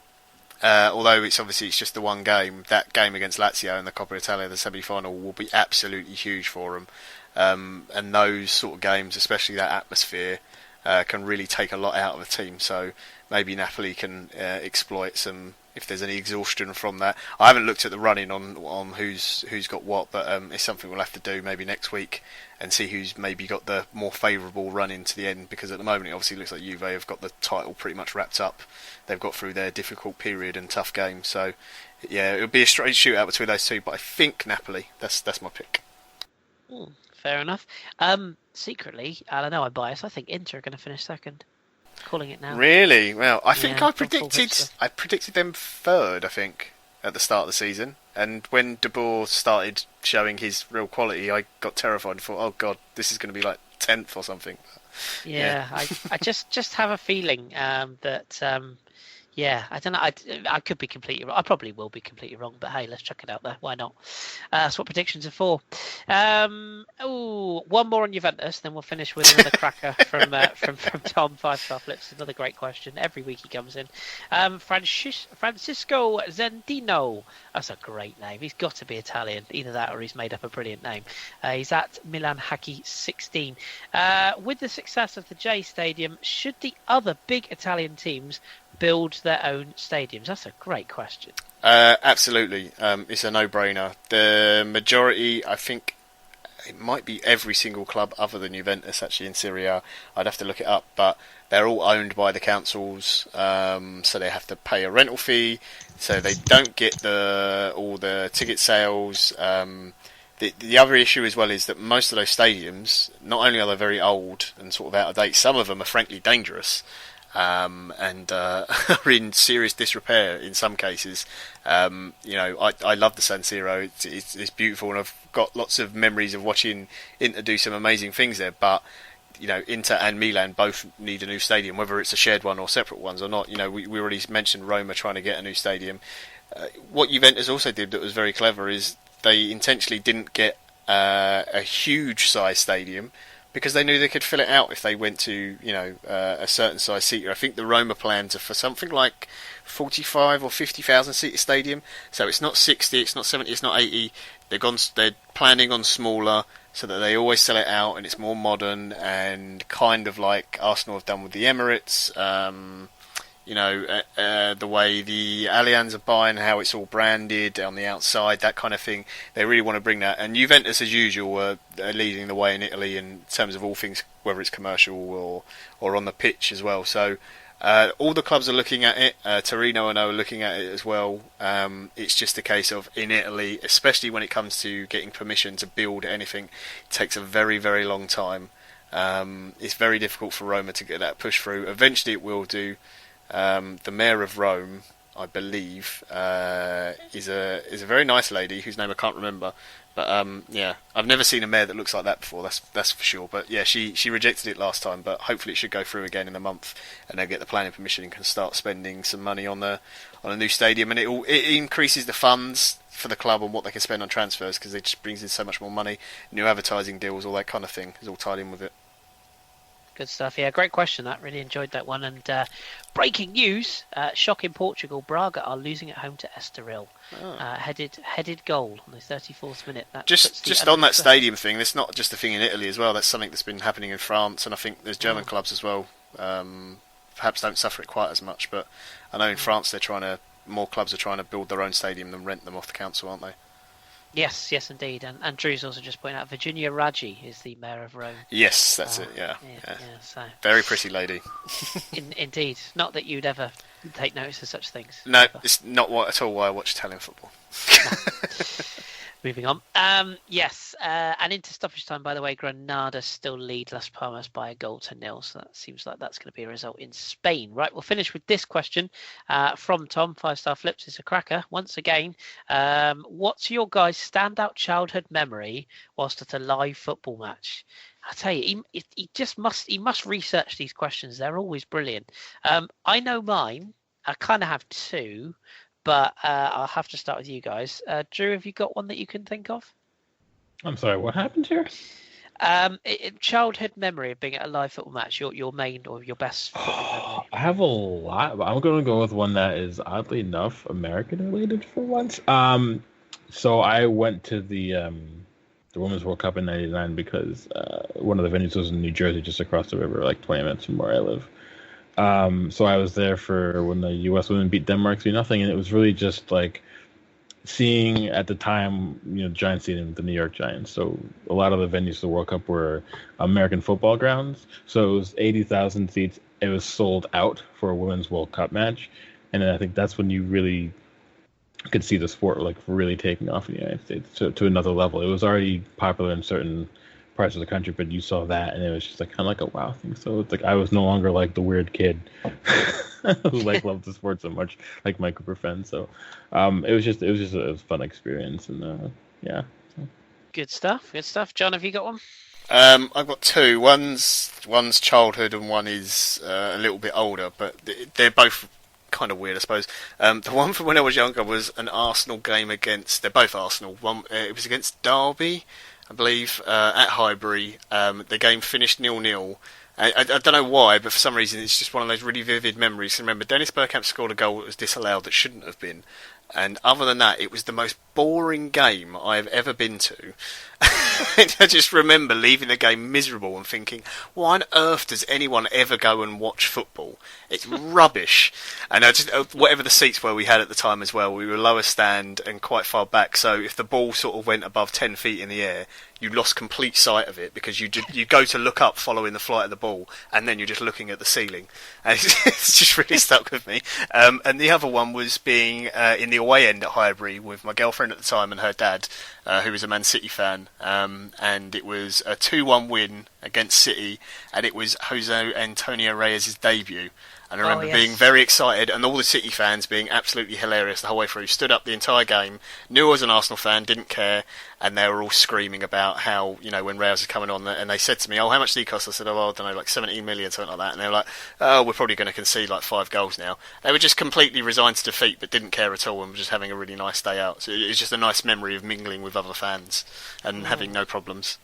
Although it's just the one game, that game against Lazio in the Coppa Italia, the semi-final, will be absolutely huge for them. And those sort of games, especially that atmosphere, can really take a lot out of a team. So maybe Napoli can exploit some, if there's any exhaustion from that. I haven't looked at the running on who's got what, but it's something we'll have to do maybe next week and see who's maybe got the more favourable run into the end, because at the moment it obviously looks like Juve have got the title pretty much wrapped up. They've got through their difficult period and tough games, so yeah, it would be a straight shootout between those two, but I think Napoli, that's my pick. Fair enough. Secretly, I know I'm biased, I think Inter are going to finish second. Calling it now. Really? Well, I think Yeah, I predicted them third, I think, at the start of the season. And when De Boer started showing his real quality, I got terrified and thought, oh god, this is going to be like 10th or something. Yeah. I just have a feeling that I don't know. I could be completely wrong. I probably will be completely wrong, but hey, let's chuck it out there. Why not? That's what predictions are for. One more on Juventus, then we'll finish with another cracker from Tom 5-star Flips. Another great question. Every week he comes in. Francisco Zendino. That's a great name. He's got to be Italian. Either that or he's made up a brilliant name. He's at Milan Hacky 16. With the success of the J Stadium, should the other big Italian teams build their own stadiums? That's a great question. Absolutely. It's a no-brainer. The majority, I think, it might be every single club other than Juventus actually in Serie A. I'd have to look it up, but they're all owned by the councils, so they have to pay a rental fee, so they don't get all the ticket sales. The other issue as well is that most of those stadiums, not only are they very old and sort of out of date, some of them are frankly dangerous. And are in serious disrepair in some cases. I love the San Siro. It's beautiful, and I've got lots of memories of watching Inter do some amazing things there. But Inter and Milan both need a new stadium, whether it's a shared one or separate ones or not. We already mentioned Roma trying to get a new stadium. What Juventus also did that was very clever is they intentionally didn't get a huge size stadium, because they knew they could fill it out if they went to, a certain size seater. I think the Roma plans are for something like 45 or 50,000 seater stadium. So it's not 60, it's not 70, it's not 80. They're planning on smaller, so that they always sell it out and it's more modern, and kind of like Arsenal have done with the Emirates. The way the Allianz are buying, how it's all branded on the outside, that kind of thing. They really want to bring that. And Juventus, as usual, are leading the way in Italy in terms of all things, whether it's commercial or on the pitch as well. So all the clubs are looking at it. Torino, I know, are looking at it as well. It's just a case of, in Italy, especially when it comes to getting permission to build anything, it takes a very, very long time. It's very difficult for Roma to get that push through. Eventually it will do. The mayor of Rome, I believe, is a very nice lady whose name I can't remember. But I've never seen a mayor that looks like that before. That's for sure. But yeah, she rejected it last time. But hopefully it should go through again in a month, and they'll get the planning permission and can start spending some money on a new stadium. And it increases the funds for the club and what they can spend on transfers, because it just brings in so much more money, new advertising deals, all that kind of thing is all tied in with it. Good stuff. Yeah, great question. That really enjoyed that one. And breaking news: shock in Portugal. Braga are losing at home to Estoril. Headed goal on the 34th minute. That just on that stadium thing. That's not just a thing in Italy as well. That's something that's been happening in France, and I think there's German clubs as well. Perhaps don't suffer it quite as much, but I know in France more clubs are trying to build their own stadium than rent them off the council, aren't they? Yes, indeed. And Drew's also just pointing out Virginia Raggi is the mayor of Rome. Yes, that's it, yeah. So. Very pretty lady. Indeed. Not that you'd ever take notice of such things. No, it's not at all why I watch Italian football. Moving on. Yes, and into stoppage time, by the way, Granada still lead Las Palmas by a 0-0. So that seems like that's going to be a result in Spain. Right, we'll finish with this question from Tom, 5-star flips. It's a cracker. Once again, what's your guys' standout childhood memory whilst at a live football match? I tell you, he must research these questions. They're always brilliant. I know mine. I kind of have two. But I'll have to start with you guys. Drew, have you got one that you can think of? I'm sorry, what happened here? Childhood memory of being at a live football match, your main or your best football memory. I have a lot, but I'm going to go with one that is oddly enough American related for once. So I went to the Women's World Cup in '99 because one of the venues was in New Jersey, just across the river, like 20 minutes from where I live. So I was there for when the U.S. women beat Denmark 3-0, and it was really just like seeing at the time, Giants Stadium, the New York Giants. So a lot of the venues for the World Cup were American football grounds. So it was 80,000 seats. It was sold out for a Women's World Cup match, and then I think that's when you really could see the sport like really taking off in the United States to another level. It was already popular in certain parts of the country, but you saw that and it was just like kind of like a wow thing. So it's like I was no longer like the weird kid who like loved the sport so much, like my group of friends. So it was a fun experience, and yeah. Good stuff. John, have you got one? I've got two. One's childhood and one is a little bit older, but they're both kind of weird, I suppose. The one from when I was younger was an Arsenal game against. They're both Arsenal. One it was against Derby, I believe, at Highbury. The game finished 0-0. I don't know why, but for some reason it's just one of those really vivid memories. I remember Dennis Bergkamp scored a goal that was disallowed that shouldn't have been. And other than that, it was the most boring game I've ever been to. I just remember leaving the game miserable and thinking, why on earth does anyone ever go and watch football? It's rubbish. And whatever the seats were we had at the time as well, we were lower stand and quite far back. So if the ball sort of went above 10 feet in the air, you lost complete sight of it because you go to look up following the flight of the ball, and then you're just looking at the ceiling. And it's just really stuck with me. And the other one was being in the away end at Highbury with my girlfriend at the time and her dad, who was a Man City fan. And it was a 2-1 win against City, and it was Jose Antonio Reyes' debut. And I remember being very excited, and all the City fans being absolutely hilarious the whole way through. Stood up the entire game, knew I was an Arsenal fan, didn't care, and they were all screaming about how, when Reyes was coming on, and they said to me, how much did he cost? I said, I don't know, like 17 million, something like that. And they were like, we're probably going to concede like 5 goals now. They were just completely resigned to defeat, but didn't care at all, and were just having a really nice day out. So it was just a nice memory of mingling with other fans and having no problems.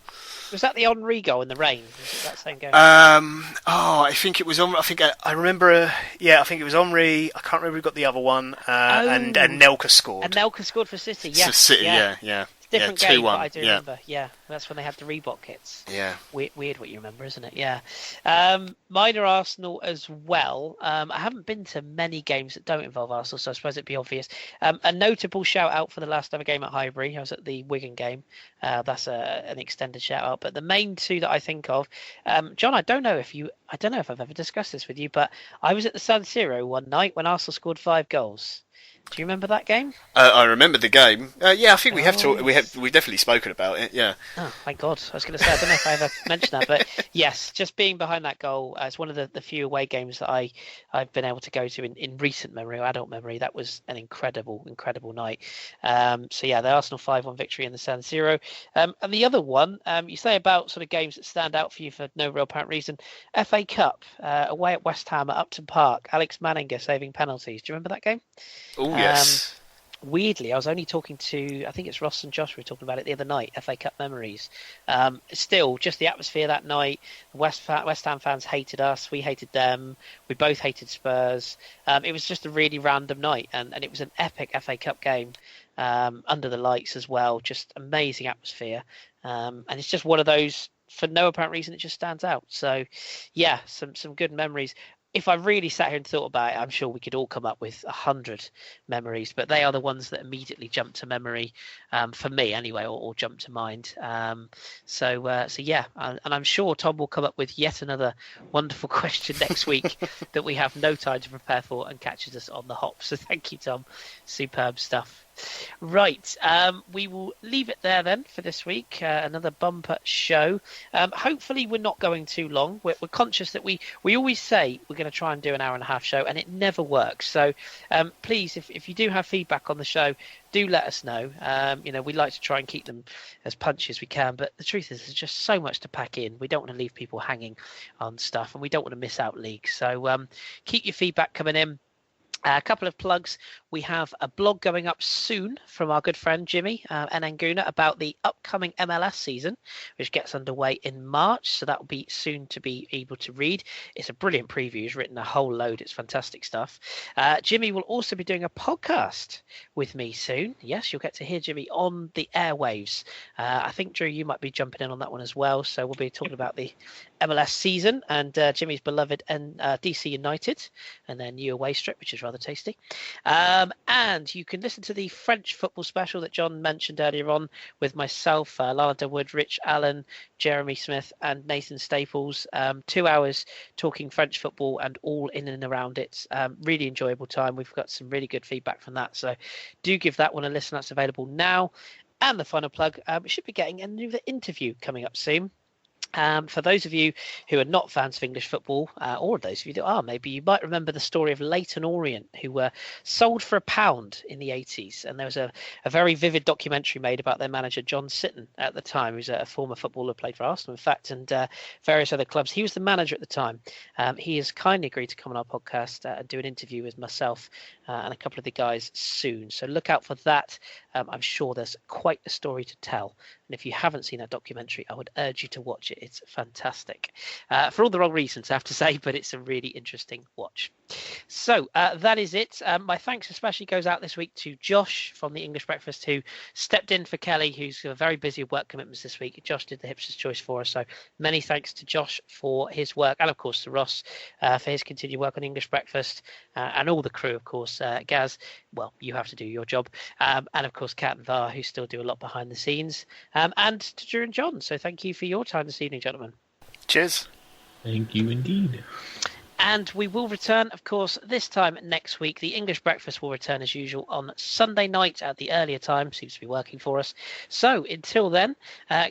Was that the Henry goal in the rain? Was it that same game? I think it was on. I remember. I think it was Henry. I can't remember who got the other one. And Nelka scored. And Nelka scored for City. Yeah, City. Yeah. Different game, but I do remember. Yeah, that's when they had the Reebok kits. Yeah. Weird what you remember, isn't it? Yeah. Mine are Arsenal as well. I haven't been to many games that don't involve Arsenal, so I suppose it'd be obvious. A notable shout out for the last ever game at Highbury. I was at the Wigan game. That's an extended shout out. But the main two that I think of, John, I don't know if I've ever discussed this with you, but I was at the San Siro one night when Arsenal scored 5 goals. Do you remember that game? I remember the game. I think we have talked. We've definitely spoken about it. Yeah. Oh my God! I was going to say I don't know if I ever mentioned that, but yes, just being behind that goal. It's one of the few away games that I've been able to go to in recent memory or adult memory. That was an incredible night. The Arsenal 5-1 victory in the San Siro. And the other one, you say about sort of games that stand out for you for no real apparent reason. FA Cup away at West Ham at Upton Park. Alex Manninger saving penalties. Do you remember that game? Oh, yes. Weirdly, I was only talking to, I think it's Ross and Josh were talking about it the other night, FA Cup memories. Still, just the atmosphere that night. West Ham fans hated us. We hated them. We both hated Spurs. It was just a really random night, and it was an epic FA Cup game under the lights as well. Just amazing atmosphere. And it's just one of those, for no apparent reason, it just stands out. So, yeah, some good memories. If I really sat here and thought about it, I'm sure we could all come up with 100 memories, but they are the ones that immediately jump to memory for me anyway, or jump to mind. So yeah, and I'm sure Tom will come up with yet another wonderful question next week that we have no time to prepare for and catches us on the hop. So thank you, Tom. Superb stuff. Right, we will leave it there then for this week. Another bumper show. Hopefully, we're not going too long. We're conscious that we always say we're going to try and do an hour and a half show, and it never works. So please, if you do have feedback on the show, do let us know. We like to try and keep them as punchy as we can, but the truth is, there's just so much to pack in. We don't want to leave people hanging on stuff, and we don't want to miss out leagues. So keep your feedback coming in. A couple of plugs. We have a blog going up soon from our good friend Jimmy Enanguna about the upcoming MLS season, which gets underway in March. So that will be soon to be able to read. It's a brilliant preview. He's written a whole load. It's fantastic stuff. Jimmy will also be doing a podcast with me soon. Yes, you'll get to hear Jimmy on the airwaves. I think, Drew, you might be jumping in on that one as well. So we'll be talking about the MLS season and Jimmy's beloved DC United and their new away strip, which is rather tasty. And you can listen to the French football special that John mentioned earlier on with myself, Lana Dunwood, Rich Allen, Jeremy Smith and Nathan Staples. 2 hours talking French football and all in and around it. Really enjoyable time. We've got some really good feedback from that. So do give that one a listen. That's available now. And the final plug, we should be getting another interview coming up soon. For those of you who are not fans of English football, or those of you that are, maybe you might remember the story of Leyton Orient, who were sold for £1 in the 80s. And there was a very vivid documentary made about their manager, John Sitton, at the time, who's a former footballer, played for Arsenal, in fact, and various other clubs. He was the manager at the time. He has kindly agreed to come on our podcast and do an interview with myself and a couple of the guys soon. So look out for that. I'm sure there's quite a story to tell. And if you haven't seen that documentary, I would urge you to watch it. It's fantastic. For all the wrong reasons, I have to say, but it's a really interesting watch. So that is it. My thanks especially goes out this week to Josh from the English Breakfast, who stepped in for Kelly, who's very busy with work commitments this week. Josh did the Hipsters Choice for us. So many thanks to Josh for his work, and of course to Ross for his continued work on English Breakfast, and all the crew, of course. Gaz, well, you have to do your job. And of course, Kat and Var, who still do a lot behind the scenes. And to Drew and John. So thank you for your time this evening, gentlemen. Cheers. Thank you indeed. And we will return, of course, this time next week. The English Breakfast will return as usual on Sunday night at the earlier time. Seems to be working for us. So until then,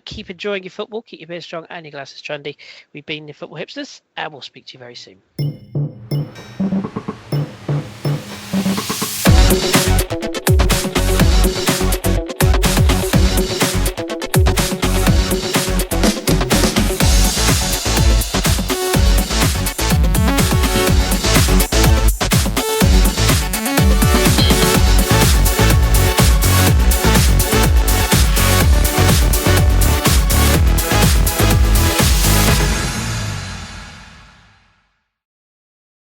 keep enjoying your football, keep your beer strong and your glasses trendy. We've been the Football Hipsters, and we'll speak to you very soon.